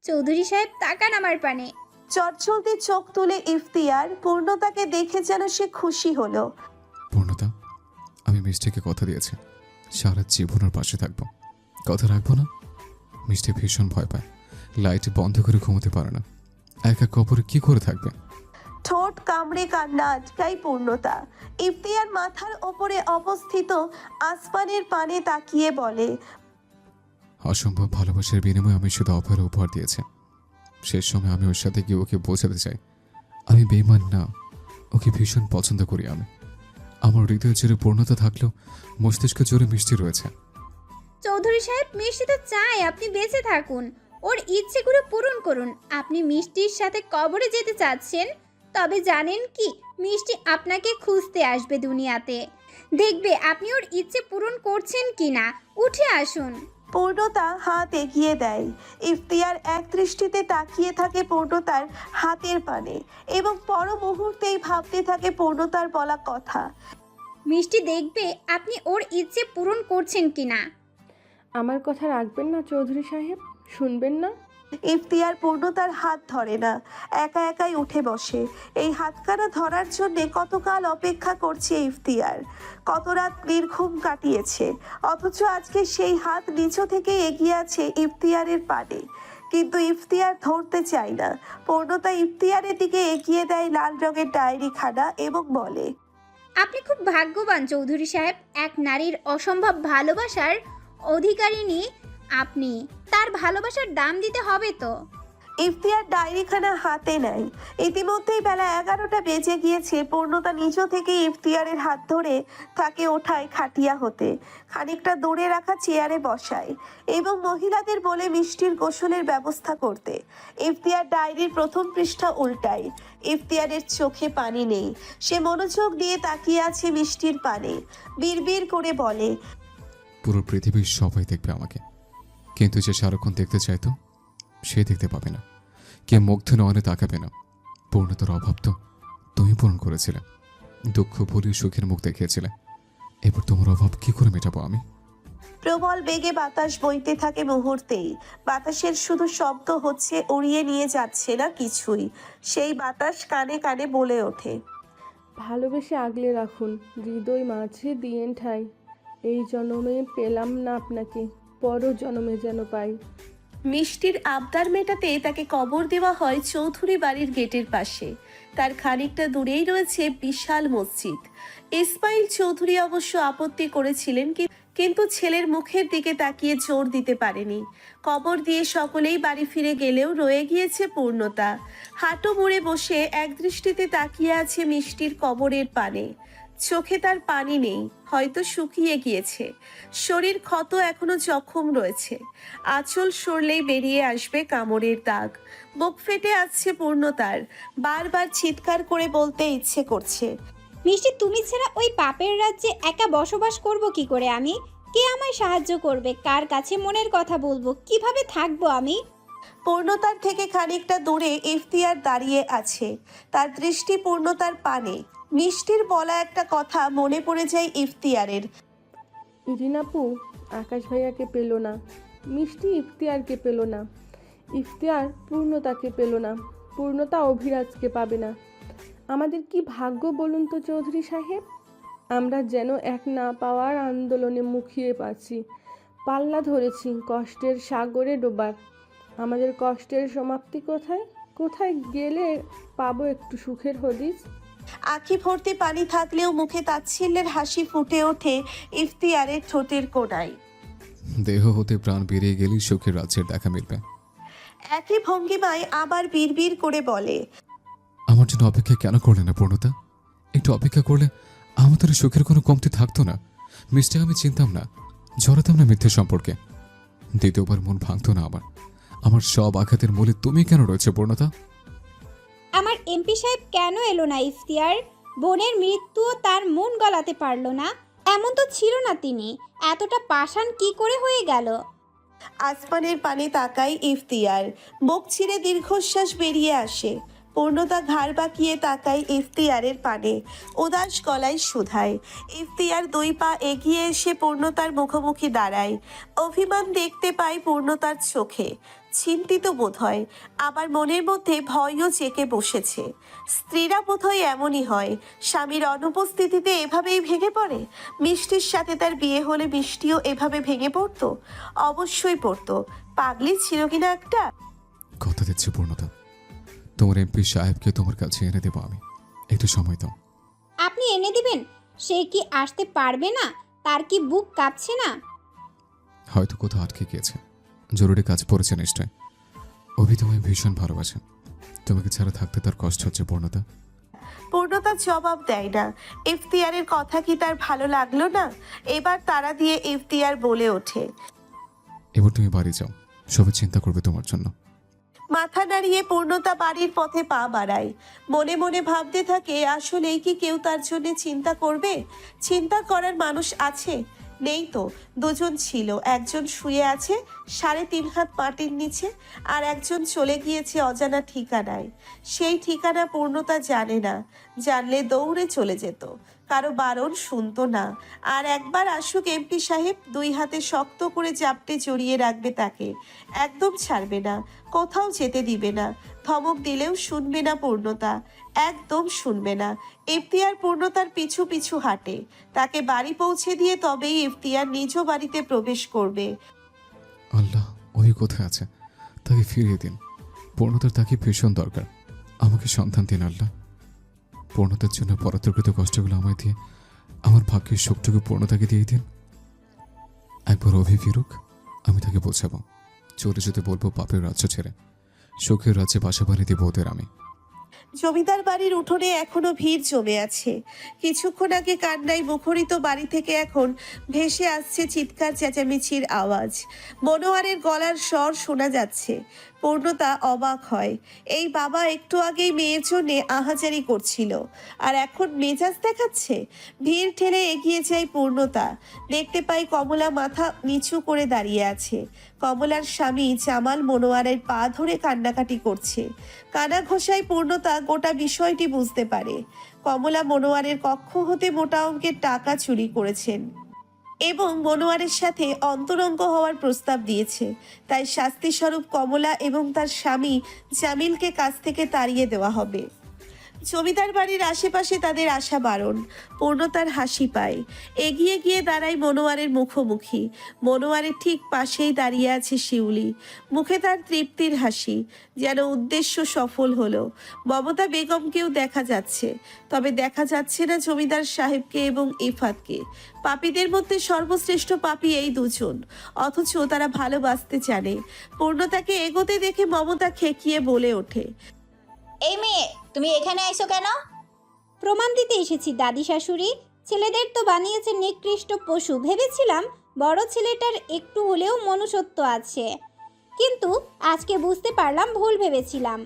চৌধুরী সাহেব তাকান আমার পানে। চটচলতি চোখ তুলে ইফতিয়ার পূর্ণতাকে দেখে যেন সে খুশি হলো। পূর্ণতা, আমি মিষ্টিকে কথা দিয়েছি সারা জীবন ওর পাশে থাকবো। কথা রাখবো না? মিষ্টি ভীষণ ভয় পায়, লাইট বন্ধ করে ঘুমোতে পারে না, একা কবরে কি করে থাকবে? ঠোঁট কামড়ে কান্না আটকায় পূর্ণতা। ইফতিয়ার মাথার ওপরে অবস্থিত আসমানের পানে তাকিয়ে বলে, অসম্ভব ভালোবাসার বিনিময়ে আমি শুধু অভয়ের উপহার দিয়েছি। শেষ সময় আমি ওর সাথে গিয়ে ওকে বোঝাতে চাই আমি বেইমান না, ওকে ভীষণ পছন্দ করি আমি। আমার হৃদয় জুড়ে পূর্ণতা থাকলেও মস্তিষ্ক জুড়ে মিষ্টি রয়েছে। চৌধুরী সাহেব মিষ্টি তো চায় আপনি বেঁচে থাকুন, ওর ইচ্ছেগুলো পূরণ করুন। আপনি মিষ্টির সাথে কবরে যেতে চাচ্ছেন, তবে জানেন কি, মিষ্টি আপনাকে খুঁজতে আসবে দুনিয়াতে, দেখবে আপনি ওর ইচ্ছে পূরণ করছেন কিনা। উঠে আসুন। পূর্ণতা হাত এগিয়ে দেয়। ইফতিয়ার এক দৃষ্টিতে তাকিয়ে থাকে পূর্ণতার হাতের পানে এবং পর মুহূর্তেই ভাবতে থাকে পূর্ণতার বলা কথা। মিষ্টি দেখবে আপনি ওর ইচ্ছে পূরণ করছেন কিনা। আমার কথা রাখবেন না চৌধুরী সাহেব? শুনবেন না? ইফতিয়ার পূর্ণতার হাত ধরে না, একা একাই উঠে বসে। এই হাতখানা ধরার জন্য কতকাল অপেক্ষা করছে ইফতিয়ার, কত রাত নির্ঘুম কাটিয়েছে, অথচ আজকে সেই হাত নিচ থেকে এগিয়ে আছে ইফতিয়ারের পানে। কিন্তু ইফতিয়ার ধরতে চায় না। পূর্ণতা ইফতিয়ারের দিকে এগিয়ে দেয় লাল রঙের ডায়েরি খানা এবং বলে, আপনি খুব ভাগ্যবান চৌধুরী সাহেব, এক নারীর অসম্ভব ভালোবাসার অধিকারিণী আপনি। তার ভালোবাসার দাম দিতে হবে তো। ইফতিয়ার ডায়েরিখানা হাতে নেয়। ইতিমধ্যেই বেলা 11টা বেজে গিয়েছে। পূর্ণতা নিজ থেকে ইফতিয়ারের হাত ধরে তাকে ওঠায় খাটিয়া হতে, খানিকটা দূরে রাখা চেয়ারে বসায় এবং মহিলাদের বলে মিষ্টির গোসলের ব্যবস্থা করতে। ইফতিয়ার ডায়েরির প্রথম পৃষ্ঠা উল্টায়। ইফতিয়ারের চোখে পানি নেই, সে মনোযোগ দিয়ে তাকিয়ে আছে মিষ্টির পানে। বিড়বিড় করে বলে, পুরো পৃথিবীর সবাই দেখবে আমাকে, কিন্তু যে সারাক্ষণ দেখতে চাইতো সে দেখতে পাবে না, কে মুগ্ধ নয়নে তাকাবে না। পূর্ণতার অভাব তো তুমি পূরণ করেছিলে, দুঃখ ভুলিয়ে সুখের মুখ দেখিয়েছিলে, এবার তোমার অভাব কি করে মেটাবো আমি? প্রবল বেগে বাতাস বইতে থাকে মুহূর্তেই। বাতাসের শুধু শব্দ হচ্ছে, উড়িয়ে নিয়ে যাচ্ছে না কিছুই। সেই বাতাস কানে কানে বলে ওঠে, ভালোবেসে আগলে রাখুন, হৃদয় মাঝে দিয়েন ঠাই। এই জন্মে পেলাম না আপনাকে, পর জন্মে যেন পাই। মিষ্টির আবদার মেটাতে তাকে কবর দেওয়া হয় চৌধুরী বাড়ির গেটের পাশে। তার খানিকটা দূরেই রয়েছে বিশাল মসজিদ। ইসমাইল চৌধুরী অবশ্য আপত্তি করেছিলেন, কিন্তু ছেলের মুখের দিকে তাকিয়ে জোর দিতে পারেনি। কবর দিয়ে সকলেই বাড়ি ফিরে গেলেও রয়ে গিয়েছে পূর্ণতা। হাঁটু মুড়ে বসে এক দৃষ্টিতে তাকিয়ে আছে মিষ্টির কবরের পানে। চোখে তার পানি নেই, হয়তো শুকিয়ে গিয়েছে। শরীর ক্ষত এখনো জখম রয়েছে, আঁচল সরলেই বেরিয়ে আসবে কামড়ের দাগ। বুক ফেটে আসছে পূর্ণতার, বারবার চিৎকার করে বলতে ইচ্ছে করছে, মিষ্টি তুমি ছাড়া ওই পাপের রাজ্যে একা বসবাস করব কি করে আমি? কে আমায় সাহায্য করবে? কার কাছে মনের কথা বলবো? কিভাবে থাকবো আমি? পূর্ণতার থেকে খানিকটা দূরে ইফতিয়ার দাঁড়িয়ে আছে, তার দৃষ্টি পূর্ণতার পানে। মিষ্টির বলা একটা কথা মনে পড়ে যায় ইফতিয়ারের। ইরিনাপু আকাশ ভাইয়াকে পেল না, মিষ্টি ইফতিয়ারকে পেল না, ইফতিয়ার পূর্ণতাকে পেল না, পূর্ণতা অভিরাজকে পাবে না। আমাদের কি ভাগ্য বলুন তো চৌধুরী সাহেব? আমরা যেন এক না পাওয়ার আন্দোলনে মুখিয়ে পাচ্ছি, পাল্লা ধরেছি কষ্টের সাগরে ডোবার। আমাদের কষ্টের সমাপ্তি কোথায়? কোথায় গেলে পাবো একটু সুখের হদিস? আঁখি ভর্তি পানি থাকলেও মুখে তাচ্ছিল্যের হাসি ফুটে ওঠে ইফতিয়ারের ঠোঁটের কোণায়। দেহ হতে প্রাণ বেরিয়ে গেলেই সুখের রাজ্যের দেখা মিলবে। একই ভঙ্গিমায় আবার বিড়বিড় করে বলে, আমার জন্য অপেক্ষা কেন করলে না পূর্ণতা? একটু অপেক্ষা করলে আমাদের সুখের কোনো কমতি থাকতো না। মিষ্টি আমি চিনতাম না, জড়াতাম না মিথ্যে সম্পর্কে। দ্বিতীয়বার মন ভাঙতো না আমার। আমার সব আঘাতের মূলে তুমি কেন রয়েছে পূর্ণতা? আমার এমপি সাহেব কেন এলো না ইফতিয়ার? বোনের মৃত্যুও তার মন গলাতে পারলো না? এমন তো ছিল না তিনি, এতটা পাষাণ কি করে হয়ে গেল? আসমানের পানে তাকায় ইফতিয়ার, বুক ছিঁড়ে দীর্ঘশ্বাস বেরিয়ে আসে। পূর্ণতা ঘাড় বাঁকিয়ে তাকায় ইফতিয়ারের পানে, উদাস গলায় শুধায়। ইফতিয়ার 2 পা এগিয়ে এসে পূর্ণতার মুখোমুখি দাঁড়ায়। অভিমান দেখতে পায় পূর্ণতার চোখে, চিন্তিত বোধ হয়, আবার মনের মধ্যে ভয়ও চেকে বসেছে। স্ত্রীরা বোধহয় এমনই হয়, স্বামীর অনুপস্থিতিতে এভাবেই ভেঙে পড়ে। মিষ্টির সাথে তার বিয়ে হলে মিষ্টিও এভাবে ভেঙে পড়তো? অবশ্যই পড়তো। পাগলি ছিল কিনা একটা। কথা দিচ্ছি পূর্ণতা, তোমার এমপি সাহেবকে তোমার কাছে এনে দেবো আমি। একটু সময় দাও। আপনি এনে দিবেন? সে কি আসতে পারবে না? তার কি বুক কাঁপছে না? হয়তো কোথাও আটকে গিয়েছে, জরুরি কাজ পড়েছে নিশ্চয়। অভি তোমায় ভীষণ ভালোবাসে, তোমাকে ছাড়া থাকতে তার কষ্ট হচ্ছে পূর্ণতা। পূর্ণতা জবাব দেয় না। ইফতিয়ারের কথা কি তার ভালো লাগলো না? এবার তারা দিয়ে ইফতিয়ার বলে ওঠে, এবার তুমি বাড়ি যাও, সবাই চিন্তা করবে তোমার জন্য। মাথা নাড়িয়ে পূর্ণতা বাড়ির পথে পা বাড়ায়। মনে মনে ভাবতে থাকে, আসলেই কি কেউ তার জন্য চিন্তা করবে? চিন্তা করার মানুষ আছে? নেই তো। দুজন ছিল, একজন শুয়ে আছে 3.5 হাত মাটির নিচে, আর একজন চলে গিয়েছে অজানা ঠিকানায়। সেই ঠিকানা পূর্ণতা জানে না, জানলে দৌড়ে চলে যেত, কারো বারণ শুনতো না। আর একবার আসুক এমপি সাহেব, 2 হাতে শক্ত করে জাপটে জড়িয়ে রাখবে তাকে, একদম ছাড়বে না, কোথাও যেতে দিবে না। ধমক দিলেও শুনবে না পূর্ণতা, একদম শুনবে না। ইফতিয়ার পূর্ণতার পিছু পিছু হাঁটে, তাকে বাড়ি পৌঁছে দিয়ে তবেই ইফতিয়ার নিজ বাড়িতে প্রবেশ করবে। আল্লাহ, ওই কোথায় আছে? তাকে ফিরিয়ে দিন। পূর্ণতার তাকে ভীষণ দরকার। আমাকে সন্তান দিন আল্লাহ। পূর্ণতার জন্য পরাত্মকৃত কষ্টগুলো আমায় দিয়ে আমার ভাগ্যের শোকটুকু পূর্ণতাকে দিয়ে দিন। একবার অভি ফিরুক, আমি তাকে বোঝাবো, চলে যেতে বলবো পাপের রাজ্য ছেড়ে, সুখের রাজ্যে বাসা বানিয়ে দিব ওদের আমি। জমিদার বাড়ির উঠোনে এখনো ভিড় জমে আছে। কিছুক্ষণ আগে কান্নায় মুখরিত বাড়ি থেকে এখন ভেসে আসছে চিৎকার চেঁচামেচির আওয়াজ। মনোয়ারের গলার স্বর শোনা যাচ্ছে। পূর্ণতা অবাক হয়, এই বাবা একটু আগেই মেয়ের জন্যে আহাজারি করছিল, আর এখন মেজাজ দেখাচ্ছে। ভিড় ঠেলে এগিয়ে যায় পূর্ণতা। দেখতে পাই কমলা মাথা নিচু করে দাঁড়িয়ে আছে। কমলার স্বামী জামাল মনোয়ারের পা ধরে কান্নাকাটি করছে। কানা ঘোষায় পূর্ণতা গোটা বিষয়টি বুঝতে পারে। কমলা মনোয়ারের কক্ষ হতে মোটা অঙ্কের টাকা চুরি করেছেন এবং মনোয়ারের সাথে অন্তরঙ্গ হওয়ার প্রস্তাব দিয়েছে। তাই শাস্তিস্বরূপ কমলা এবং তার স্বামী জামিলকে কাছ থেকে তাড়িয়ে দেওয়া হবে। জমিদার বাড়ির আশেপাশে তাদের আসা বারণ। পূর্ণতার হাসি পায়, এগিয়ে গিয়ে দাঁড়ায় মনোয়ারের মুখোমুখি। মনোয়ারের ঠিক পাশেই দাঁড়িয়ে আছে শিউলি, মুখে তার তৃপ্তির হাসি, যেন উদ্দেশ্য সফল হলো। মমতা বেগমকেও দেখা যাচ্ছে, তবে দেখা যাচ্ছে না জমিদার সাহেবকে এবং ইফাতকে। পাপীদের মধ্যে সর্বশ্রেষ্ঠ পাপী এই দুজন, অথচ তারা ভালোবাসতে জানে। পূর্ণতাকে এগোতে দেখে মমতা খেকিয়ে বলে ওঠে, এই মেয়ে, তুমি এখানে আইছো কেন? প্রমাণ দিতে এসেছি দাদি শাশুড়ি। ছেলেদের তো বানিয়েছে নিকৃষ্ট পশু, ভেবেছিলাম বড় ছেলেটার একটু হলেও মনুষ্যত্ব আছে, কিন্তু আজকে বুঝতে পারলাম ভুল ভেবেছিলাম।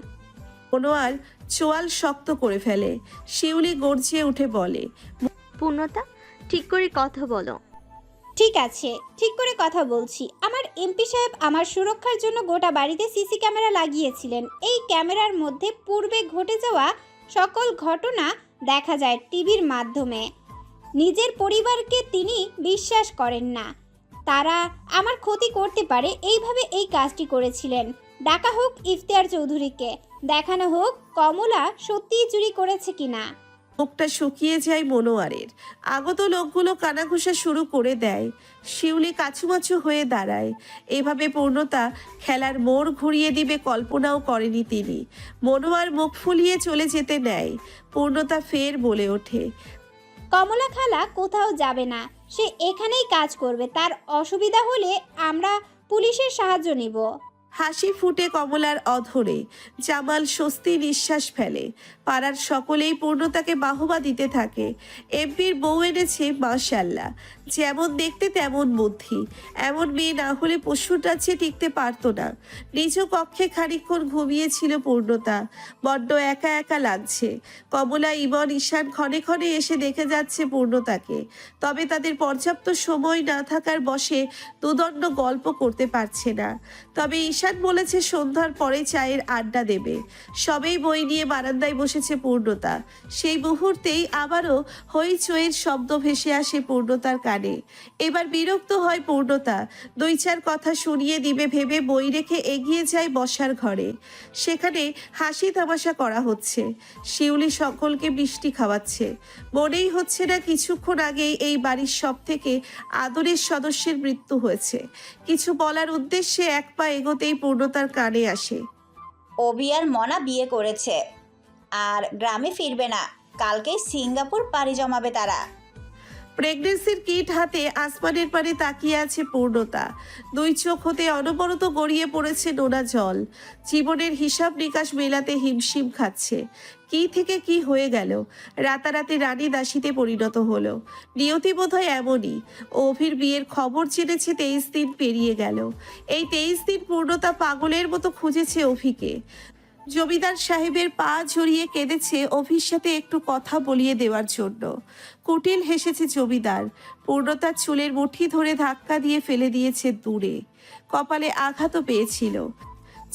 মনোয়ার চোয়াল শক্ত করে ফেলে। শিউলি গর্জিয়ে উঠে বলে, পূর্ণতা, ঠিক করে কথা বলো। ঠিক আছে, ঠিক করে কথা বলছি। আমার এমপি সাহেব আমার সুরক্ষার জন্য গোটা বাড়িতে সিসি ক্যামেরা লাগিয়েছিলেন। এই ক্যামেরার মধ্যে পূর্বে ঘটে যাওয়া সকল ঘটনা দেখা যায় টিভির মাধ্যমে। নিজের পরিবারকে তিনি বিশ্বাস করেন না, তারা আমার ক্ষতি করতে পারে, এইভাবে এই কাজটি করেছিলেন। ডাকা হোক ইফতিয়ার চৌধুরীকে, দেখানো হোক কমলা সত্যিই চুরি করেছে কিনা। মুখটা শুকিয়ে যায় মনোয়ারের। আগত লোকগুলো কানাঘুষা শুরু করে দেয়। শিউলি কাছুমাছু হয়ে দাঁড়ায়। এভাবে পূর্ণতা খেলার মোড় ঘুরিয়ে দিবে কল্পনাও করেনি তিনি। মনোয়ার মুখ ফুলিয়ে চলে যেতে নেয়। পূর্ণতা ফের বলে ওঠে, কমলা খালা কোথাও যাবে না, সে এখানেই কাজ করবে। তার অসুবিধা হলে আমরা পুলিশের সাহায্য নিব। হাসি ফুটে কমলার অধরে। জামাল স্বস্তি নিঃশ্বাস ফেলে। পাড়ার সকলেই পূর্ণতাকে বাহবা দিতে থাকে। এমপির বউ এনেছে মাশাআল্লাহ, যেমন দেখতে তেমন বুদ্ধি। এমন মেয়ে না হলে পশুর রাজ্যে টিকতে পারতো না। নিজ কক্ষে খানিকক্ষণ ঘুমিয়েছিল পূর্ণতা। বড্ড একা একা লাগছে। কমলা, ইমন, ঈশান ক্ষণে ক্ষণে এসে দেখে যাচ্ছে পূর্ণতাকে, তবে তাদের পর্যাপ্ত সময় না থাকার বশে দুদণ্ড গল্প করতে পারছে না। তবে ঈশান ঈশান বলেছে সন্ধ্যার পরে চায়ের আড্ডা দেবে। সবেই বই নিয়ে বারান্দায় বসেছে পূর্ণতা। সেই মুহূর্তেই আবারও হইচইয়ের শব্দ ভেসে আসে পূর্ণতার কানে। এবার বিরক্ত হয় পূর্ণতা। 2-4 কথা শুনিয়ে দিবে ভেবে বই রেখে এগিয়ে যায় বসার ঘরে। সেখানে হাসি তামাশা করা হচ্ছে। শিউলি সকলকে মিষ্টি খাওয়াচ্ছে। মনেই হচ্ছে না কিছুক্ষণ আগেই এই বাড়ির সব থেকে আদরের সদস্যের মৃত্যু হয়েছে। কিছু বলার উদ্দেশ্যে এক পা এগোতেই পূর্ণতার কানে আসে। অভি আর মনা বিয়ে করেছে আর গ্রামে ফিরবে না, কালকেই সিঙ্গাপুর পাড়ি জমাবে তারা। প্রেগনেন্সির কিট হাতে আসমানের পানে তাকিয়ে আছে পূর্ণতা। 2 চোখ হতে অনবরত গড়িয়ে পড়েছে নোনা জল। জীবনের হিসাব নিকাশ মেলাতে হিমশিম খাচ্ছে। কি থেকে কি হয়ে গেল, রাতারাতি রানী দাসীতে পরিণত হলো। নিয়তি বোধহয় এমনই। অভির বিয়ের খবর জেনেছে 23 দিন পেরিয়ে গেল। এই 23 দিন পূর্ণতা পাগলের মতো খুঁজেছে অভিকে। জমিদার সাহেবের পা ঝরিয়ে কেঁদেছে অভির সাথে একটু কথা বলিয়ে দেওয়ার জন্য। কুটিল হেসেছে জমিদার। পূর্ণতার চুলের মুঠি ধরে ধাক্কা দিয়ে ফেলে দিয়েছে দূরে। কপালে আঘাতও পেয়েছিল।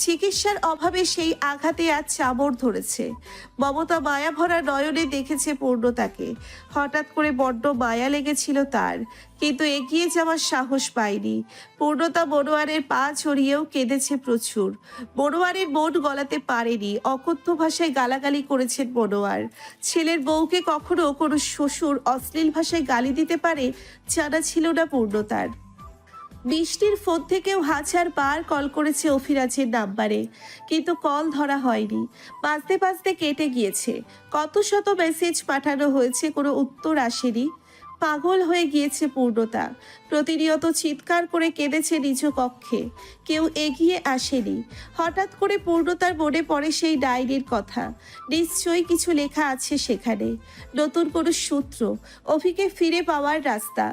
চিকিৎসার অভাবে সেই আঘাতে আজ চামড় ধরেছে। মমতা মায়া ভরা নয়নে দেখেছে পূর্ণতাকে। হঠাৎ করে বড্ড মায়া লেগেছিল তার, কিন্তু এগিয়ে যাওয়ার সাহস পায়নি। পূর্ণতা মনোয়ারের পা ছড়িয়েও কেঁদেছে প্রচুর। মনোয়ারের মন গলাতে পারেনি। অকথ্য ভাষায় গালাগালি করেছেন মনোয়ার। ছেলের বউকে কখনো কোনো শ্বশুর অশ্লীল ভাষায় গালি দিতে পারে জানা ছিল না পূর্ণতার। বৃষ্টির ফোন থেকেও 1000 বার কল করেছে অফিরাজের নাম্বারে, কিন্তু কল ধরা হয়নি। বাজতে বাজতে কেটে গিয়েছে। কত শত মেসেজ পাঠানো হয়েছে, কোনো উত্তর আসেনি। পাগল হয়ে গিয়েছে পূর্ণতা। প্রতিনিয়ত চিৎকার করে কেঁদেছে নিজ কক্ষে। কেউ এগিয়ে আসেনি। হঠাৎ করে পূর্ণতার মনে পড়ে সেই ডায়েরির কথা। নিশ্চয়ই কিছু লেখা আছে সেখানে। নতুন কোনো সূত্র, অভিকে ফিরে পাওয়ার রাস্তা।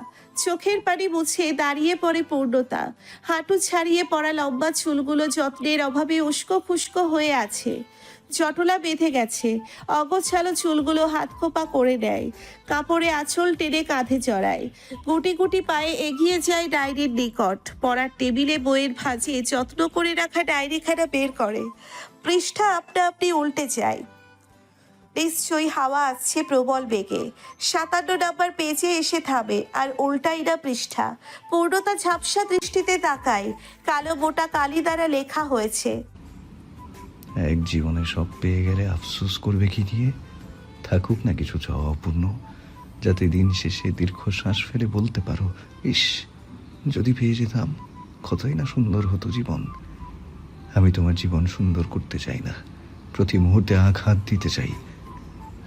চোখের পানি মুছে দাঁড়িয়ে পড়ে পূর্ণতা। হাঁটু ছাড়িয়ে পড়া লম্বা চুলগুলো যত্নের অভাবে উস্কো খুস্কো হয়ে আছে। জটলা বেঁধে গেছে। অগোছালো চুলগুলো হাত খোপা করে নেয়। কাপড়ে আঁচল টেনে কাঁধে জড়ায়। গুটি গুটি পায়ে এগিয়ে যায় ডায়েরির নিকট। পড়ার টেবিলে বইয়ের ভাঁজে যত্ন করে রাখা ডায়েরিখানা বের করে। পৃষ্ঠা আপনা আপনি উল্টে যায়। নিশ্চয়ই হাওয়া আসছে প্রবল বেগে। 57 নাম্বার পেজে এসে থামে আর উল্টাই না পৃষ্ঠা। পূর্ণতা ঝাপসা দৃষ্টিতে তাকায়। কালো মোটা কালি দ্বারা লেখা হয়েছে, এক জীবনে সব পেয়ে গেলে আফসোস করবে কি দিয়ে? থাকুক না কিছু চাওয়া অপূর্ণ, যাতে দিন শেষে দীর্ঘশ্বাস ফেলে বলতে পারো, ইস যদি পেয়ে যেতাম কতই না সুন্দর হতো জীবন। আমি তোমার জীবন সুন্দর করতে চাই না, প্রতি মুহূর্তে আঘাত দিতে চাই।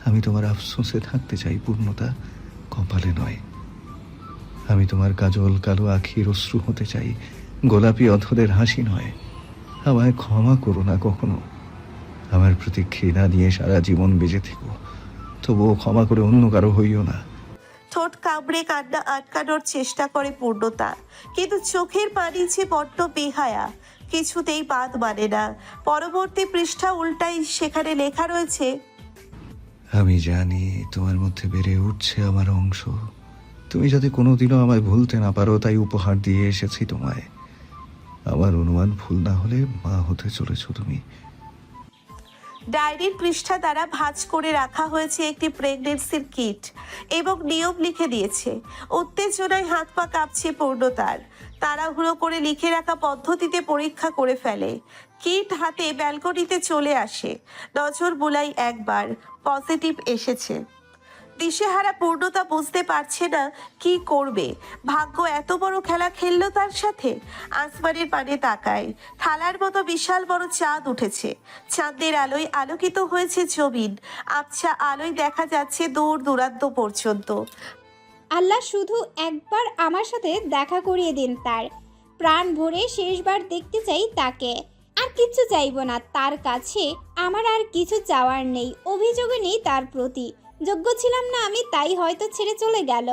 আমি তোমার আফসোসে থাকতে চাই পূর্ণতা, কপালে নয়। আমি তোমার কাজল কালো আখির অশ্রু হতে চাই, গোলাপি অধরের হাসি নয়। আমায় ক্ষমা করো না কখনো। আমার প্রতি ঘৃণা নিয়ে সারা জীবন বেঁচে থেকো, তবুও ক্ষমা করে অন্য কারো হইও না। ঠোঁট কামড়ে কান্না আটকানোর চেষ্টা করে পূর্ণতা, কিন্তু চোখের পানি যে বড্ড বেহায়া, কিছুতেই বাদ মানে না। পরবর্তী পৃষ্ঠা উল্টাই, সেখানে লেখা রয়েছে, আমি জানি তোমার মধ্যে বেড়ে উঠছে আমার অংশ। তুমি যাতে কোনোদিনও আমায় ভুলতে না পারো, তাই উপহার দিয়ে এসেছি তোমায়। আমার অনুমান ভুল না হলে মা হতে চলেছো তুমি। ডায়েরির পৃষ্ঠা দ্বারা ভাঁজ করে রাখা হয়েছে একটি প্রেগনেন্সির কিট এবং নিয়ম লিখে দিয়েছে। উত্তেজনায় হাত পা কাঁপছে পূর্ণতার। তাড়াহুড়ো করে লিখে রাখা পদ্ধতিতে পরীক্ষা করে ফেলে। কিট হাতে ব্যালকনিতে চলে আসে। নজর বুলাই একবার, পজিটিভ এসেছে। দিশেহারা পূর্ণতা বুঝতে পারছে না কি করবে। ভাগ্য এত বড় খেলা খেললো তার সাথে। আসমানের পানে তাকায়। থালার মতো বিশাল বড় চাঁদ উঠেছে। চাঁদের আলোয় আলোকিত হয়েছে জমিন। আবছা আলোয় দেখা যাচ্ছে দূর দূরান্ত পর্যন্ত। আল্লাহ শুধু একবার আমার সাথে দেখা করিয়ে দিন তার। প্রাণ ভরে শেষবার দেখতে চাই তাকে। আর কিছু চাইবো না তার কাছে। আমার আর কিছু চাওয়ার নেই, অভিযোগও নেই তার প্রতি। যোগ্য ছিলাম না আমি, তাই হয়তো ছেড়ে চলে গেল।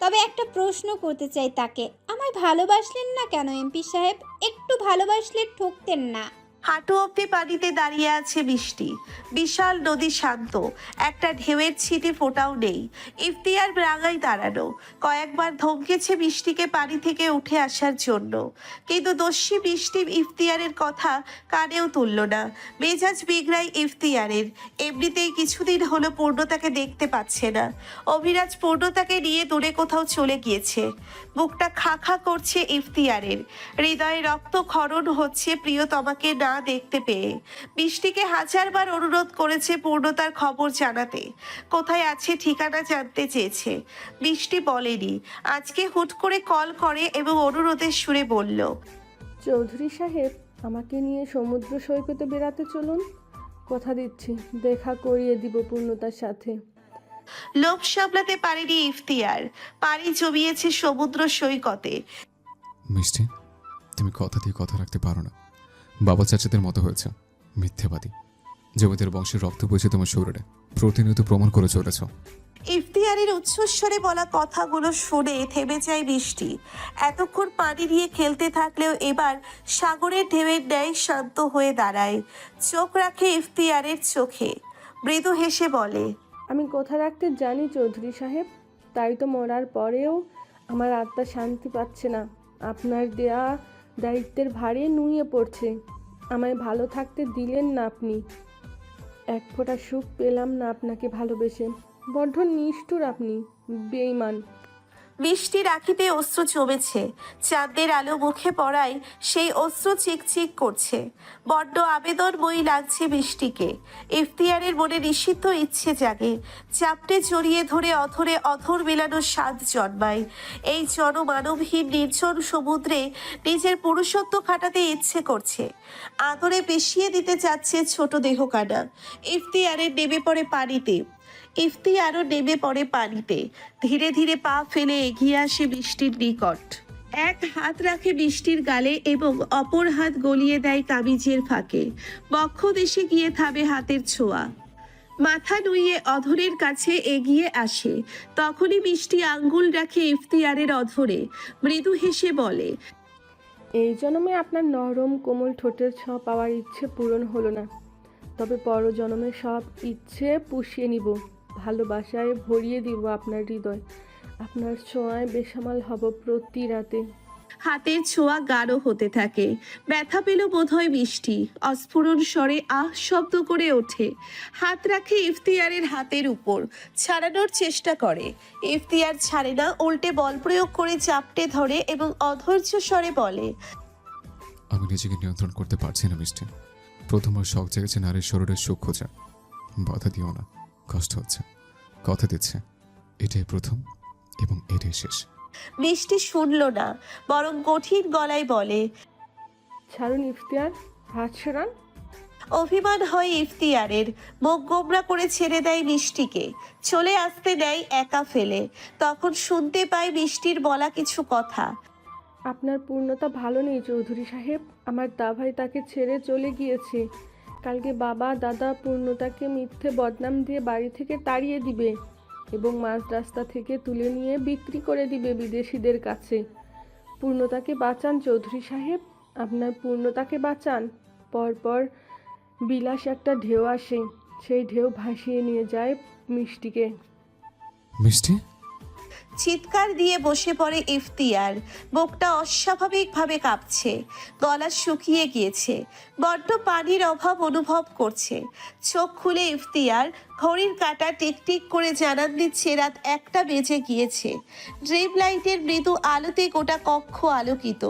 তবে একটা প্রশ্ন করতে চাই তাকে, আমায় ভালোবাসলেন না কেন এমপি সাহেব? একটু ভালোবাসলে ঠকতেন না। হাঁটু অব্দি পানিতে দাঁড়িয়ে আছে বৃষ্টি। বিশাল নদী শান্ত, একটা ঢেউয়ের ছিটে ফোটাও নেই। ইফতিয়ার রাঙায় দাঁড়ানো, কয়েকবার ধমকেছে বৃষ্টিকে পানি থেকে উঠে আসার জন্য, কিন্তু দস্যি বৃষ্টি ইফতিয়ারের কথা কানেও তুলল না। মেজাজ বিগড়াই ইফতিয়ারের। এমনিতেই কিছুদিন হলো পূর্ণতাকে দেখতে পাচ্ছে না। অভিরাজ পূর্ণতাকে নিয়ে দূরে কোথাও চলে গিয়েছে। বুকটা খা খা করছে ইফতিয়ারের, হৃদয়ে রক্ত ক্ষরণ হচ্ছে প্রিয়তমাকে না দেখতে পেয়ে। বৃষ্টিকে হাজারবার অনুরোধ করেছে পূর্ণতার খবর জানাতে, কোথায় আছে ঠিকানা জানতে চেয়েছে। বৃষ্টি বলেনি। আজকে হুট করে কল করে এবং অনুরোধের সুরে বলল, চৌধুরী সাহেব, আমাকে নিয়ে সমুদ্র সৈকতে বেড়াতে চলুন। কথা দিচ্ছি, দেখা করিয়ে দিব পূর্ণতার সাথে। লোভ সামলাতে পারেনি ইফতিয়ার, পানি জমিয়েছে সমুদ্র সৈকতে। মিষ্টি, তুমি কথা দিয়ে কথা রাখতে পারো না। বাবা চাচাদের মতো হয়েছে, মিথ্যেবাদী। জমিদের বংশের রক্ত বইছে তোমার শরীরে, প্রতিনিয়ত প্রমাণ করে চলেছ। ইফতিয়ারের উচ্চস্বরে বলা কথাগুলো শুনে থেমে যায় বৃষ্টি। এতক্ষণ পানি নিয়ে খেলতে থাকলেও এবার সাগরের ঢেউয়ের ন্যায় শান্ত হয়ে দাঁড়ায়। চোখ রাখে ইফতিয়ারের চোখে, মৃদু হেসে বলে, আমি কথা রাখতে জানি চৌধুরী সাহেব, তাই তো মরার পরেও আমার আত্মা শান্তি পাচ্ছে না। আপনার দেয়া দায়িত্বের ভারে নুয়ে পড়ছে। আমায় ভালো থাকতে দিলেন না আপনি। এক ফোঁটা সুখ পেলাম না আপনাকে ভালোবেসে। বড্ড নিষ্ঠুর আপনি, বেঈমান। বৃষ্টি রাখিতে অশ্রু জমেছে। চাঁদের আলো মুখে পড়ায় সেই অশ্রু চিকচিক করছে। বড্ড আবেদনময়ী লাগছে বৃষ্টিকে। ইফতিয়ারের মনে নিষিদ্ধ ইচ্ছে জাগে, চাপটে জড়িয়ে ধরে অধরে অধর মেলানোর স্বাদ জন্মায়। এই জনমানবহীন নির্জন সমুদ্রে নিজের পুরুষত্ব খাটাতে ইচ্ছে করছে। আদরে বেশিয়ে দিতে চাচ্ছে ছোট দেহকানা। ইফতিয়ারের নেমে পড়ে পানিতে। ধীরে ধীরে পা ফেলে এগিয়ে আসে বৃষ্টির নিকট। এক হাত রাখে বৃষ্টির গালে এবং অপর হাত গলিয়ে দেয় কামিজের ফাঁকে। বক্ষ দেশে গিয়ে থামে হাতের ছোঁয়া। মাথা নুইয়ে অধরের কাছে এগিয়ে আসে। তখনই বৃষ্টি আঙ্গুল রাখে ইফতিয়ারের অধরে, মৃদু হেসে বলে, এই জন্মে আপনার নরম কোমল ঠোঁটের ছোঁয়া পাওয়ার ইচ্ছে পূরণ হলো না, তবে পরজন্মে সব ইচ্ছে পুষিয়ে নিব। ভালোবাসায় ভরিয়ে দিব আপনার হৃদয়। আপনার ছোঁয়ায় বেসামাল হব প্রতি রাতে। হাতের ছোঁয়া গাঢ় হতে থাকে। ব্যথা পেল বোধহয় বৃষ্টি। অস্ফুরণ স্বরে আহ শব্দ করে ওঠে। হাত রাখে ইফতিয়ারের হাতের উপর, ছাড়ানোর চেষ্টা করে। ইফতিয়ার ছাড়ে না, উল্টে বল প্রয়োগ করে চাপটে ধরে এবং অধৈর্য স্বরে বলে, আমি নিজেকে নিয়ন্ত্রণ করতে পারছি না মিষ্টি। প্রথমবার শখ জেগেছে নারীর শরীরের সুখ খোঁজা। বাধা দিও না, কষ্ট হচ্ছে। কথা দিচ্ছে, এটাই প্রথম এবং এটাই শেষ। বৃষ্টি শুনল না, বরং কঠিন গলায় বলে, ছাড়ুন ইফতিয়ার, হাত সরান। অভিমান হয় ইফতিয়ারের। মুখ গোমরা করে ছেড়ে দেয় বৃষ্টিকে, চলে আসতে দেয় একা ফেলে। তখন শুনতে পায় বৃষ্টির বলা কিছু কথা। আপনার পূর্ণতা ভালো নেই চৌধুরী সাহেব। আমার দাভাই তাকে ছেড়ে চলে গিয়েছে। কালকে বাবা দাদা পূর্ণতাকে মিথ্যে বদনাম দিয়ে বাড়ি থেকে তাড়িয়ে দিবে এবং মাঝ রাস্তা থেকে তুলে নিয়ে বিক্রি করে দিবে বিদেশিদের কাছে। পূর্ণতাকে বাঁচান চৌধুরী সাহেব, আপনার পূর্ণতাকে বাঁচান। পরপর বিলাস একটা ঢেউ আসে, সেই ঢেউ ভাসিয়ে নিয়ে যায় মিষ্টিকে। মিষ্টি, চিৎকার দিয়ে বসে পড়ে ইফতিয়ার। বুকটা অস্বাভাবিকভাবে কাঁপছে, গলা শুকিয়ে গিয়েছে, বড্ড পানির অভাব অনুভব করছে। চোখ খুলে ইফতিয়ার ঘড়ির কাঁটা টিকটিক করে জানান দিচ্ছে রাত 1টা বেজে গিয়েছে। ড্রিম লাইটের মৃদু আলোতে গোটা কক্ষ আলোকিত।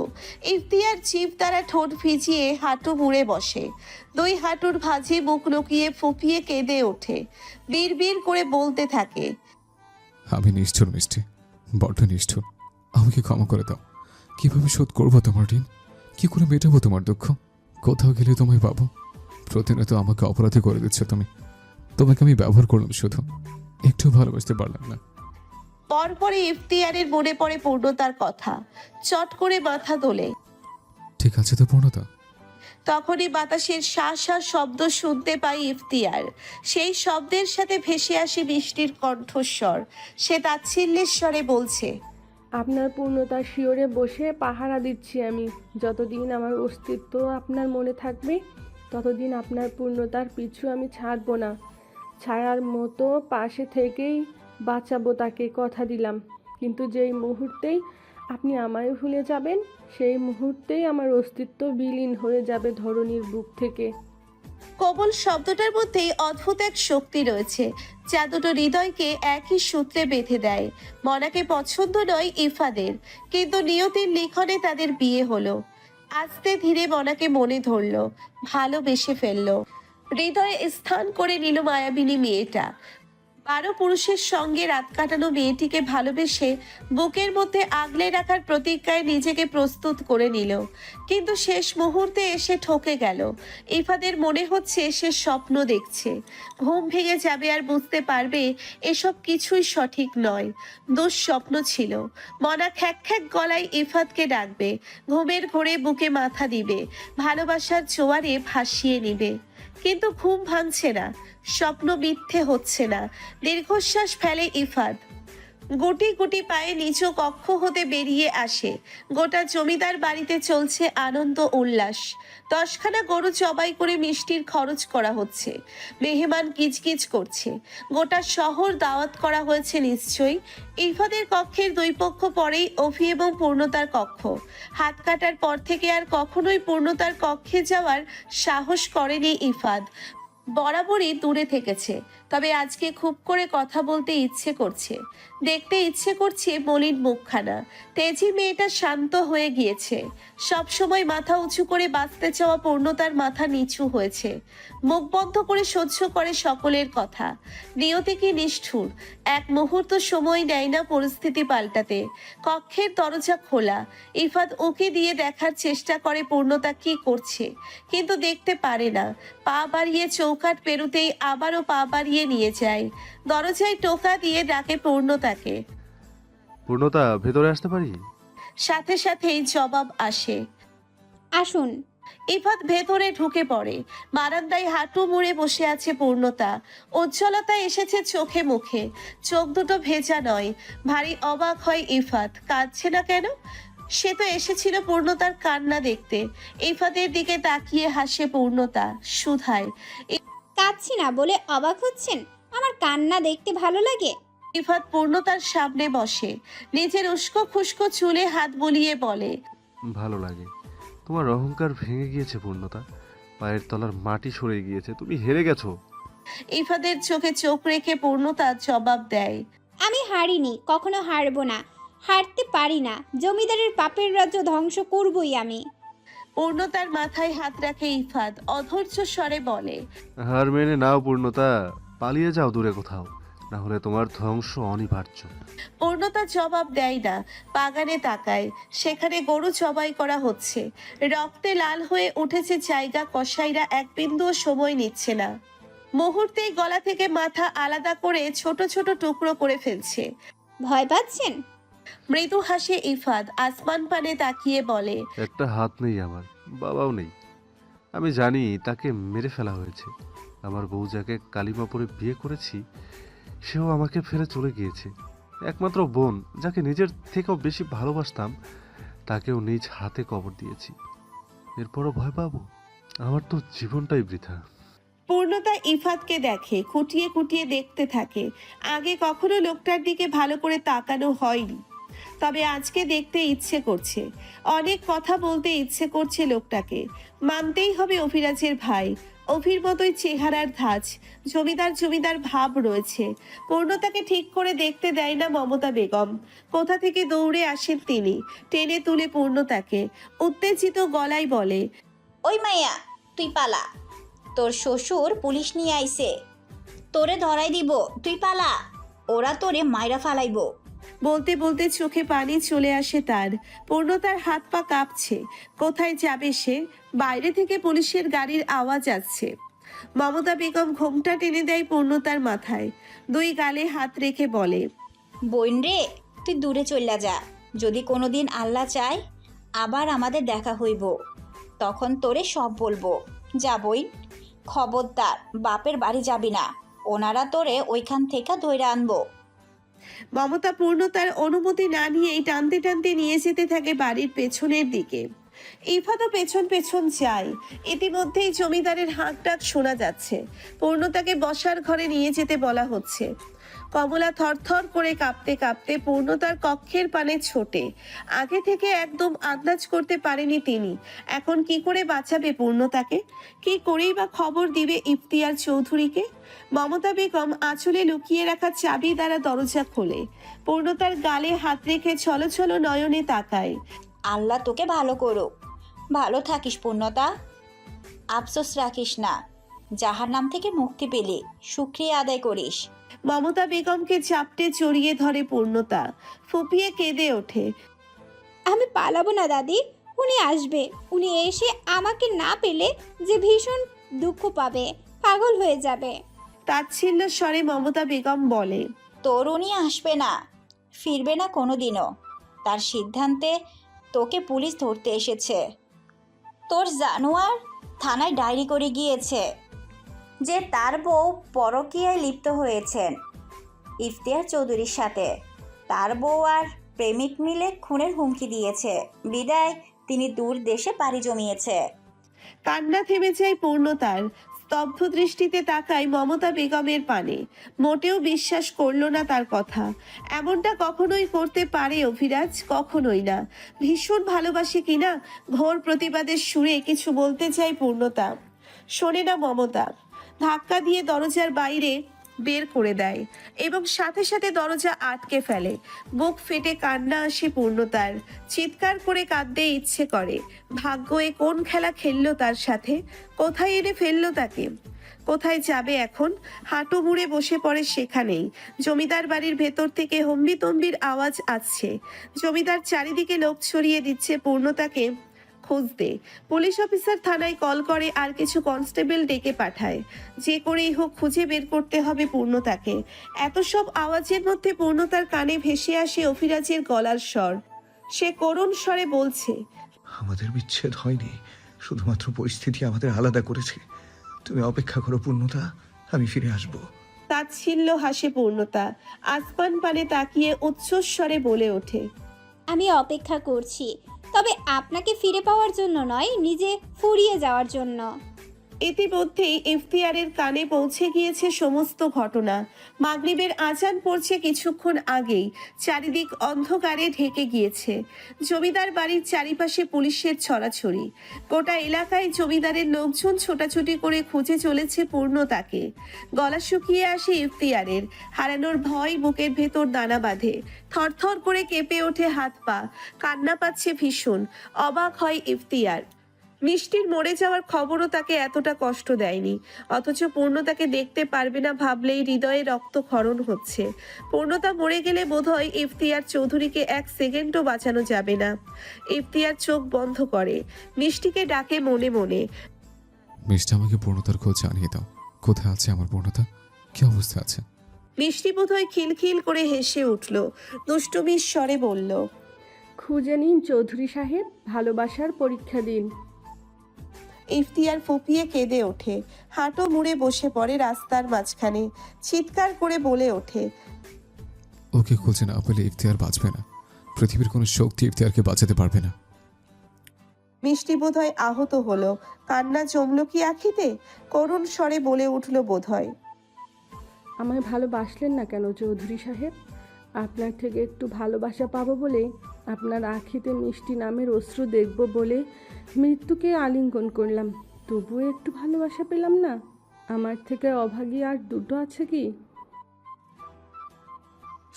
ইফতিয়ার জিভ দ্বারা ঠোঁট ভিজিয়ে হাঁটু মুড়ে বসে। 2 হাঁটুর ভাঁজে মুখ লুকিয়ে ফুপিয়ে কেঁদে ওঠে। বিড়বিড় করে বলতে থাকে, আমি নিষ্ঠুর মিষ্টি, বড্ড নিষ্ঠুর। আমাকে ক্ষমা করে দাও। কিভাবে শোধ করবো তোমার ঋণ? কি করে মেটাবো তোমার দুঃখ? কোথাও গেলে তোমায় পাবো? প্রতিনিয়ত আমাকে অপরাধী করে দিচ্ছ তুমি। তোমাকে আমি ব্যবহার করলাম, শুধু একটু ভালোবাসতে পারলাম না। পরপরে ইফতিয়ারের মনে পড়ে পূর্ণতার কথা। চট করে মাথা তোলে। ঠিক আছে তো পূর্ণতা? তখনই বাতাসের শাঁ শাঁ শব্দ শুনতে পাই ইফতিয়ার। সেই শব্দের সাথে ভেসে আসে বৃষ্টির কণ্ঠস্বর। সে তাচ্ছিল্যের স্বরে বলছে, আপনার পূর্ণতার শিওরে বসে পাহারা দিচ্ছি আমি। যতদিন আমার অস্তিত্ব আপনার মনে থাকবে ততদিন আপনার পূর্ণতার পিছু আমি ছাড়বো না। ছায়ার মতো পাশে থেকেই বাঁচাবো তাকে, কথা দিলাম। কিন্তু যেই মুহূর্তেই আপনি আমায় ভুলে যাবেন সেই মুহূর্তেই আমার অস্তিত্ব বিলীন হয়ে যাবে ধরণীর বুক থেকে। কোমল শব্দটার মধ্যেই অদ্ভুত এক শক্তি রয়েছে যা দুটো হৃদয়কে একই সূত্রে বেঁধে দেয়। মনাকে পছন্দ নয় ইফাদের, কিন্তু নিয়তির লিখনে তাদের বিয়ে হলো। আস্তে ধীরে মনাকে মনে ধরলো, ভালোবেসে ফেললো, হৃদয়ে স্থান করে নিল মায়াবিনী মেয়েটা। 12 পুরুষের সঙ্গে রাত কাটানো মেয়েটিকে ভালোবেসে বুকের মধ্যে আগলে রাখার প্রতিজ্ঞায় নিজেকে প্রস্তুত করে নিল। কিন্তু শেষ মুহূর্তে এসে ঠকে গেল। ইফাদের মনে হচ্ছে সে স্বপ্ন দেখছে। ঘুম ভেঙে যাবে আর বুঝতে পারবে এসব কিছুই সঠিক নয়, দুঃস্বপ্ন ছিল। মনা খ্যাক খ্যাক গলায় ইফাদকে ডাকবে, ঘুমের ঘোরে বুকে মাথা দিবে, ভালোবাসার জোয়ারে ভাসিয়ে নিবে। কিন্তু ঘুম ভাঙছে না, স্বপ্ন মিথ্যে হচ্ছে না। দীর্ঘশ্বাস ফেলে ইফাদ, গুটি গুটি পায়ে নিচু কক্ষ হতে বেরিয়ে আসে। গোটা জমিদার বাড়িতে চলছে আনন্দ উল্লাস। 10খানা গরু জবাই করে মিষ্টির খরচ করা হচ্ছে, মেহমান কিচকিচ করছে। গোটা শহর দাওয়াত করা হয়েছে নিশ্চয়ই। ইফাদের কক্ষের 2 পক্ষ পরেই অভি এবং পূর্ণতার কক্ষ। হাত কাটার পর থেকে আর কখনোই পূর্ণতার কক্ষে যাওয়ার সাহস করেনি ইফাদ। বরাবরই দূরে থেকেছে, তবে আজকে খুব করে কথা বলতে ইচ্ছে করছে, দেখতে ইচ্ছে করছে মলিন মুখখানা। তেজি মেয়েটা শান্ত হয়ে গিয়েছে। সব সময় মাথা উঁচু করে বাঁচতে চাওয়া পূর্ণতার মাথা নিচু হয়েছে, মুখ বন্ধ করে সহ্য করে সকলের কথা। নিয়তি কি নিষ্ঠুর, এক মুহূর্ত সময় নেয় না পরিস্থিতি পাল্টাতে। কক্ষের দরজা খোলা, ইফাদ উকি দিয়ে দেখার চেষ্টা করে পূর্ণতা কি করছে, কিন্তু দেখতে পারে না। পা বাড়িয়ে চৌকাঠ পেরুতেই আবারও পা বাড়িয়ে নিয়ে যায়। দরজায় টোকা দিয়ে ডাকে পূর্ণতাকে। পূর্ণতা, ভেতরে আসতে পারি? সাথে সাথেই জবাব আসে, আসুন। ইফাত ভেতরে ঢুকে পড়ে। বারান্দায় হাঁটু মুড়ে বসে আছে পূর্ণতা। উজ্জ্বলতা এসেছে চোখে মুখে, চোখ দুটো ভেজা নয়। ভারী অবাক হয় ইফাত, কাঁদছে না কেন? সে তো এসেছিল পূর্ণতার কান্না দেখতে। ইফাতের দিকে তাকিয়ে হাসে পূর্ণতা, সুধায়। কাঁদছি না বলে অবাক হচ্ছেন? আমার কান্না দেখতে ভালো লাগে? ইফাত পূর্ণতার সামনে বসে, নিজের উস্কো খুস্কো চুলে হাত বুলিয়ে বলে, ভালো লাগে। তোমার অহংকার ভেঙে গিয়েছে পূর্ণতা, পায়ের তলার মাটি সরে গিয়েছে, তুমি হেরে গেছো। ইফাদের চোখে চোখ রেখে পূর্ণতা জবাব দেয়, আমি হারিনি, কখনো হারবো না, হারতে পারি না। জমিদারের পাপের রাজ্য ধ্বংস করবই আমি। পূর্ণতার মাথায় হাত রাখে ইফাত, অধৈর্য স্বরে বলে, হার মেনে নাও পূর্ণতা, পালিয়ে যাও দূরে কোথাও, না হলে তোমার ধ্বংস অনিবার্য। পূর্ণতা জবাব দেয় না, বাগানে তাকায়। সেখানে গরু জবাই করা হচ্ছে, রক্তে লাল হয়ে উঠেছে জায়গা। কসাইরা এক বিন্দুও সময় নিচ্ছে না, মুহূর্তেই গলা থেকে মাথা আলাদা করে ছোট ছোট টুকরো করে ফেলছে। ভয় পাচ্ছেন? মৃদু হাসে ইফাত, আসমান পানে তাকিয়ে বলে, একটা হাত নেই আমার, বাবাও নেই। আমি জানি তাকে মেরে ফেলা হয়েছে। আমার বউ যাকে কালিমা পরে বিয়ে করেছি, সেও আমাকে ফেলে চলে গিয়েছে। একমাত্র বোন, যাকে নিজের থেকেও বেশি ভালোবাসতাম, তাকেও নিজ হাতে কবর দিয়েছি। এরপরও ভয় পাবো? আমার তো জীবনটাই বৃথা। পূর্ণতা ইফাতকে দেখে, খুঁটিয়ে খুঁটিয়ে দেখতে থাকে। আগে কখনো লোকটার দিকে ভালো করে তাকানো হয়নি, তবে আজকে দেখতে ইচ্ছে করছে। অনেক কথা বলতে ইচ্ছে করছে লোকটাকে। মানতেই হবে অভিরাজের ভাই, অভির মতোই চেহারার ধাঁচ, জমিদার জমিদার ভাব রয়েছে। পূর্ণতাকে ঠিক করে দেখতে দেয় না মমতা বেগম। কোথা থেকে দৌড়ে আসেন তিনি, টেনে তুলে পূর্ণতাকে, উত্তেজিত গলায় বলে, ওই মাইয়া, তুই পালা, তোর শ্বশুর পুলিশ নিয়ে আইছে, তোরে ধরাই দিব, তুই পালা, ওরা তোরে মাইরা ফালাইব। বলতে বলতে চোখে পানি চলে আসে তার। পূর্ণতার হাত পা কাঁপছে। কোথায় যাবে সে? বাইরে থেকে পুলিশের গাড়ির আওয়াজ আসছে। মমতা বেগম ঘোমটা টেনে দেয় পূর্ণতার মাথায়, 2 গালে হাত রেখে বলে, বোন রে, তুই দূরে চইলা যা। যদি কোনোদিন আল্লাহ চায় আবার আমাদের দেখা হইব, তখন তোরে সব বলবো। যা বইন, খবরদার বাপের বাড়ি যাবি না, ওনারা তোরে ওইখান থেকে ধইরা আনবো। মমতা পূর্ণতার অনুমতি না নিয়েই টানতে টানতে নিয়ে যেতে থাকে বাড়ির পেছনের দিকে। ইফাতও পেছন পেছন যায়। ইতিমধ্যেই জমিদারের হাঁক ডাক শোনা যাচ্ছে। পূর্ণতাকে বসার ঘরে নিয়ে যেতে বলা হচ্ছে। কমলা থরথর করে কাঁপতে কাঁপতে পূর্ণতার কক্ষের পানে ছোটে। আগে থেকে একদম আন্দাজ করতে পারেনি তিনি। এখন কি করে বাঁচাবে পূর্ণতাকে? কি করেই বা খবর দিবে ইফতিয়ার চৌধুরীকে? মমতা বেগম আঁচলে লুকিয়ে রাখা চাবি দ্বারা দরজা খোলে। পূর্ণতার গালে হাত রেখে ছলো ছলো নয়নে তাকায়। আল্লাহ তোকে ভালো করুক, ভালো থাকিস পূর্ণতা, আফসোস রাখিস না, জাহান্নাম থেকে মুক্তি পেলি শুকরিয়া আদায় করিস। মমতা বেগমকে চাপটে জড়িয়ে ধরে পূর্ণতা, ফুপিয়ে কেঁদে ওঠে। আমি পালাবো না দাদি, উনি আসবে। উনি এসে আমাকে না পেলে যে ভীষণ দুঃখ পাবে, পাগল হয়ে যাবে। তাচ্ছিল্য স্বরে মমতা বেগম বলে, তোর উনি আসবে না, ফিরবে না কোনোদিনও। তার সিদ্ধান্তে তোকে পুলিশ ধরতে এসেছে। তোর জানোয়ার থানায় ডায়েরি করে গিয়েছে যে তার বউ পরকীয়ায় লিপ্ত হয়েছেন ইফতিয়ার চৌধুরীর সাথে। তার বউ আর প্রেমিক মিলে খুনের হুমকি দিয়েছে, বিদায় তিনি দূর দেশে পাড়ি জমিয়েছে। কান্না থেমে যায় পূর্ণতার। স্তব্ধ দৃষ্টিতে তাকায় মমতা বেগমের পানে। মোটেও বিশ্বাস করলো না তার কথা। এমনটা কখনোই করতে পারে অভিরাজ? কখনোই না। ভীষণ ভালোবাসে কিনা? ঘোর প্রতিবাদের সুরে কিছু বলতে চায় পূর্ণতা, শোনে না মমতা। ধাক্কা দিয়ে দরজার বাইরে বের করে দেয় এবং সাথে সাথে দরজা আটকে ফেলে। বুক ফেটে কান্না আসে পূর্ণতার। চিৎকার করে কাঁদতে ইচ্ছে করে। ভাগ্য এ কোন খেলা খেললো তার সাথে? কোথায় এনে ফেললো তাকে? কোথায় যাবে এখন? হাঁটু মুড়ে বসে পড়ে সেখানেই। জমিদার বাড়ির ভেতর থেকে হম্বিতম্বির আওয়াজ আসছে। জমিদার চারিদিকে লোক ছড়িয়ে দিচ্ছে পূর্ণতাকে খুঁজতে। পুলিশ অফিসার থানায় কল করে আর কিছু কনস্টেবল ডেকে পাঠায়। যে করেই হোক খুঁজে বের করতে হবে পূর্ণতাকে। এত সব আওয়াজের মধ্যে পূর্ণতার কানে ভেসে আসে অভিরাজের গলার স্বর। সে করুণ স্বরে বলছে, আমাদের বিচ্ছেদ হয়নি, শুধুমাত্র পরিস্থিতি আমাদের আলাদা করেছে। তুমি অপেক্ষা করো পূর্ণতা, আমি ফিরে আসব। তাচ্ছিল্য হাসে পূর্ণতা। আসমান পানে তাকিয়ে উচ্চস্বরে বলে ওঠে, আমি অপেক্ষা করছি, তবে আপনাকে ফিরে পাওয়ার জন্য নয়, নিজে ফুরিয়ে যাওয়ার জন্য। ইতিমধ্যেই ইফতিয়ারের কানে পৌঁছে গিয়েছে সমস্ত ঘটনা। মাগরিবের আজান পড়ছে কিছুক্ষণ আগেই। চারিদিক অন্ধকারে ঢেকে গিয়েছে। জমিদার বাড়ির চারিপাশে পুলিশের ছড়াছড়ি। গোটা এলাকায় জমিদারের লোকজন ছোটাছুটি করে খুঁজে চলেছে পূর্ণতাকে। গলা শুকিয়ে আসে ইফতিয়ারের। হারানোর ভয় বুকের ভেতর দানা বাঁধে। থরথর করে কেঁপে ওঠে হাত পা। কান্না পাচ্ছে ভীষণ। অবাক হয় ইফতিয়ার। মিষ্টির মরে যাওয়ার খবরও তাকে এতটা কষ্ট দেয়নি, অথচ পূর্ণতাকে দেখতে পারবে না ভাবলেই হৃদয়ে রক্তক্ষরণ হচ্ছে। পূর্ণতা মরে গেলে বোধহয় ইফতিয়ার চৌধুরীকে এক সেকেন্ডও বাঁচানো যাবে না। ইফতিয়ার চোখ বন্ধ করে, মিষ্টিকে ডাকে মনে মনে, মিষ্টি আমাকে পূর্ণতার খোঁজ জানিয়ে দাও। কোথায় আছে আমার পূর্ণতা? কি অবস্থা আছে? মিষ্টি বোধহয় খিলখিল করে হেসে উঠল। দুষ্টুমির স্বরে বলল, খুঁজে নিন চৌধুরী সাহেব, ভালোবাসার পরীক্ষা দিন। ইফতিয়ার ফুপিয়ে কেঁদে ওঠে। হাঁটু মুড়ে বসে পড়ে রাস্তার মাঝখানে। চিৎকার করে বলে ওঠে, ওকে খুঁজে না পেলে ইফতিয়ার বাঁচবে না। পৃথিবীর কোনো শক্তি ইফতিয়ারকে বাঁচাতে পারবে না। মিষ্টি বোধহয় আহত হলো। কান্না জমলো কি আখিতে? করুণ স্বরে বলে উঠল বোধহয়, আমায় ভালোবাসলেন না কেন চৌধুরী সাহেব? আপনার থেকে একটু ভালোবাসা পাবো বলে, আপনার আখিতে মিষ্টি নামের অশ্রু দেখব বলে মৃত্যুকে আলিঙ্গন করলাম, তবুও একটু ভালোবাসা পেলাম না। আমার থেকে অভাগী আর দুটো আছে কি?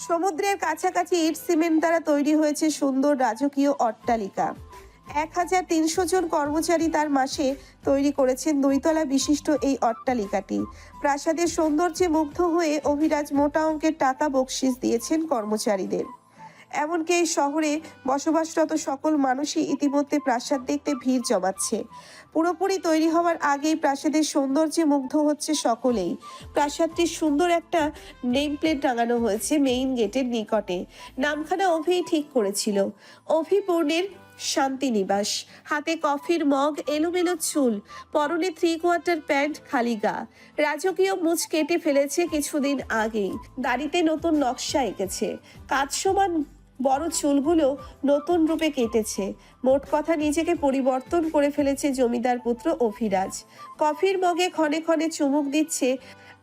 সমুদ্রের কাছাকাছি ইট সিমেন্ট দ্বারা তৈরি হয়েছে সুন্দর রাজকীয় অট্টালিকা। 1300 জন কর্মচারী তার মাসে তৈরি করেছেন 2 তলা বিশিষ্ট এই অট্টালিকাটি। প্রাসাদের সৌন্দর্যে মুগ্ধ হয়ে অভিরাজ মোটা অঙ্কের টাকা বকশিস দিয়েছেন কর্মচারীদের। এমনকি এই শহরে বসবাসরত সকল মানুষই ইতিমধ্যে প্রাসাদ দেখতে ভিড় জমাচ্ছে। পুরোপুরি তৈরি হওয়ার আগেই প্রাসাদের সৌন্দর্যে মুগ্ধ হচ্ছে সকলেই। প্রাসাদটির সুন্দর একটা নেম প্লেট টাঙানো হয়েছে মেইন গেটের নিকটে। নামখানা অভি ঠিক করেছিল। অভি পূর্ণের শান্তিনিবাস। হাতে কফির মগ, এলোমেলো চুল, পরনে 3/4 প্যান্ট, খালি গা। রাজকীয় মুছ কেটে ফেলেছে কিছুদিন আগেই, দাড়িতে নতুন নকশা এঁকেছে, কাজ সমান বড় চুলগুলো নতুন রূপে কেটেছে। মোট কথা নিজেকে পরিবর্তন করে ফেলেছে জমিদার পুত্র অভিরাজ। কফির মগে ক্ষণে ক্ষণে চুমুক দিচ্ছে,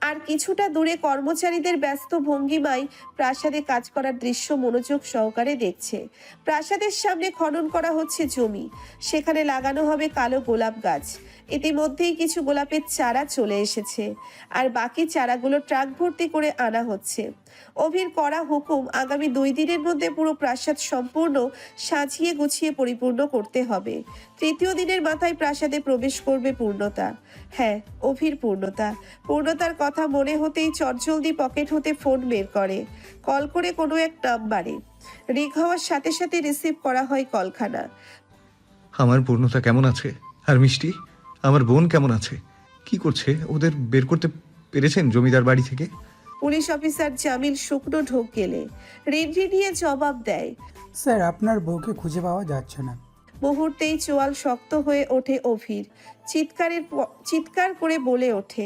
আর কিছুটা দূরে কর্মচারীদের ব্যস্ত ভঙ্গিমায় প্রাসাদে কাজ করার দৃশ্য মনোযোগ সহকারে দেখছে। প্রাসাদের সামনে খনন করা হচ্ছে জমি, সেখানে লাগানো হবে কালো গোলাপ গাছ। ইতিমধ্যেই কিছু গোলাপের চারা চলে এসেছে, আর বাকি চারাগুলো ট্রাক ভর্তি করে আনা হচ্ছে। অভির করা হুকুম, আগামী 2 দিনের মধ্যে পুরো প্রাসাদ সম্পূর্ণ সাজিয়ে গুছিয়ে পরিপূর্ণ করতে হবে। 3য় দিনের মাথায় প্রাসাদে প্রবেশ করবে পূর্ণতা। হ্যাঁ, অভির পূর্ণতা। পূর্ণতার কথা মনে হতেই চটজলদি পকেট হতে ফোন বের করে, কল করে কোনো এক নাম্বারে। রিং হওয়ার সাথে সাথে রিসিভ করা হয় কলখানা। আমার পূর্ণতা কেমন আছে? আর মিষ্টি, আমার বোন কেমন আছে? কি করছে? ওদের বের করতে পেরেছেন জমিদার বাড়ি থেকে? পুলিশ অফিসার জামিল শুকনো ঢোক গেলে রেডি নিয়ে জবাব দেয়। স্যার, আপনার বউকে খুঁজে পাওয়া যাচ্ছে না। মুহূর্তেই চোয়াল শক্ত হয়ে ওঠে অভির। চিৎকার করে বলে ওঠে,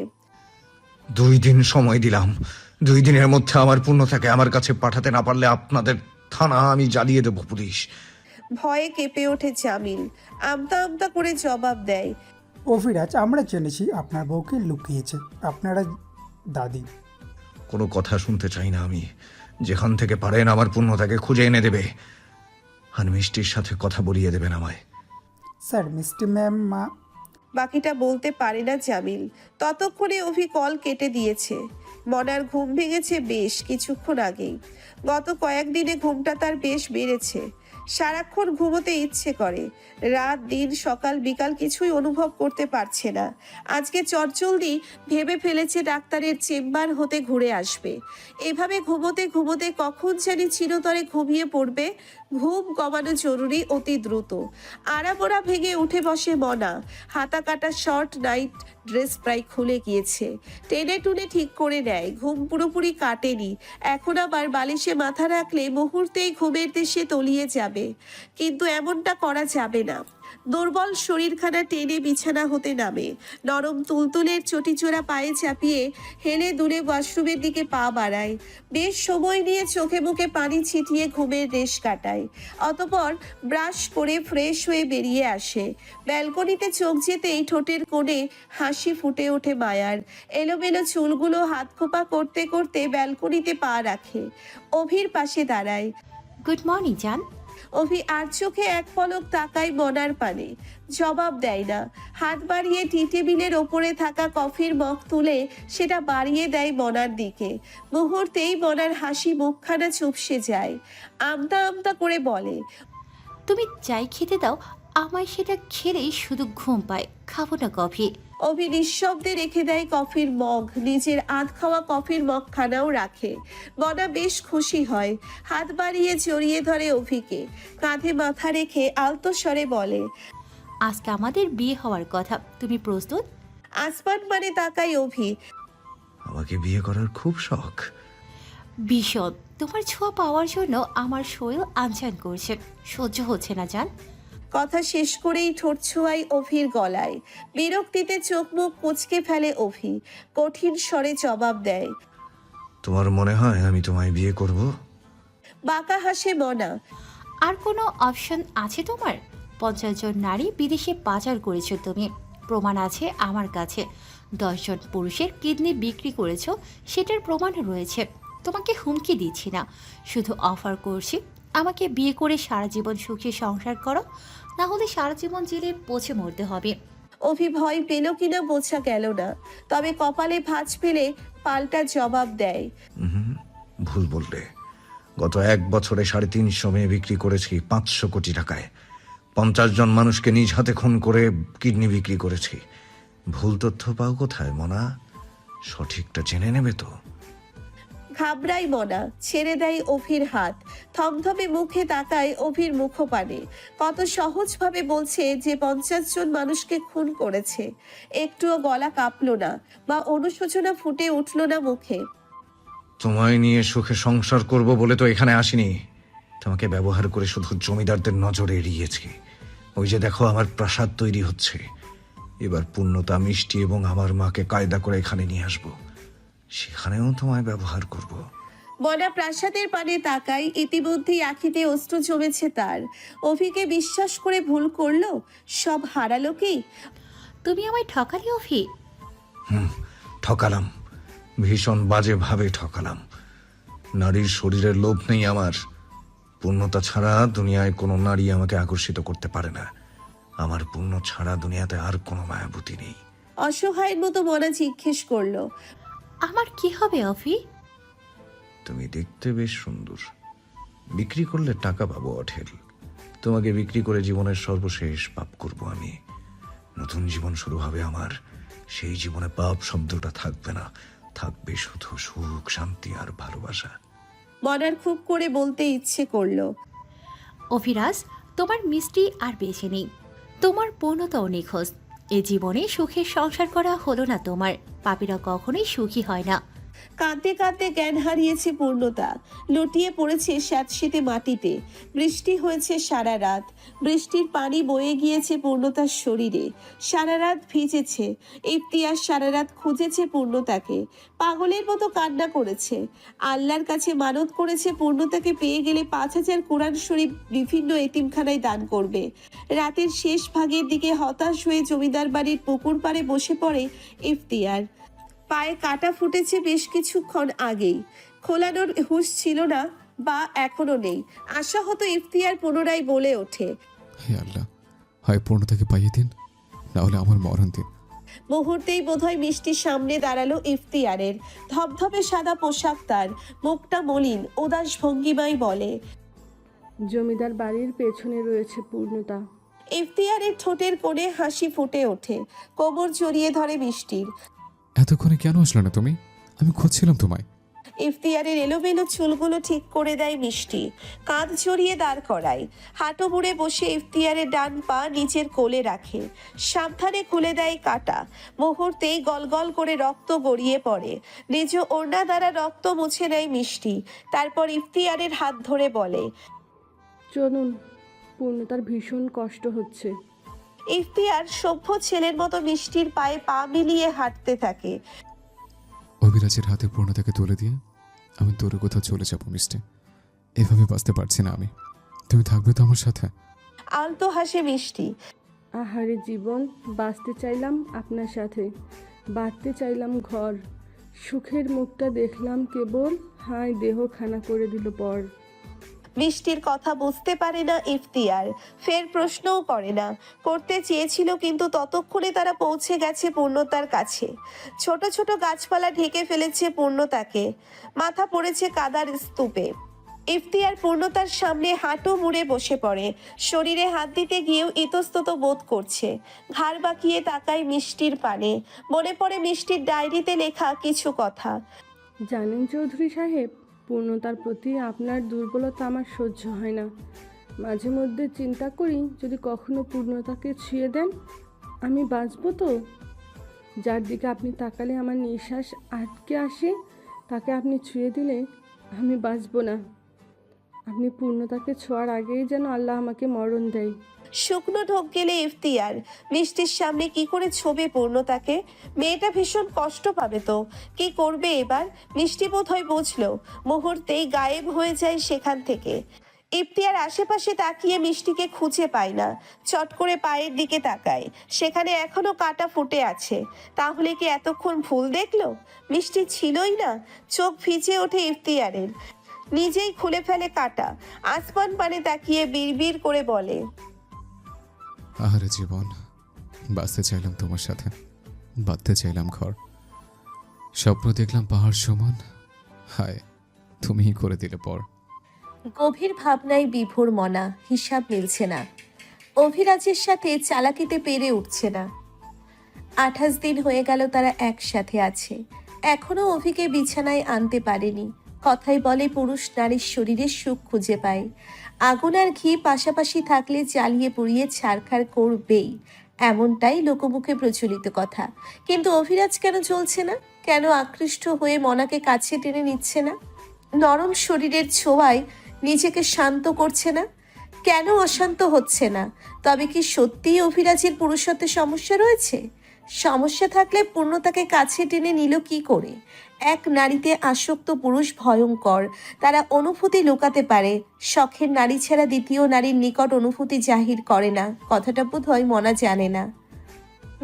2 দিন সময় দিলাম। 2 দিনের মধ্যে আমার পূর্ণতাকে আমার কাছে পাঠাতে না পারলে আপনাদের থানা আমি জ্বালিয়ে দেবো পুলিশ। ভয়ে কেঁপে ওঠে জামিল। আমতা আমতা করে জবাব দেয়, অভিরাজ, আমরা জেনেছি আপনার বউকে লুকিয়েছে আপনারা দাদি। কোনো কথা শুনতে চাই না আমি। যেখান থেকে পারেন আমার পূর্ণতাকে খুঁজে এনে দেবে, আর মিষ্টির সাথে কথা বলিয়ে দেবেন আমায়। স্যার, মিষ্টি ম্যাম মা। বাকিটা বলতে পারে না জামিল। ততক্ষণে অভি কল কেটে দিয়েছে। মনার ঘুম ভেঙেছে বেশ কিছুক্ষণ আগেই। গত কয়েকদিনে ঘুমটা তার বেশ বেড়েছে। সারাক্ষণ ঘুমোতে ইচ্ছে করে। রাত দিন সকাল বিকাল কিছুই অনুভব করতে পারছে না। আজকে চটজলদি ভেবে ফেলেছে ডাক্তারের চেম্বার হতে ঘুরে আসবে। এভাবে ঘুমোতে ঘুমোতে কখন জানি চিরতরে ঘুমিয়ে পড়বে। ঘুম কমানো জরুরি, অতি দ্রুত। আড়াবোড়া ভেঙে উঠে বসে মনা। হাতা কাটা শর্ট নাইট ড্রেস প্রায় খুলে গিয়েছে। টেনে টুনে ঠিক করে নেয়, ঘুম পুরোপুরি কাটেনি। এখন আবার বালিশে মাথা রাখলে মুহূর্তেই ঘুমের দেশে তলিয়ে যাবে, কিন্তু এমনটা করা যাবে না। দুর্বল শরীরখানা টেনে বিছানা হতে নামে। নরম তুলতুলের চটিচোরা পায়ে চাপিয়ে হেলে দূরে ওয়াশরুমের দিকে পা বাড়ায়। বেশ সময় নিয়ে চোখে মুখে পানি ছিটিয়ে ঘুমের রেশ কাটায়। অতঃপর ব্রাশ করে ফ্রেশ হয়ে বেরিয়ে আসে। ব্যালকনিতে চোখ যেতেই ঠোঁটের কোণে হাসি ফুটে ওঠে মায়ার। এলোমেলো চুলগুলো হাত খোপা করতে করতে ব্যালকনিতে পা রাখে। অভির পাশে দাঁড়ায়। গুড মর্নিং জান। অভি আর চোখে এক পলক তাকায় মনার পানে, জবাব দেয় না। হাত বাড়িয়ে টি টেবিলের ওপরে থাকা কফির মগ তুলে সেটা বাড়িয়ে দেয় মনার দিকে। মুহূর্তেই মনার হাসি মুখখানা চুপসে যায়। আমতা আমতা করে বলে, তুমি যাই খেতে দাও, আমায় সেটা খেলেই শুধু ঘুম পায়, খাবো না কফি। অভি নিঃশব্দে রেখে দেয় কফির মগ, নিজের আধ খাওয়া কফির মগখানাও রাখে। মনা বেশ খুশি হয়, হাত বাড়িয়ে জড়িয়ে ধরে অভিকে। কাঁধে মাথা রেখে আলতো স্বরে বলে, আজকে আমাদের বিয়ে হওয়ার কথা, তুমি প্রস্তুত? আসমান মানে তাকায় অভি। আমাকে বিয়ে করার খুব শখ। ভীষণ। তোমার ছোঁয়া পাওয়ার জন্য আমার শরীর আনচান করছে, সহ্য হচ্ছে না জান। কথা শেষ করেই ঠোঁট ছোঁয়াই অভির গলায়। বিরক্তিতে চোখ মুখ কুঁচকে ফেলে অভি। কঠিন স্বরে জবাব দেয়, তোমার মনে হয় আমি তোমায় বিয়ে করব? বাঁকা হাসে মনা। আর কোনো অপশন আছে তোমার? 50 জন নারী বিদেশে পাচার করেছো তুমি, প্রমাণ আছে আমার কাছে। 10 জন পুরুষের কিডনি বিক্রি করেছো, সেটার প্রমাণ রয়েছে। তোমাকে হুমকি দিচ্ছি না, শুধু অফার করছি, আমাকে বিয়ে করে সারা জীবন সুখে সংসার করো, না হলে সারা জীবন জেলে পচে মরতে হবে। অভি ভয় পেল কিনা বোঝা গেল না, তবে কপালে ভাঁজ ফেলে পাল্টা জবাব দেয়, ভুল বললে। গত 1 বছরে 350 মেয়ে বিক্রি করেছি 500 কোটি টাকায়। 50 জন মানুষকে নিজ হাতে খুন করে কিডনি বিক্রি করেছি। ভুল তথ্য পাও কোথায় মনা? সঠিকটা জেনে নেবে তো। ঘাবড়াই মনা, ছেড়ে দেয় অভির হাত। থমথমে মুখে তাকায় অভির মুখপানে। কত সহজভাবে বলছে যে 50 জন মানুষকে খুন করেছে। একটুও গলা কাঁপলো না বা অনুশোচনা ফুটে উঠল না মুখে। তোমায় নিয়ে সুখে সংসার করব বলে তো এখানে আসিনি। তোমাকে ব্যবহার করে শুধু জমিদারদের নজরে এড়িয়েছি। ওই যে দেখো আমার প্রাসাদ তৈরি হচ্ছে। এবার পূর্ণতা, মিষ্টি এবং আমার মাকে কায়দা করে এখানে নিয়ে আসবো। সেখানেও তোমায় ব্যবহার করব। মনা প্রাসাদের পানে তাকায়, ইতিমধ্যেই আখিতে অশ্রু জমেছে তার। অভিকে বিশ্বাস করে ভুল করলো, সব হারালো কি? তুমি আমায় ঠকালি অভি। ঠকালাম, ভীষণ বাজেভাবে ঠকালাম। নারীর শরীরের লোভ নেই আমার। পূর্ণতা ছাড়া দুনিয়ায় কোনো নারী আমাকে আকর্ষিত করতে পারে না। আমার পূর্ণ ছাড়া দুনিয়াতে আর কোনো মায়াবতী নেই। অসহায়ের মতো মনা জিজ্ঞেস করলো। আমার কি হবে অভি? তুমি দেখতে বেশ সুন্দর। বিক্রি করলে টাকা পাবো অঢেল। তোমাকে বিক্রি করে জীবনের সর্বশেষ পাপ করব আমি। নতুন জীবন শুরু হবে আমার। সেই জীবনে পাপ শব্দটা থাকবে না, থাকবে শুধু সুখ, শান্তি আর ভালোবাসা। মনার খুব করে বলতে ইচ্ছে করলো। অভিরাজ, তোমার মিষ্টি আর বেঁচে নেই। তোমার পূর্ণতাও নিখোঁজ। এ জীবনে সুখের সংসার করা হলো না তোমার। পাপীরা কখনোই সুখী হয় না। কাঁদতে কাঁদতে জ্ঞান হারিয়েছে পূর্ণতা, লুটিয়ে পড়েছে স্যাঁতসেঁতে মাটিতে। বৃষ্টি হয়েছে সারা রাত, বৃষ্টির পানি বয়ে গিয়েছে পূর্ণতার শরীরে। সারা রাত ভিজেছে। ইফতিয়ার সারা রাত খুঁজেছে পূর্ণতাকে, পাগলের মতো কান্না করেছে। আল্লাহর কাছে মানত করেছে পূর্ণতাকে পেয়ে গেলে 5,000 কোরআন শরীফ বিভিন্ন এতিমখানায় দান করবে। রাতের শেষ ভাগের দিকে হতাশ হয়ে জমিদার বাড়ির পুকুর পাড়ে বসে পড়ে ইফতিয়ার। পায়ে কাটা ফুটেছে বেশ কিছুক্ষণ আগেই, খোলানোর হুঁশ ছিল না বা এখনো নেই। আশা হতো ইফতিয়ার পুনরায় বলে ওঠে, হে আল্লাহ, হয় পূর্ণতাকে পাইয়ে দিন, না হলে আমার মরণ দিন। মুহূর্তেই বোধহয় মিষ্টির সামনে দাঁড়ালো ইফতিয়ারের। ধবধবে সাদা পোশাক তার, মুখটা মলিন, উদাস ভঙ্গিমায় বলে, জমিদার বাড়ির পেছনে রয়েছে পূর্ণতা। ইফতিয়ারের ঠোঁটের কোণে হাসি ফুটে ওঠে। কোমর জড়িয়ে ধরে মিষ্টির। এতক্ষণে কেন আসলে না তুমি? আমি খুঁজছিলাম তোমায়। ইফতিয়ারের এলোমেলো চুলগুলো ঠিক করে দেয় মিষ্টি, কাঁধ জড়িয়ে দাঁড় করায়। হাঁটু মুড়ে বসে ইফতিয়ারের ডান পা নিচের কোলে রাখে, সাবধানে খুলে দেয় কাটা। মুহূর্তেই গলগল করে রক্ত গড়িয়ে পড়ে। নিজ ওড়না দ্বারা রক্ত মুছে নেয় মিষ্টি। তারপর ইফতিয়ারের হাত ধরে বলে, চলুন, পূর্ণতার ভীষণ কষ্ট হচ্ছে। ইফতিয়ার সভ্য ছেলের মতো মিষ্টির পায়ে পা মিলিয়ে হাঁটতে থাকে। অভিরাজের হাতে পূর্ণতাকে তুলে দিয়ে আমি দূরে কোথাও চলে যাবো মিষ্টি। এভাবে বাঁচতে পারছি না আমি। তুমি থাকবে তো আমার সাথে? আলতো হাসে মিষ্টি। আহারে জীবন, বাঁচতে চাইলাম আপনার সাথে, বাঁধতে চাইলাম ঘর। সুখের মুখটা দেখলাম কেবল, হায় দেহ খানা করে দিল পর। মিষ্টির কথা বুঝতে পারে না ইফতিয়ার, ফের প্রশ্নও করে না। করতে চেয়েছিল, কিন্তু ততক্ষণে তারা পৌঁছে গেছে পূর্ণতার কাছে। ছোট ছোট গাছপালা ঢেকে ফেলেছে পূর্ণতাকে, মাথা পড়েছে কাদার স্তূপে। ইফতিয়ার পূর্ণতার সামনে হাঁটু মুড়ে বসে পড়ে, শরীরে হাত দিতে গিয়েও ইতস্তত বোধ করছে। ঘাড় বাঁকিয়ে তাকায় মিষ্টির পানে। মনে পড়ে মিষ্টির ডায়েরিতে লেখা কিছু কথা। জানেন চৌধুরী সাহেব, পূর্ণতার প্রতি আপনার দুর্বলতা আমার সহ্য হয় না। মাঝে মধ্যে চিন্তা করি, যদি কখনো পূর্ণতাকে ছুঁয়ে দেন, আমি বাঁচব তো? যার দিকে আপনি তাকালে আমার নিঃশ্বাস আটকে আসে, তাকে আপনি ছুঁয়ে দিলে আমি বাঁচব না। আপনি পূর্ণতাকে ছোঁয়ার আগেই যেন আল্লাহ আমাকে মরণ দেয়। শুকনো ঢোক গেলে ইফতিয়ার। মিষ্টির সামনে কি করে ছোবে পূর্ণতাকে? মেয়েটা ভীষণ কষ্ট পাবে তো। কি করবে এবার? মিষ্টি বোধহয় বুঝলো, মুহূর্তেই গায়েব হয়ে যায় সেখান থেকে। ইফতিয়ার আশেপাশে তাকিয়ে মিষ্টিকে খুঁজে পায় না। চট করে পায়ের দিকে তাকায়, সেখানে এখনো কাটা ফুটে আছে। তাহলে কি এতক্ষণ ভুল দেখলো? মিষ্টি ছিলই না। চোখ ভিজে ওঠে ইফতিয়ারের, নিজেই খুলে ফেলে কাটা। আসমান পানে তাকিয়ে বিড়বিড় করে বলে, আহারে জীবন, বাঁচতে চাইলাম তোমার সাথে, বাঁধতে চাইলাম ঘর। স্বপ্ন দেখলাম পাহাড় সমান, হায় তুমিই করে দিলে পর। গভীর ভাবনায় বিভোর মনা, হিসাব মিলছে না। অভিরাজের সাথে চালাকিতে পেরে উঠছে না। 28 দিন হয়ে গেল তারা একসাথে আছে, এখনো অভিকে বিছানায় আনতে পারেনি। কথাই বলে পুরুষ নারীর শরীরে সুখ খুঁজে পায়। আগুন আর ঘি পাশাপাশি থাকলে জ্বালিয়ে পুড়িয়ে ছারখার করবেই, এমনটাই লোকমুখে প্রচলিত কথা। কিন্তু অভিরাজ কেন চলছে না? কেন আকৃষ্ট হয়ে মনাকে কাছে টেনে নিচ্ছে না? নরম শরীরের ছোঁয়ায় নিজেকে শান্ত করছে না? কেন অশান্ত হচ্ছে না? তবে কি সত্যিই অভিরাজের পুরুষত্বে সমস্যা রয়েছে? সমস্যা থাকলে পূর্ণতাকে কাছে টেনে নিল কি করে? এক নারীতে আসক্ত পুরুষ ভয়ঙ্কর। তারা অনুভূতি লুকাতে পারে। শখের নারী ছাড়া দ্বিতীয় নারীর নিকট অনুভূতি জাহির করে না। কথাটা বোধহয় মনা জানে না।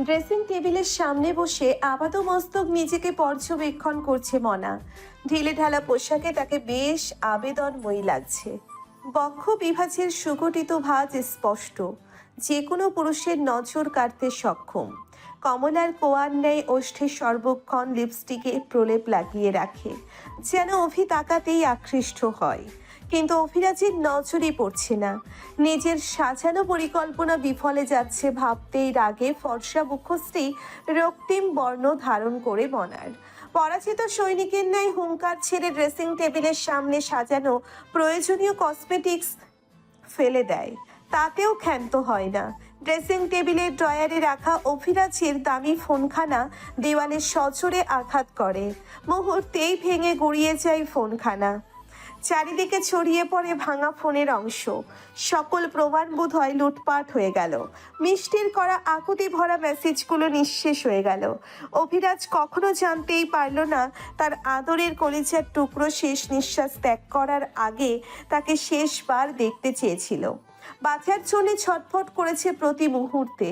ড্রেসিং টেবিলের সামনে বসে আপাতমস্তক নিজেকে পর্যবেক্ষণ করছে মনা। ঢিলে ঢালা পোশাকে তাকে বেশ আবেদনময়ী লাগছে। বক্ষ বিভাজের সুগঠিত ভাঁজ স্পষ্ট, যে কোনো পুরুষের নজর কাড়তে সক্ষম। কমলার কোয়ার ন্যায় ওষ্ঠে সর্বক্ষণ লিপস্টিকে প্রলেপ লাগিয়ে রাখে, যেন অভি তাকাতেই আকৃষ্ট হয়। কিন্তু অভিরাজের নজরই পড়ছে না। নিজের সাজানো পরিকল্পনা বিফলে যাচ্ছে ভাবতেই রাগে ফর্সা মুখশ্রী রক্তিম বর্ণ ধারণ করে মনার। পরাজিত সৈনিকের ন্যায় হুঙ্কার ছেড়ে ড্রেসিং টেবিলের সামনে সাজানো প্রয়োজনীয় কসমেটিক্স ফেলে দেয়। তাতেও ক্ষান্ত হয় না। ড্রেসিং টেবিলের ড্রয়ারে রাখা অভিরাজের দামি ফোনখানা দেওয়ালে সজোরে আঘাত করে। মুহূর্তেই ভেঙে গুড়িয়ে যায় ফোনখানা। চারিদিকে ছড়িয়ে পড়ে ভাঙা ফোনের অংশ। সকল প্রমাণ বোধহয় লুটপাট হয়ে গেল। মিষ্টির করা আকুতি ভরা মেসেজগুলো নিঃশেষ হয়ে গেল। অভিরাজ কখনো জানতেই পারল না তার আদরের কলিজার টুকরো শেষ নিঃশ্বাস ত্যাগ করার আগে তাকে শেষবার দেখতে চেয়েছিল। বাঁচার জন্য ছটফট করেছে প্রতি মুহূর্তে।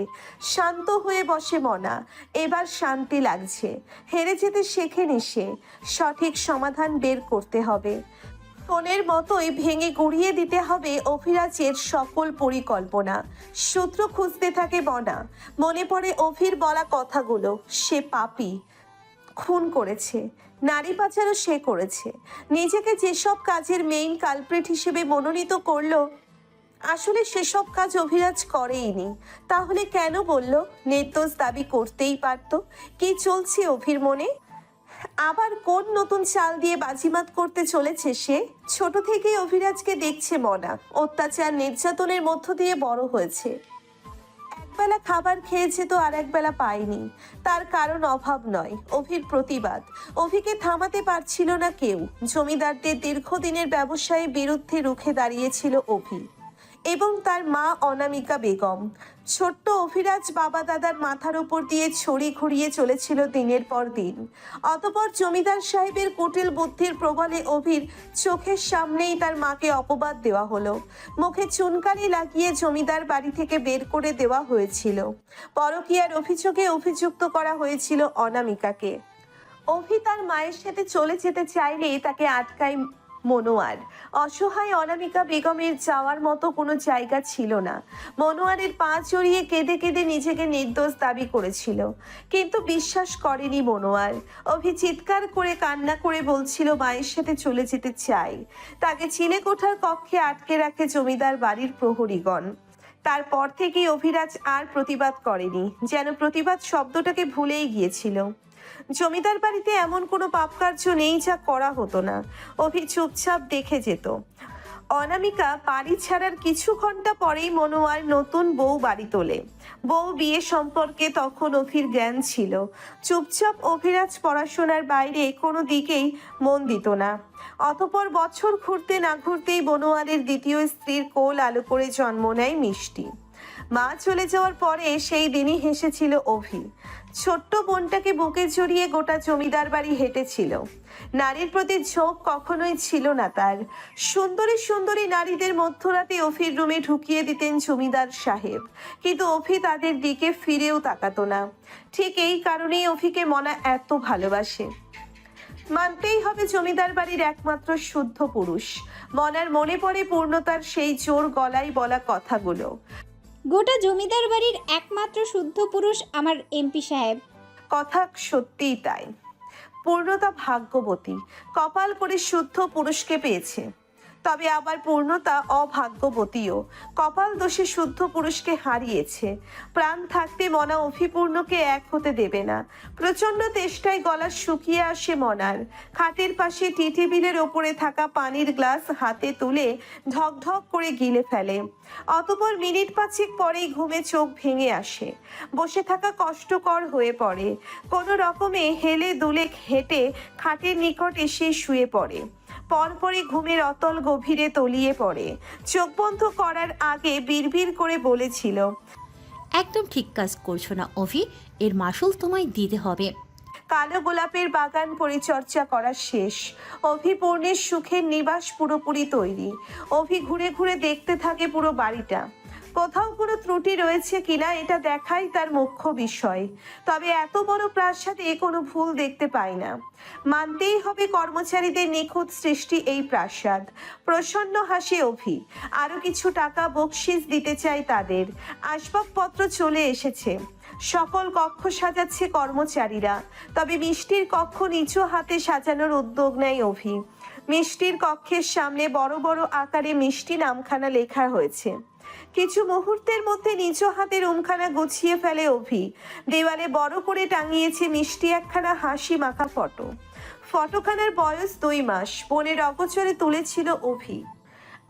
শান্ত হয়ে বসে মনা। এবার শান্তি লাগছে। হেরে যেতে শেখেনি সে। সঠিক সমাধান বের করতে হবে। ফোনের মতোই ভেঙে গুড়িয়ে দিতে হবে অভিরাজের সকল পরিকল্পনা। সূত্র খুঁজতে থাকে মনা। মনে পড়ে অভির বলা কথাগুলো। সে পাপী, খুন করেছে, নারী পাচারও সে করেছে। নিজেকে যেসব কাজের মেইন কালপ্রিট হিসেবে মনোনীত করলো, আসলে সেসব কাজ অভিরাজ করেইনি। তাহলে কেন বলল? নির্দোষ দাবি করতেই পারত। কি চলছে অভির মনে? আবার কোন নতুন চাল দিয়ে বাজিমাত করতে চলেছে সে? ছোট থেকেই অভিরাজকে দেখছে মনা। অত্যাচার নির্যাতনের মধ্য দিয়ে বড় হয়েছে। একবেলা খাবার খেয়েছে তো আর একবেলা পায়নি। তার কারণ অভাব নয়, অভির প্রতিবাদ। অভিকে থামাতে পারছিল না কেউ। জমিদারদের দীর্ঘদিনের ব্যবসায়ের বিরুদ্ধে রুখে দাঁড়িয়েছিল অভি এবং তার মা অনামিকা বেগম। ছোট্ট অভিরাজ বাবা দাদার মাথার উপর দিয়ে ছড়ি ঘুরিয়ে চলেছিল দিনের পর দিন। অতপর জমিদার সাহেবের কুটিল বুদ্ধির প্রবলে অভির চোখের সামনেই তার মাকে অপবাদ দেওয়া হলো। মুখে চুনকালি লাগিয়ে জমিদার বাড়ি থেকে বের করে দেওয়া হয়েছিল। পরকীয়ার অভিযোগে অভিযুক্ত করা হয়েছিল অনামিকাকে। অভি তার মায়ের সাথে চলে যেতে চাইলেই তাকে আটকায় মনোয়ার। অসহায় অনামিকা বেগমের যাওয়ার মতো কোনো জায়গা ছিল না। মনোয়ারের পা জড়িয়ে কেঁদে কেঁদে নিজেকে নির্দোষ দাবি করেছিল, কিন্তু বিশ্বাস করেনি মনোয়ার। অভি চিৎকার করে কান্না করে বলছিল মায়ের সাথে চলে যেতে চাই। তাকে চিলেকোঠার কক্ষে আটকে রাখে জমিদার বাড়ির প্রহরীগণ। তারপর থেকেই অভিরাজ আর প্রতিবাদ করেনি, যেন প্রতিবাদ শব্দটাকে ভুলেই গিয়েছিল। জমিদার বাড়িতে এমন কোনো পাপ কার্য নেই যা করা হতো না। অভি চুপচাপ দেখে যেত। অনামিকা বাড়ি ছাড়ার কিছু ঘন্টা পরেই মনোয়ার নতুন বউ বাড়ি তোলে। বউ বিয়ে সম্পর্কে তখন অভির জ্ঞান ছিল। চুপচাপ অভিরাজ পড়াশোনার বাইরে কোনো দিকেই মন দিত না। অতপর বছর ঘুরতে না ঘুরতেই মনোয়ারের দ্বিতীয় স্ত্রীর কোল আলো করে জন্ম নেয় মিষ্টি। মা চলে যাওয়ার পরে সেই দিনই হেসেছিল অভি। ছোট্ট বোনটাকে বুকে জড়িয়ে গোটা জমিদার বাড়ি হেঁটেছিল। নারীর প্রতি ঝোঁক কখনোই ছিল না তার। সুন্দরী সুন্দরী নারীদের মধ্যরাতে অভির রুমে ঢুকিয়ে দিতেন জমিদার সাহেব, কিন্তু অভি তাদের দিকে ফিরেও তাকাতো না। ঠিক এই কারণেই অভিকে মনা এত ভালোবাসে। মানতেই হবে জমিদার বাড়ির একমাত্র শুদ্ধ পুরুষ। মনার মনে পড়ে পূর্ণতার সেই জোর গলায় বলা কথাগুলো। গোটা জমিদার বাড়ির একমাত্র শুদ্ধ পুরুষ আমার এমপি সাহেব। কথা সত্যিই তাই। পূর্ণতা ভাগ্যবতী, কপাল করে শুদ্ধ পুরুষকে পেয়েছে। তবে আবার পূর্ণতা অভাগ্যবতীও, কপাল দোষে শুদ্ধ পুরুষকে হারিয়েছে। প্রাণ থাকতে মনা অভিপূর্ণকে এক হতে দেবে না। প্রচন্ড তেষ্টায় গলা শুকিয়ে আসে মনার। খাটের পাশে টি টেবিলের ওপরে থাকা পানির গ্লাস হাতে তুলে ঢক ঢক করে গিলে ফেলে। অতপর মিনিট 5 পরেই ঘুমে চোখ ভেঙে আসে। বসে থাকা কষ্টকর হয়ে পড়ে। কোনো রকমে হেলে দুলে হেঁটে খাটের নিকট এসে শুয়ে পড়ে। পরপরই ঘুমের অতল গভীরে তলিয়ে পড়ে। চোখ বন্ধ করার আগে বিড়বিড় করে বলেছিল, একদম ঠিক কাজ করছো না অভি, এর মাসুল তোমায় দিতে হবে। কালো গোলাপের বাগান পরিচর্যা করা শেষ। অভি পূর্ণের সুখের নিবাস পুরোপুরি তৈরি। অভি ঘুরে ঘুরে দেখতে থাকে পুরো বাড়িটা, কোথাও কোনো ত্রুটি রয়েছে কিনা এটা দেখাই তার মুখ্য বিষয়। তবে এত বড় প্রাসাদে কোনো ভুল দেখতে পায় না। মানতেই হবে কর্মচারীদের নিখুঁত সৃষ্টি এই প্রাসাদ। প্রসন্ন হাসে অভি। আরো কিছু টাকা বকশিস দিতে চাই তাদের। আসবাবপত্র চলে এসেছে, সকল কক্ষ সাজাচ্ছে কর্মচারীরা। তবে মিষ্টির কক্ষ নিচু হাতে সাজানোর উদ্যোগ নেয় অভি। মিষ্টির কক্ষের সামনে বড় বড় আকারে মিষ্টি নামখানা লেখা হয়েছে। কিছু মুহূর্তের মধ্যে নিজ হাতে রুমখানা গুছিয়ে ফেলে অভি। দেওয়ালে বড় করে টাঙিয়েছে মিষ্টি একখানা হাসি মাখা ফটো। ফটোখানার বয়স 2 মাস। বোনের অগোচরে তুলেছিল অভি।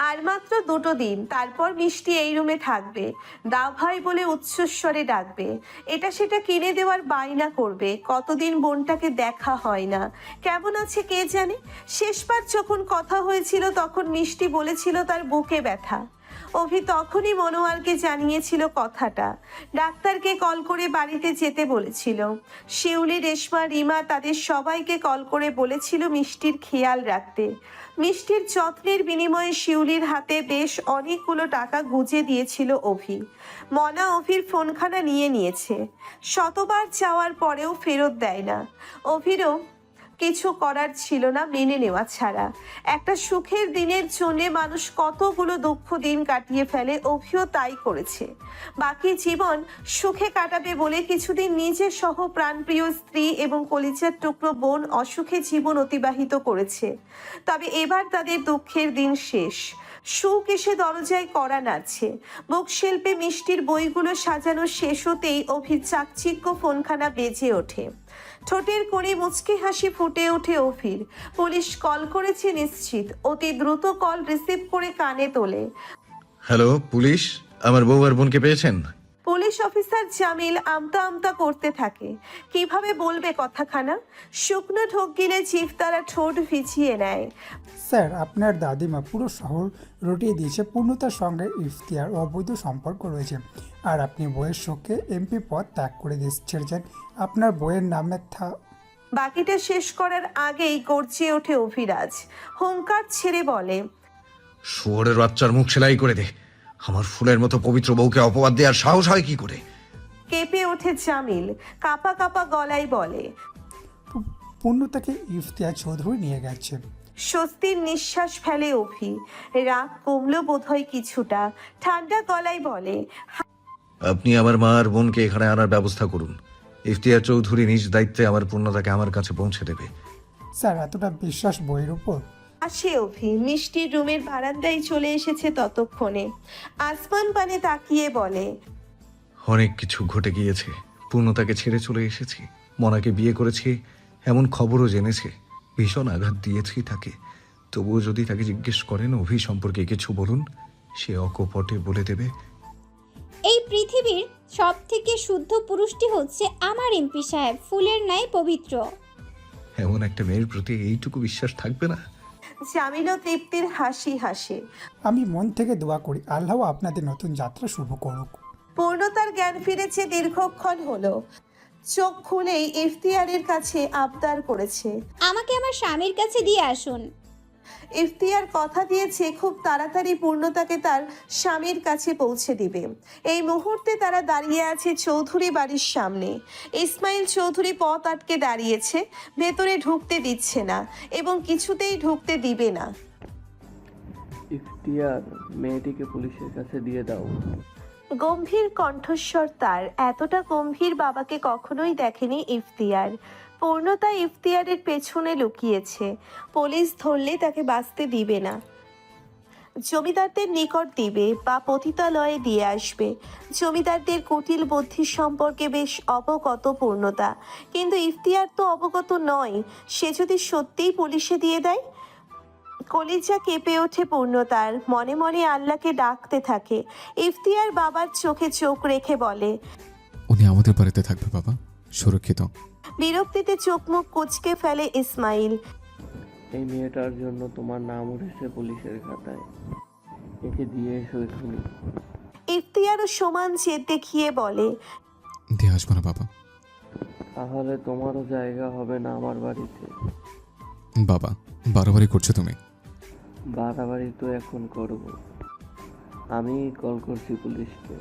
আর মাত্র 2 দিন, তারপর মিষ্টি এই রুমে থাকবে। দাও ভাই বলে উচ্চস্বরে ডাকবে। এটা সেটা কিনে দেওয়ার বায়না করবে। কতদিন বোনটাকে দেখা হয় না, কেমন আছে কে জানে। শেষবার যখন কথা হয়েছিল তখন মিষ্টি বলেছিল তার বুকে ব্যথা। অভি তখনই মনোয়ারকে জানিয়েছিল কথাটা। ডাক্তারকে কল করে বাড়িতে যেতে বলেছিল। শিউলি, রেশমা, রিমা তাদের সবাইকে কল করে বলেছিল মিষ্টির খেয়াল রাখতে। মিষ্টির যত্নের বিনিময়ে শিউলির হাতে বেশ অনেকগুলো টাকা গুঁজে দিয়েছিল অভি। মনা অভির ফোনখানা নিয়ে নিয়েছে। শতবার চাওয়ার পরেও ফেরত দেয় না। অভিরও কিছু করার ছিল না মেনে নেওয়া ছাড়া। একটা সুখের দিনের জন্য মানুষ কতগুলো দুঃখ দিন কাটিয়ে ফেলে, অভিও তাই করেছে। বাকি জীবন সুখে কাটাবে বলে কিছুদিন নিজে সহ প্রাণপ্রিয় স্ত্রী এবং কলিজার টুকরো বোন অসুখে জীবন অতিবাহিত করেছে। তবে এবার তাদের দুঃখের দিন শেষ। সুখ এসে দরজায় কড়া নাড়ছে। বুকশেল্পে মিষ্টির বইগুলো সাজানো শেষ হতেই অভির চাকচিক্য ফোনখানা বেজে ওঠে। ঠোঁটের কোণে মুচকি হাসি ফুটে ওঠে অভির। পুলিশ কল করেছে নিশ্চিত। অতি দ্রুত কল রিসিভ করে কানে তোলে। হ্যালো পুলিশ, আমার বউ আর বোনকে পেয়েছেন? পুলিশ অফিসার জামিল আমতা আমতা করতে থাকে। কিভাবে বলবে কথাখানা? শুকনো ঢোক গিলে চিফ তারা ঠোঁট ভিজিয়ে নেয়। স্যার, আপনার দাদিমা পুরো শহর রটিয়ে দিয়েছে পূর্ণতার সঙ্গে ইফতিয়ার অবৈধ সম্পর্ক রয়েছে, আর আপনি বইয়ের শোকে এমপি পদ ত্যাগ করে ছেড়েছেন আপনার বইয়ের নামে বাকিটা শেষ করার আগেই গর্জে ওঠে অভিরাজ। হুঙ্কার ছেড়ে বলে, শুয়োরের বাচ্চার মুখ সেলাই করে দে। আমার ফুলের মতো পবিত্র বউকে অপবাদ দেওয়ার সাহস হয় কি করে? কেঁপে ওঠে জামিল। কাপা কাপা গলায় বলে, পূর্ণতাকে ইফতিয়ার চৌধুরী নিয়ে গেছে। স্বস্তির নিঃশ্বাস ফেলে অভি। রাগ কমলো বোধহয় কিছুটা। ঠান্ডা গলায় বলে, আপনি আমার মা আর বোনকে এখানে আনার ব্যবস্থা করুন। ইফতিয়ার চৌধুরী নিজ দায়িত্বে আমার পূর্ণতাকে আমার কাছে পৌঁছে দেবে। স্যার, এতটা বিশ্বাস বইয়ের উপর? আসে অভি। মিষ্টির রুমের বারান্দায় চলে এসেছে ততক্ষণে। আসমান পানে তাকিয়ে বলে, অনেক কিছু ঘটে গিয়েছে। পূর্ণতাকে ছেড়ে চলে এসেছি, মনাকে বিয়ে করেছি এমন খবরও জেনেছে। ভীষণ আঘাত দিয়েছি তাকে। তবুও যদি তাকে জিজ্ঞেস করেন অভি সম্পর্কে কিছু বলুন, সে অকপটে বলে দেবে, এই পৃথিবীর সব থেকে শুদ্ধ পুরুষটি হচ্ছে আমার এমপি সাহেব, ফুলের ন্যায় পবিত্র। এমন একটা মেয়ের প্রতি এইটুকু বিশ্বাস থাকবে না? জামিলও তৃপ্তির হাসি হাসে। আমি মন থেকে দোয়া করি আল্লাহ আপনাদের নতুন যাত্রা শুভ করুক। পূর্ণতার জ্ঞান ফিরেছে দীর্ঘক্ষণ হলো। চোখ খুলেই ইফতিয়ারের কাছে আবদার করেছে, আমাকে আমার স্বামীর কাছে দিয়ে আসুন। ইফতিয়ার কথা দিয়েছে খুব তাড়াতাড়ি পূর্ণতাকে তার স্বামীর কাছে পৌঁছে দিবে। এই মুহূর্তে তারা দাঁড়িয়ে আছে চৌধুরী বাড়ির সামনে। ইসমাইল চৌধুরী পথ আটকে দাঁড়িয়েছে, ভেতরে ঢুকতে দিচ্ছে না এবং কিছুতেই ঢুকতে দিবে না। ইফতিয়ার, মেয়েটিকে পুলিশের কাছে দিয়ে দাও। গম্ভীর কণ্ঠস্বর তার। এতটা গম্ভীর বাবাকে কখনোই দেখেনি ইফতিয়ার। পূর্ণতা ইফতিয়ারের পেছনে লুকিয়েছে। পুলিশ ধরলে তাকে বাঁচতে দিবে না। জমিদারদের নিকট দিবে বা পতিতালয়ে দিয়ে আসবে। জমিদারদের কুটিল বুদ্ধি সম্পর্কে বেশ অবগত পূর্ণতা, কিন্তু ইফতিয়ার তো অবগত নয়। সে যদি সত্যিই পুলিশে দিয়ে দেয়? কলিজা কেঁপে ওঠে পূর্ণতার। মনে মনে আল্লাহকে ডাকতে থাকে। ইফতিয়ার বাবার চোখে চোখ রেখে বলে, উনি আমাদের বাড়িতে থাকবে বাবা, সুরক্ষিত। বিরক্তিতে চোখ মুখ কুঁচকে ফেলে ইসমাইল। এই মেয়েটার জন্য তোমার নাম উঠেছে পুলিশের খাতায়। একে দিয়ে এসো এখনই। ইফতিয়ারও সমান জেদ দেখিয়ে বলে, দিয়ে আসবো না বাবা। তাহলে তোমারও জায়গা হবে না আমার বাড়িতে। বাবা বাড়াবাড়ি করছো তুমি। বাড়াবাড়ি তো এখন করব। আমি কল করছি পুলিশকে।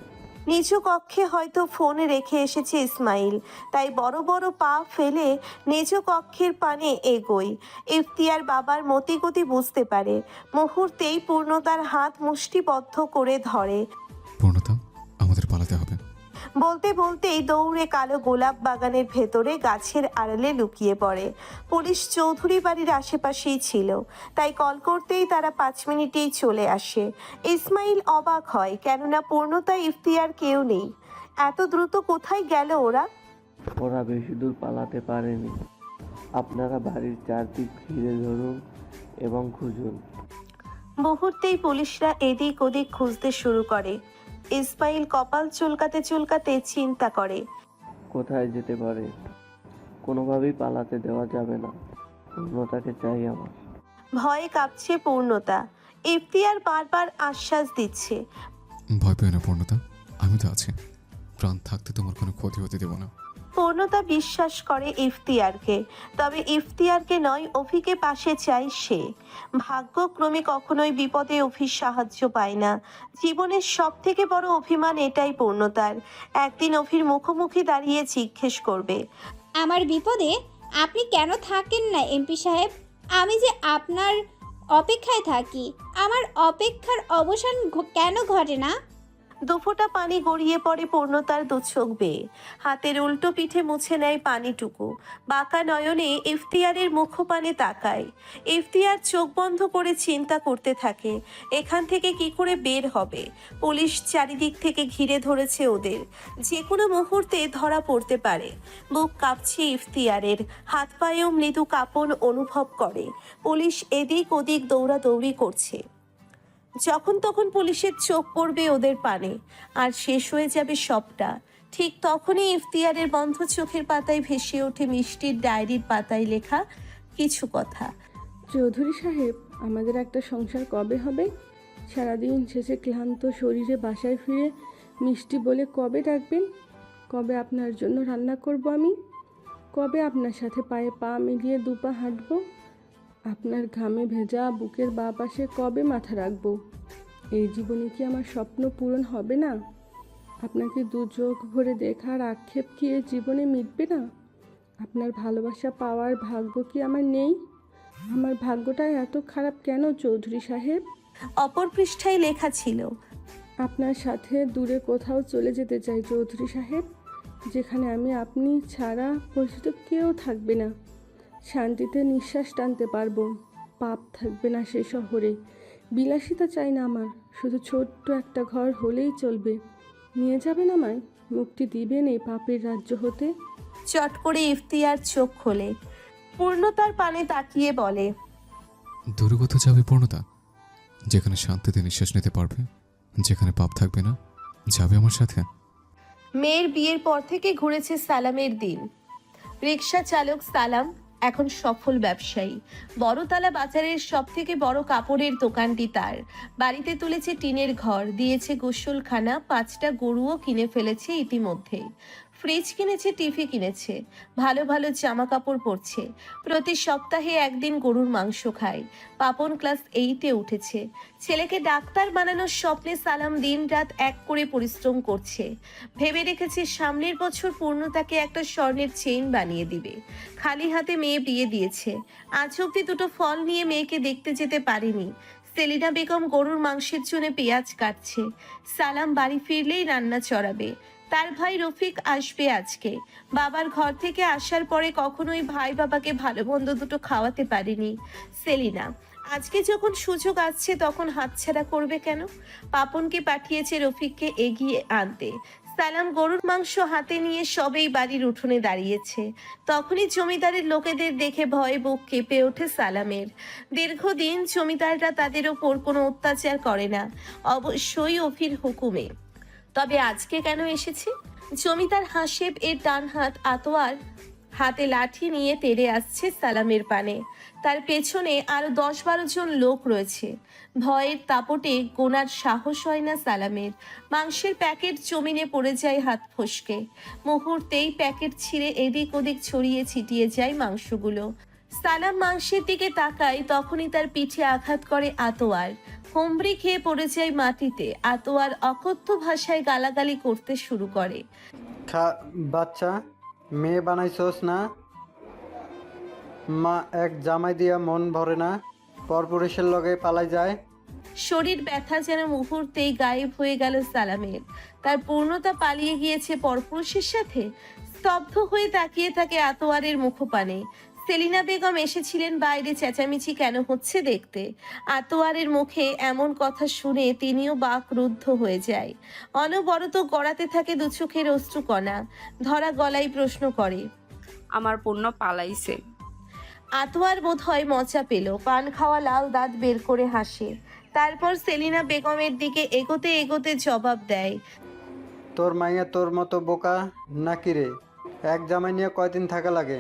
নিজ কক্ষে হয়তো ফোন রেখে এসেছে ইসমাইল, তাই বড় বড় পা ফেলে নিজ কক্ষের পানে এগোয়। ইফতিয়ার বাবার মতিগতি বুঝতে পারে, মুহূর্তেই পূর্ণতার হাত মুষ্টিবদ্ধ করে ধরে। পূর্ণতা, আমাদের পালাতে হবে। বলতে বলতেই দৌড়ে কালো গোলাপ বাগানের ভেতরে গাছের আড়ালে লুকিয়ে পড়ে। পুলিশ চৌধুরী বাড়ির আশেপাশেই ছিল, তাই কল করতেই তারা 5 মিনিটেই চলে আসে। ইসমাইল অবাক হয়, কেননা পূর্ণতা ইফতিয়ার কেউ নেই। এত দ্রুত কোথায় গেল ওরা? ওরা বেশি দূর পালাতে পারেনি। আপনারা বাড়ির চারদিক ঘিরে ধরুন এবং খুঁজুন। মুহূর্তেই পুলিশরা এদিক ওদিক খুঁজতে শুরু করে। ইসমাইল কপাল চুলকাতে চুলকাতে চিন্তা করে, কোথায় যেতে পারে? কোনোভাবেই পালাতে দেওয়া যাবে না। পূর্ণতাকে চাই আমার। ভয়ে কাঁপছে পূর্ণতা। ইফতিয়ার বারবার আশ্বাস দিচ্ছে, ভয় পেও না পূর্ণতা, আমি তো আছি। প্রাণ থাকতে তোমার কোনো ক্ষতি হতে দেবো না। পূর্ণতা বিশ্বাস করে ইফতিয়ারকে, তবে ইফতিয়ারকে নয়, অভিকে পাশে চায় সে। ভাগ্যক্রমে কখনোই বিপদে অভির সাহায্য পায় না। জীবনের সব থেকে বড় অভিমান এটাই পূর্ণতার। একদিন অভির মুখোমুখি দাঁড়িয়ে জিজ্ঞেস করবে, আমার বিপদে আপনি কেন থাকেন না এমপি সাহেব? আমি যে আপনার অপেক্ষায় থাকি। আমার অপেক্ষার অবসান কেন ঘটে না? দুফোঁটা পানি গড়িয়ে পড়ে পূর্ণতার দু চোখ বেয়ে। হাতের উল্টো পিঠে মুছে নেয় পানিটুকু। বাঁকা নয়নে ইফতিয়ারের মুখপানে তাকায়। ইফতিয়ার চোখ বন্ধ করে চিন্তা করতে থাকে, এখান থেকে কি করে বের হবে। পুলিশ চারিদিক থেকে ঘিরে ধরেছে ওদের, যে কোনো মুহূর্তে ধরা পড়তে পারে। বুক কাঁপছে ইফতিয়ারের, হাত পায়েও মৃদু কাঁপন অনুভব করে। পুলিশ এদিক ওদিক দৌড়াদৌড়ি করছে। যখন তখন পুলিশের চোখ পড়বে ওদের পানে, আর শেষ হয়ে যাবে সবটা। ঠিক তখনই ইফতিয়ারের বন্ধ চোখের পাতায় ভেসে ওঠে মিষ্টির ডায়েরির পাতায় লেখা কিছু কথা। চৌধুরী সাহেব, আমাদের একটা সংসার কবে হবে? সারাদিন শেষে ক্লান্ত শরীরে বাসায় ফিরে মিষ্টি বলে কবে ডাকবেন? কবে আপনার জন্য রান্না করব আমি? কবে আপনার সাথে পায়ে পা মিলিয়ে দুপা হাঁটবো? আপনার ঘামে ভেজা বুকের বাঁ পাশে কবে মাথা রাখবো? এই জীবনে কি আমার স্বপ্ন পূরণ হবে না? আপনাকে দু চোখ ভরে দেখার আক্ষেপ কি এ জীবনে মিটবে না? আপনার ভালোবাসা পাওয়ার ভাগ্য কি আমার নেই? আমার ভাগ্যটা এত খারাপ কেন চৌধুরী সাহেব? অপর পৃষ্ঠায় লেখা ছিল, আপনার সাথে দূরে কোথাও চলে যেতে চাই চৌধুরী সাহেব, যেখানে আমি আপনি ছাড়া পরিচিত কেউ থাকবে না। শান্তিতে নিঃশ্বাস টানতে পারবো, পাপ থাকবে না সে শহরে। বিলাসিতা চাই না আমার, শুধু ছোট্ট একটা ঘর হলেই চলবে। নিয়ে যাবেন আমায়, মুক্তি দিবেন এই পাপের রাজ্য হতে। চট করে ইফতিয়ার চোখ খোলে। পূর্ণতার পানে তাকিয়ে বলে, দূরে কোথাও যাবে পূর্ণতা? যেখানে শান্তিতে নিঃশ্বাস নিতে পারবে, যেখানে পাপ থাকবে না। যাবে আমার সাথে? মেয়ের বিয়ের পর থেকে ঘুরেছে সালামের দিন। রিক্সা চালক সালাম এখন সফল ব্যবসায়ী। বড়তলা বাজারের সব থেকে বড় কাপড়ের দোকানটি তার। বাড়িতে তুলেছে টিনের ঘর, দিয়েছে গোসলখানা, 5টা গরুও কিনে ফেলেছে ইতিমধ্যেই। ফ্রিজ কিনেছে, টিভি কিনেছে, ভালো ভালো জামা কাপড় পরছে। প্রতি সপ্তাহে একদিন গরুর মাংস খায়। পাপন ক্লাস 8-এ উঠেছে। ছেলেকে ডাক্তার বানানোর স্বপ্নে সালাম দিন রাত এক করে পরিশ্রম করছে। ভেবে রেখেছে সামনের বছর পূর্ণতাকে একটা স্বর্ণের চেইন বানিয়ে দিবে। খালি হাতে মেয়ে বিয়ে দিয়েছে। আজ অব্দি দুটো ফল নিয়ে মেয়েকে দেখতে যেতে পারেনি। সেলিনা বেগম গরুর মাংসের জন্য পেঁয়াজ কাটছে। সালাম বাড়ি ফিরলেই রান্না চড়াবে। তার ভাই রফিক আসবে আজকে। বাবার ঘর থেকে আসার পরে কখনোই ভাই বাবাকে ভালো মন্দ দুটো খাওয়াতে পারেনি সেলিনা। আজকে যখন সুযোগ আসছে তখন হাতছাড়া করবে কেন? পাপনকে পাঠিয়েছে রফিককে এগিয়ে আনতে। সালাম গরুর মাংস হাতে নিয়ে সবেই বাড়ির উঠোনে দাঁড়িয়েছে। তখনই জমিদারের লোকেদের দেখে ভয়ে বুক কেঁপে ওঠে সালামের। দীর্ঘদিন জমিদাররা তাদের ওপর কোনো অত্যাচার করে না, অবশ্যই অভির হুকুমে। তবে আজকে কেন এসেছে? জমিদার হাসেব এর ডান হাত আতোয়ার হাতে লাঠি নিয়ে তেড়ে আসছে সালামের পানে। তার পেছনে আরো 10-12 জন লোক রয়েছে। ভয়ের তাপটে গোনার সাহস হয় না সালামের। মাংসের প্যাকেট জমিনে পড়ে যায় হাত ফসকে। মুহূর্তেই প্যাকেট ছিঁড়ে এদিক ওদিক ছড়িয়ে ছিটিয়ে যায় মাংসগুলো। সালাম মাংসের দিকে তাকায়, তখনই তার পিঠে আঘাত করে আতোয়ার। হুমড়ি খেয়ে পড়ে যায় মাটিতে। আতোয়ার অকথ্য ভাষায় গালাগালি করতে শুরু করে। বাচ্চা মেয়ে বানাইছস না? মা এক জামাই দিয়া মন ভরে না, পরপুরুষের লগে পালাই যায়। শরীর ব্যথা যেন মুহূর্তেই গায়েব হয়ে গেল সালামের। তার পূর্ণতা পালিয়ে গিয়েছে পরপুরুষের সাথে। স্তব্ধ হয়ে তাকিয়ে থাকে আতোয়ারের মুখপানে। সেলিনা বেগম এসেছিলেন বাইরে চেঁচামেচি কেন হচ্ছে দেখতে। আতোয়ারের মুখে এমন কথা শুনে তিনিও বাকরুদ্ধ হয়ে যায়। অনবরত গড়াতে থাকে দু চোখের অশ্রুকণা। ধরা গলায় প্রশ্ন করে, আমার পূর্ণ পালাইছে? আতোয়ার বোধ হয় মজা পেল, পান খাওয়া লাল দাঁত বের করে হাসে। তারপর সেলিনা বেগমের দিকে এগোতে এগোতে জবাব দেয়, তোর মাইয়া তোর মতো বোকা নাকি রে? এক জামাই নিয়ে কয়দিন থাকা লাগে?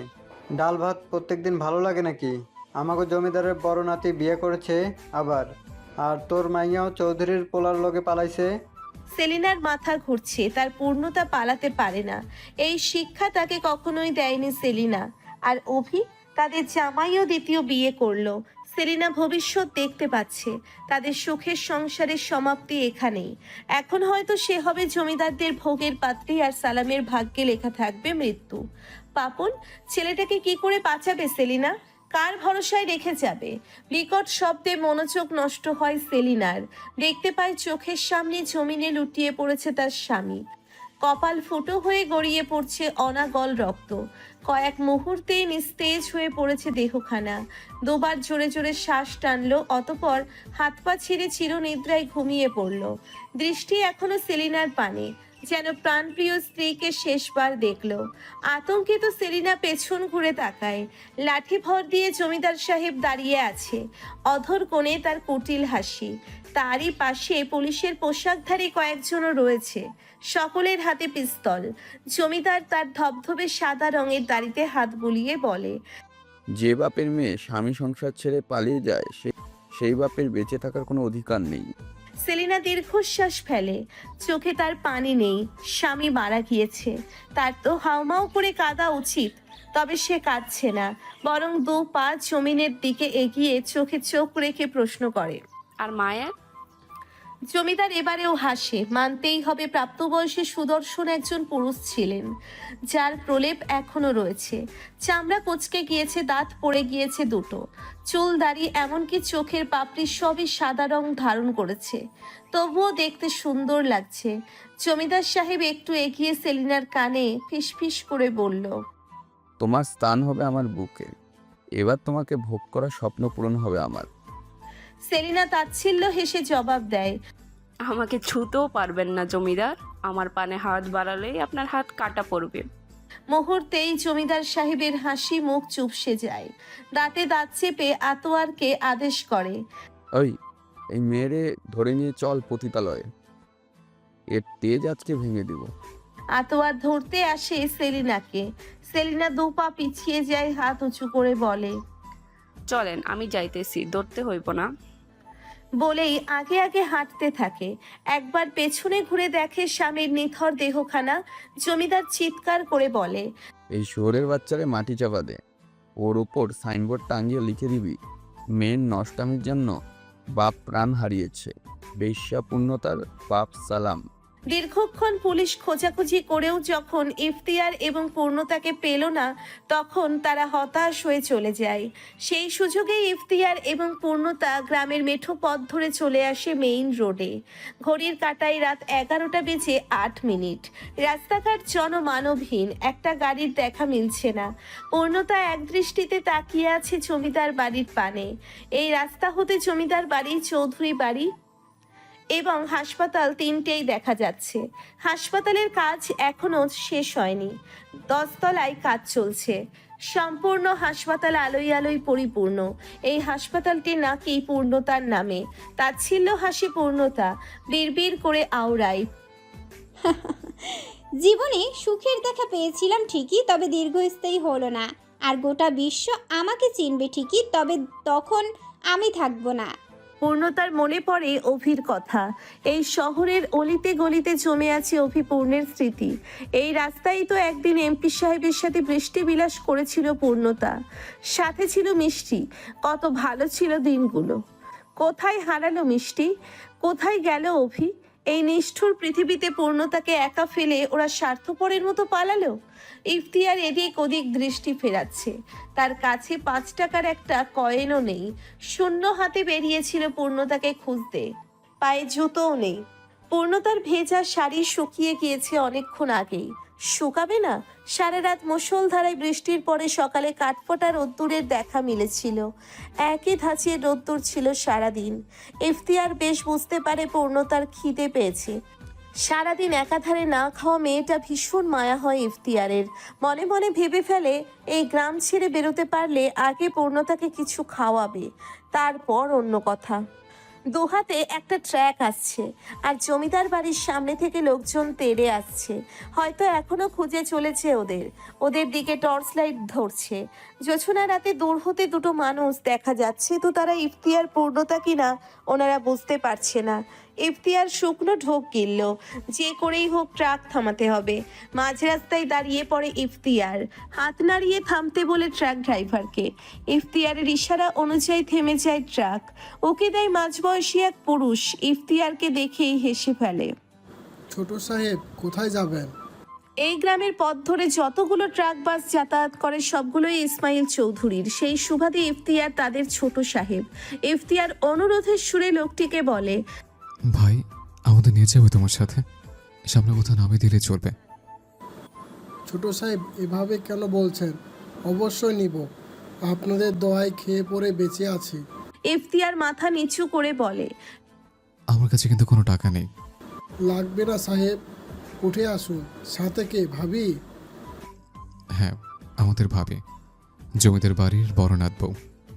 ডাল ভাত প্রত্যেকদিন ভালো লাগে নাকি? আমাকে জমিদারের বড় নাতি বিয়ে করেছে আবার, আর তোর মাইয়াও চৌধুরীর পোলার লগে পালাইছে। সেলিনার মাথা ঘুরছে। তার পূর্ণতা পালাতে পারে না, এই শিক্ষা তাকে কখনোই দেয়নি সেলিনা। আর অভি তাদের জামাইও দ্বিতীয় বিয়ে করলো। সেলিনা ভবিষ্যৎ দেখতে পাচ্ছে, তাদের সুখের সংসারের সমাপ্তি এখানেই। এখন হয়তো সে হবে জমিদারদের ভোগের পাত্রী, আর সালামের ভাগ্যে লেখা থাকবে মৃত্যু। পাপন ছেলেটাকে কি করে বাঁচাবে সেলিনা? কার ভরসায় রেখে যাবে? বিকট শব্দে মনোযোগ নষ্ট হয় সেলিনার। দেখতে পায় চোখের সামনে জমিনে লুটিয়ে পড়েছে তার স্বামী। কপাল ফুটো হয়ে গড়িয়ে পড়ছে অনাগল রক্ত। কয়েক মুহূর্তেই নিস্তেজ হয়ে পড়েছে দেহখানা। দুবার জোরে জোরে শ্বাস টানলো, অতপর হাত পা ছেড়ে চিরনিদ্রায় ঘুমিয়ে পড়ল। দৃষ্টি এখনো সেলিনার পানে, যেন প্রাণপ্রিয় স্ত্রীকে শেষবার দেখলো। আতঙ্কিত সেলিনা পেছন ঘুরে তাকায়। লাঠি ভর দিয়ে জমিদার সাহেব দাঁড়িয়ে আছে, অধর কোণে তার কুটিল হাসি। তারই পাশে পুলিশের পোশাকধারী কয়েকজনও রয়েছে, সকলের হাতে পিস্তল। জমিদার তার ধবধবে সাদা রঙের দাড়িতে হাত বুলিয়ে বলে, যে বাপের মেয়ে স্বামী সংসার ছেড়ে পালিয়ে যায় সেই বাপের বেঁচে থাকার কোনো অধিকার নেই। সেলিনা দীর্ঘশ্বাস ফেলে, চোখে তার পানি নেই। স্বামী মারা গিয়েছে, তার তো হাউমাউ করে কাঁদা উচিত, তবে সে কাঁদছে না, বরং 2 পা জমিনের দিকে এগিয়ে চোখে চোখ রেখে প্রশ্ন করে, আর মায়া? জমিদার এবারেও হাসে। মানতেই হবে প্রাপ্তবয়সে সুদর্শন একজন পুরুষ ছিলেন, যার প্রলেপ এখনো রয়েছে। চামড়া কোচকে গিয়েছে, দাঁত পড়ে গিয়েছে দুটো, চুল দাড়ি এমনকি চোখের পাপড়ি সবই সাদা রং ধারণ করেছে, তবুও দেখতে সুন্দর লাগছে। জমিদার সাহেব একটু এগিয়ে সেলিনার কানে ফিসফিস করে বলল, তোমার স্থান হবে আমার বুকে, এবার তোমাকে ভোগ করা স্বপ্ন পূরণ হবে আমার। সেলিনা তাচ্ছিল্য হেসে জবাব দেয়, আমাকে ছুতেও পারবেন না জমিদার, আমার পানে হাত বাড়ালেই আপনার হাত কাটা পড়বে। মুহূর্তেই জমিদার সাহেবের হাসি মুখ চুপসে যায়। দাঁতে দাঁত চেপে আতোয়ারকে আদেশ করে, ওই এই মেয়েরে ধরে নিয়ে চল পতিতালয়ে, এর তেজ আজকে ভেঙে দিব। আতোয়ার ধরতে আসে সেলিনাকে। সেলিনা 2 পা পিছিয়ে যায়, হাত উঁচু করে বলে, চলেন আমি যাইতেছি, ধরতে হইব না। বলেই আগে আগে হাঁটতে থাকে। একবার পেছনে ঘুরে দেখে স্বামীর নিথর দেহখানা। জমিদার চিৎকার করে বলে, এই শহরের বাচ্চারে মাটি চাপা দে, ওর উপর সাইনবোর্ড টাঙিয়ে লিখে দিবি, মেয়ের নষ্টামির জন্য বাপ প্রাণ হারিয়েছে, বেশ্যা পূর্ণতার বাপ সালাম। দীর্ঘক্ষণ পুলিশ খোঁজাখুঁজি করেও যখন ইফতিয়ার এবং পূর্ণতাকে পেল না, তখন তারা হতাশ হয়ে চলে যায়। সেই সুযোগে ইফতিয়ার এবং পূর্ণতা গ্রামের মেঠো পথ ধরে চলে আসে মেইন রোডে। ঘড়ির কাঁটায় রাত 11টা বেজে 8 মিনিট। রাস্তাঘাট জনমানবহীন, একটা গাড়ির দেখা মিলছে না। পূর্ণতা একদৃষ্টিতে তাকিয়ে আছে জমিদার বাড়ির পানে। এই রাস্তা হতে জমিদার বাড়ি, চৌধুরী বাড়ি এবং হাসপাতাল 3টেই দেখা যাচ্ছে। হাসপাতালের কাজ এখনো শেষ হয়নি, 10 তলায় কাজ চলছে। সম্পূর্ণ হাসপাতাল আলোয় আলোয় পরিপূর্ণ। এই হাসপাতালটি নাকি পূর্ণতার নামে। তাচ্ছিল্য হাসি পূর্ণতা বিড়বিড় করে আওড়ায়, জীবনে সুখের দেখা পেয়েছিলাম ঠিকই, তবে দীর্ঘস্থায়ী হলো না। আর গোটা বিশ্ব আমাকে চিনবে ঠিকই, তবে তখন আমি থাকবো না। পূর্ণতার মনে পড়ে অভির কথা। এই শহরের অলিতে গলিতে জমে আছে অভি পূর্ণের স্মৃতি। এই রাস্তায় তো একদিন এমপি সাহেবের সাথে বৃষ্টি বিলাস করেছিল পূর্ণতা, সাথে ছিল মিষ্টি। কত ভালো ছিল দিনগুলো। কোথায় হারালো মিষ্টি, কোথায় গেল অভি? এই নিষ্ঠুর পৃথিবীতে পূর্ণতাকে একা ফেলে ওরা স্বার্থপরের মতো পালালো। ইফতিয়ার এদিক ওদিক দৃষ্টি ফেরাচ্ছে। তার কাছে 5 টাকার একটা কয়েনও নেই। শূন্য হাতে বেরিয়েছিল পূর্ণতাকে খুঁজতে। পায়ে জুতোও নেই। পূর্ণতার ভেজা শাড়ি শুকিয়ে গিয়েছে অনেকক্ষণ আগেই। শুকাবে না? সারা রাত মুষলধারায় বৃষ্টির পরে সকালে কাঠফোটা রোদ্দুরের দেখা মিলেছিল। একই ধাঁচে রোদ্দুর ছিল সারাদিন। ইফতিয়ার বেশ বুঝতে পারে পূর্ণতার খিদে পেয়েছে। সারাদিন একাধারে না খাওয়া মেয়েটা ভীষণ মায়া হয় ইফতিয়ারের। মনে মনে ভেবে ফেলে এই গ্রাম ছেড়ে বেরোতে পারলে আগে পূর্ণতাকে কিছু খাওয়াবে, তারপর অন্য কথা। দুহাতে একটা ট্র্যাক আসছে, আর জমিদার বাড়ির সামনে থেকে লোকজন তেড়ে আসছে। হয়তো এখনো খুঁজে চলেছে ওদের দিকে টর্চ লাইট ধরছে। জোছনা রাতে দূর হতে দুটো মানুষ দেখা যাচ্ছে, তো তারা ইফতিয়ার পূর্ণতা কিনা ওনারা বুঝতে পারছে না। ইফতিয়ার শুকনো ঢোক গিলল, যে করেই হোক ট্রাক থামাতে হবে। মাঝ রাস্তায় দাঁড়িয়ে পড়ে ইফতিয়ার, হাত নাড়িয়ে থামতে বলে ট্রাক ড্রাইভারকে। ইফতিয়ারের ইশারা অনুযায়ী থেমে যায় ট্রাক। ওকে দেয় মাঝবয়সী এক পুরুষ। ইফতিয়ারকে দেখেই হেসে ফেলে। ছোট সাহেব, কোথায় যাবেন? এই গ্রামের পথ ধরে যতগুলো ট্রাক বাস যাতায়াত করে সবগুলোই ইসমাইল চৌধুরীর। সেই সুবাদে ইফতিয়ার তাদের ছোট সাহেব। ইফতিয়ার অনুরোধের সুরে লোকটিকে বলে, ভাই, আমাদের নিয়ে যাবে তোমার সাথে? সামনে কোথাও নামিয়ে দিলে চলবে। ছোট সাহেব, এভাবে কেন বলছেন? অবশ্যই নিব। আপনাদের দোয়ায় খেয়ে পরে বেঁচে আছি। ইফতিয়ার মাথা নিচু করে বলে, আমার কাছে কিন্তু কোনো টাকা নেই। লাগবে না সাহেব, উঠে আসুন। সাথে কে, ভাবি? হ্যাঁ, আমাদের ভাবি, জমিদার বাড়ির বড়নাথ বউ।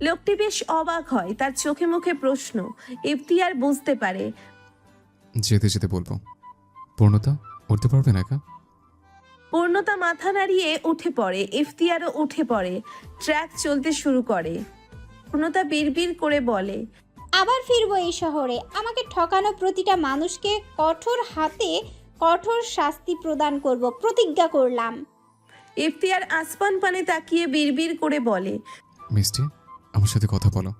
লোকটি বেশ অবাক হয়। তার চোখে মুখে প্রশ্ন। ইফতিয়ার বুঝতে পারে। যেতে যেতে বলবো, পূর্ণতা উঠতে পারবে না একা? পূর্ণতা মাথা নাড়িয়ে উঠে পড়ে। ইফতিয়ারও উঠে পড়ে। ট্র্যাক চলতে শুরু করে। পূর্ণতা বিড়বিড় করে বলে, আবার ফিরবো এই শহরে। আমাকে ঠকানো প্রতিটা মানুষকে কঠোর হাতে কঠোর শাস্তি প্রদান করব, প্রতিজ্ঞা করলাম। ইফতিয়ার আসমান পানে তাকিয়ে বিড়বিড় করে বলে, মিষ্টি, আমার সাথে কথা বলো,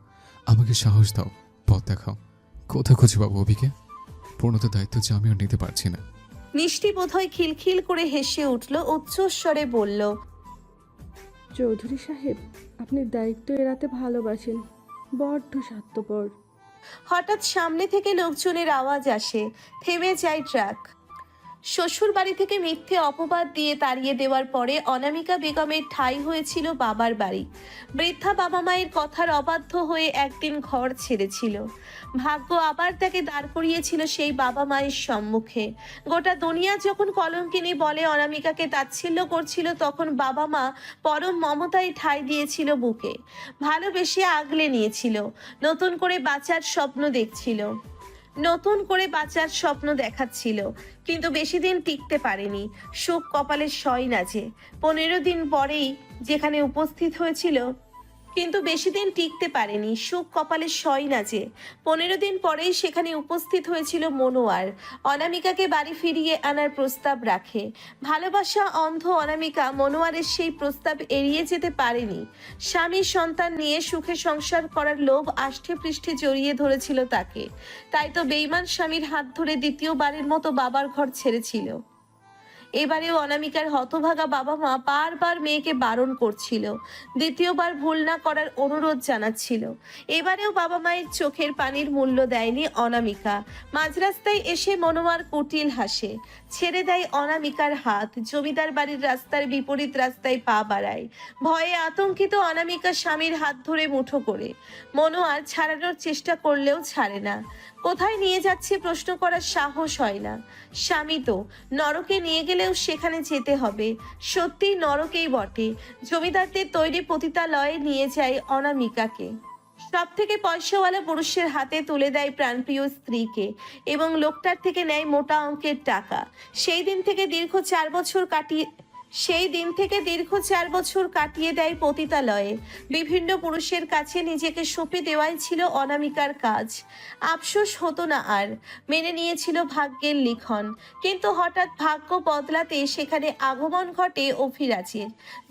আমাকে সাহস দাও, পথ দেখাও। কোথায় খুঁজে পাবো অভিকে? পূর্ণতার দায়িত্ব যে আমি আর নিতে পারছি না। মিষ্টি বোধহয় খিলখিল করে হেসে উঠল, উচ্চস্বরে বলল, চৌধুরী সাহেব, আপনি দায়িত্ব এড়াতে ভালোবাসেন, বড্ড স্বার্থপর। হঠাৎ সামনে থেকে লোকজনের আওয়াজ আসে। থেমে যায় ট্রাক। শ্বশুর বাড়ি থেকে মিথ্যে অপবাদ দিয়ে তাড়িয়ে দেওয়ার পরে অনামিকা বেগমের ঠাঁই হয়েছিল বাবার বাড়ি। বৃদ্ধা বাবা মায়ের কথার অবাধ্য হয়ে একদিন ঘর ছেড়েছিল। ভাগ্য আবার তাকে দাঁড় করিয়েছিল সেই বাবা মায়ের সম্মুখে। গোটা দুনিয়া যখন কলঙ্কিনী বলে অনামিকাকে তাচ্ছিল্য করছিল, তখন বাবা মা পরম মমতায় ঠাঁই দিয়েছিল বুকে। ভালোবেসে আগলে নিয়েছিল। নতুন করে বাঁচার স্বপ্ন দেখছিল, নতুন করে বাঁচার স্বপ্ন দেখাচ্ছিল। কিন্তু বেশি দিন টিকতে পারেনি। শোক কপালে সয় না যে। 15 দিন পরেই যেখানে উপস্থিত হয়েছিল, কিন্তু বেশি দিন টিকতে পারেনি। সুখ কপালে সয় না যে। 15 দিন পরেই সেখানে উপস্থিত হয়েছিল মনোয়ার। অনামিকাকে বাড়ি ফিরিয়ে আনার প্রস্তাব রাখে। ভালোবাসা অন্ধ অনামিকা মনোয়ারের সেই প্রস্তাব এড়িয়ে যেতে পারেনি। স্বামী সন্তান নিয়ে সুখে সংসার করার লোভ আষ্ঠে পৃষ্ঠে জড়িয়ে ধরেছিল তাকে। তাই তো বেঈমান স্বামীর হাত ধরে দ্বিতীয়বারের মতো বাবার ঘর ছেড়েছিল। এবারেও অনামিকার হতভাগা বাবা মা বারবার মেয়েকে বারণ করছিল, দ্বিতীয়বার ভুল না করার অনুরোধ জানাচ্ছিল। এবারেও বাবা মায়ের চোখের পানির মূল্য দেয়নি অনামিকা। মাঝ রাস্তায় এসে মনোয়ার কুটিল হাসে, ছেড়ে দেয় অনামিকার হাত। জমিদার বাড়ির রাস্তার বিপরীত রাস্তায় পা বাড়ায়। ভয়ে আতঙ্কিত অনামিকা স্বামীর হাত ধরে মুঠো করে। মনোয়ার ছাড়ানোর চেষ্টা করলেও ছাড়ে না। কোথায় নিয়ে যাচ্ছে প্রশ্ন করার সাহস হয় না। স্বামী তো নরকে নিয়ে গেলেও সেখানে যেতে হবে। সত্যি নরকেই বটে। জমিদারদের তৈরি পতিতালয়ে নিয়ে যায় অনামিকাকে। সব থেকে পয়সাওয়ালা পুরুষের হাতে তুলে দেয় প্রাণপ্রিয় স্ত্রীকে এবং লোকটার থেকে নেয় মোটা অঙ্কের টাকা। সেই দিন থেকে দীর্ঘ 4 বছর কাটিয়ে দেয় পতিতালয়ে। বিভিন্ন পুরুষের কাছে নিজেকে সঁপে দেওয়াই ছিল অনামিকার কাজ। আফসোস হতো না আর, মেনে নিয়েছিল ভাগ্যের লিখন। কিন্তু হঠাৎ ভাগ্য বদলাতে সেখানে আগমন ঘটে অভিরাজের।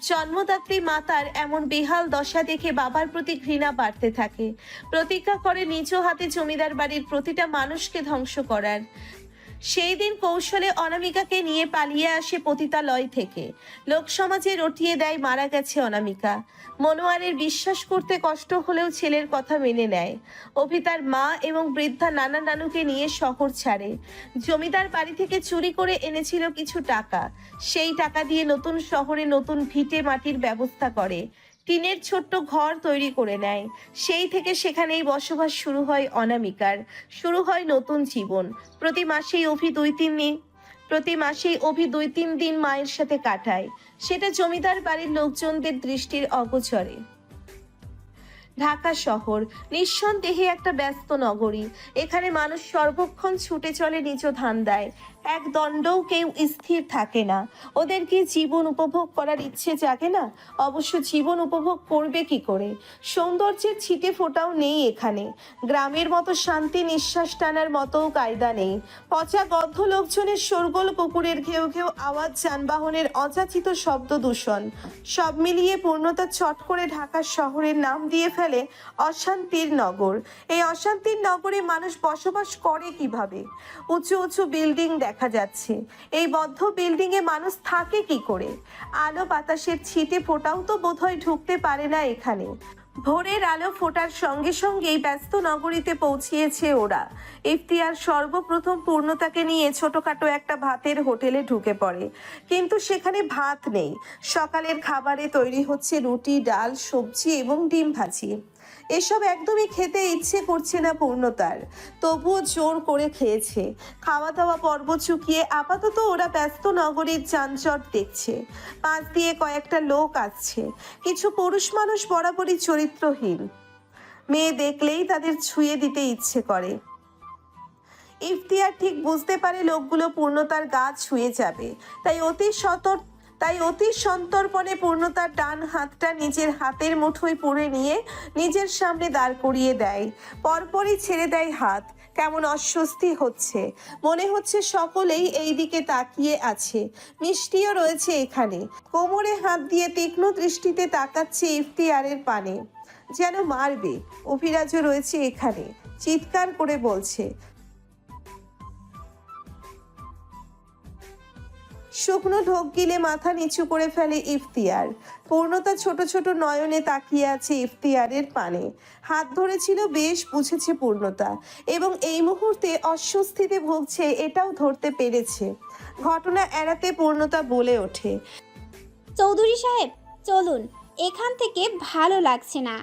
জন্মদাত্রী মাতার এমন বেহাল দশা দেখে বাবার প্রতি ঘৃণা বাড়তে থাকে। প্রতিজ্ঞা করে নিজ হাতে জমিদার বাড়ির প্রতিটা মানুষকে ধ্বংস করার। সেই দিন কৌশলে অনামিকাকে নিয়ে পালিয়ে আসে পতিতালয় থেকে। লোকসমাজে রটিয়ে দেয় মারা গেছে অনামিকা। মনোয়ারের বিশ্বাস করতে কষ্ট হলেও ছেলের কথা মেনে নেয়। অভি তার মা এবং বৃদ্ধা নানা নানুকে নিয়ে শহর ছাড়ে। জমিদার বাড়ি থেকে চুরি করে এনেছিল কিছু টাকা। সেই টাকা দিয়ে নতুন শহরে নতুন ভিটে মাটির ব্যবস্থা করে। টিনের ছোট্ট ঘর তৈরি করে নেয়। সেই থেকে সেখানেই বসবাস শুরু হয় অনামিকার। শুরু হয় নতুন জীবন। প্রতি মাসেই অভি 2-3 দিন মায়ের সাথে কাটায়। সেটা জমিদার বাড়ির লোকজনদের দৃষ্টির অগোচরে। ঢাকা শহর নিঃসন্দেহে একটা ব্যস্ত নগরী। এখানে মানুষ সর্বক্ষণ ছুটে চলে নিজ ধান্দায়। এক দণ্ডও কেউ স্থির থাকে না। ওদের কি জীবন উপভোগ করার ইচ্ছে জাগে না? অবশ্য জীবন উপভোগ করবে কি করে? সৌন্দর্যের ছিটে ফোটাও নেই এখানে। গ্রামের মতো শান্তি নিঃশ্বাস টানার মতো কায়দা নেই। পচা গদ্ধ লোকজনের শোরগোল, কুকুরের ঘেউ ঘেউ আওয়াজ, যানবাহনের অযাচিত শব্দ দূষণ, সব মিলিয়ে পূর্ণতা চট করে ঢাকা শহরের নাম দিয়ে ফেলে অশান্তির নগর। এই অশান্তির নগরে মানুষ বসবাস করে কিভাবে? উঁচু উঁচু বিল্ডিং দেখা যাচ্ছে। এই বদ্ধ বিল্ডিং এ মানুষ থাকে কি করে? আলো বাতাসের ছিটে ফোটাও তো বোধহয় ঢুকতে পারে না এখানে। ভোরের আলো ফোটার সঙ্গে সঙ্গেই ব্যস্ত নগরীতে পৌঁছিয়েছে ওরা। ইফতিয়ার সর্বপ্রথম পূর্ণতাকে নিয়ে ছোটখাটো একটা ভাতের হোটেলে ঢুকে পড়ে। কিন্তু সেখানে ভাত নেই। সকালের খাবারে তৈরি হচ্ছে রুটি, ডাল, সবজি এবং ডিম ভাজি। এসব একদমই খেতে ইচ্ছে করছে না পূর্ণতার। তবুও জোর করে খেয়েছে। খাওয়া দাওয়া পর্ব চুকিয়ে আপাতত ওরা ব্যস্ত নগরীর যানজট দেখছে। পাশ দিয়ে কয়েকটা লোক আসছে। কিছু পুরুষ মানুষ বরাবরই চরিত্রহীন। মেয়ে দেখলেই তাদের ছুঁয়ে দিতে ইচ্ছে করে। ইফতিয়ার ঠিক বুঝতে পারে লোকগুলো পূর্ণতার গা ছুঁয়ে যাবে। তাই অতি সন্তর্পণে পূর্ণতার ডান হাতটা নিজের হাতের মুঠোয় পুরে নিয়ে নিজের সামনে দাঁড় করিয়ে দেয়। পরপরই ছেড়ে দেয় হাত। কেমন অস্বস্তি হচ্ছে। মনে হচ্ছে সকলেই এই দিকে তাকিয়ে আছে। মিষ্টিও রয়েছে এখানে। কোমরে হাত দিয়ে তীক্ষ্ণ দৃষ্টিতে তাকাচ্ছে ইফতিয়ারের পানে, যেন মারবে। অভিরাজও রয়েছে এখানে। চিৎকার করে বলছে। শুকনো ঢোক গিলে মাথা নিচু করে ফেলে ইফতিয়ার। পূর্ণতা ছোট ছোট নয়নে তাকিয়ে আছে ইফতিয়ারের পানে। হাত ধরেছিল বেশ, বুঝেছে পূর্ণতা, এবং এই মুহূর্তে অস্বস্তিতে ভুগছে এটাও ধরতে পেরেছে। ঘটনা এড়াতে পূর্ণতা বলে ওঠে, চৌধুরী সাহেব চলুন, এখান থেকে ভালো লাগছে না।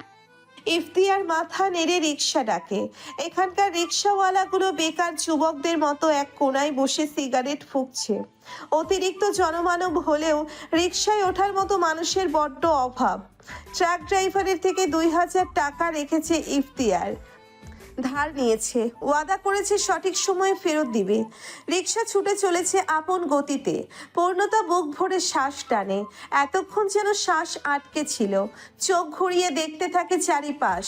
ইফতিয়ার মাথা নেড়ে রিক্সা ডাকে। এখানকার রিক্সাওয়ালাগুলো বেকার যুবকদের মতো এক কোনায় বসে সিগারেট ফুঁকছে। অতিরিক্ত জনমানব হলেও রিক্সায় ওঠার মতো মানুষের বড্ড অভাব। ট্রাক ড্রাইভারের থেকে 2000 টাকা রেখেছে ইফতিয়ার। ধার নিয়েছে, ওয়াদা করেছে সঠিক সময়ে ফেরত দিবে। রিক্সা ছুটে চলেছে আপন গতিতে। পূর্ণতা বুক ভরে শ্বাস টানে। এতক্ষণ যেন শ্বাস আটকে ছিল। চোখ ঘুরিয়ে দেখতে থাকে চারিপাশ।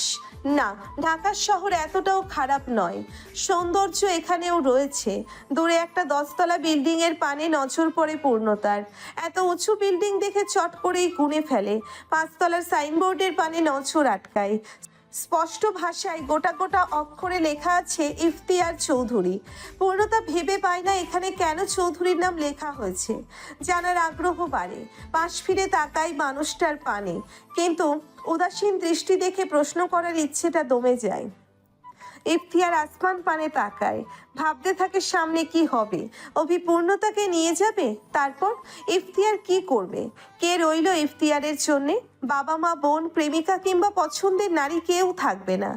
না, ঢাকা শহর এতটাও খারাপ নয়। সৌন্দর্য এখানেও রয়েছে। দূরে একটা 10 তলা বিল্ডিং এর পানে নজর পড়ে পূর্ণতার। এত উঁচু বিল্ডিং দেখে চট করেই গুনে ফেলে। 5 তলার সাইনবোর্ডের পানে নজর আটকায়। স্পষ্ট ভাষায় গোটা গোটা অক্ষরে লেখা আছে ইফতিয়ার চৌধুরী। পূর্ণতা ভেবে পায় না এখানে কেন চৌধুরীর নাম লেখা হয়েছে। জানার আগ্রহ বাড়ে। পাশ ফিরে তাকায় মানুষটার পানে, কিন্তু উদাসীন দৃষ্টি দেখে প্রশ্ন করার ইচ্ছেটা দমে যায়। ইফতিয়ার আসমান পানে তাকায়। ভাবতে থাকে সামনে কি হবে। অভি পূর্ণতাকে নিয়ে যাবে? তারপর ইফতিয়ার কি করবে? কে রইল ইফতিয়ারের জন্যে? বাবা মা, বোন, প্রেমিকা কিংবা পছন্দের নারী কেউ থাকবে না।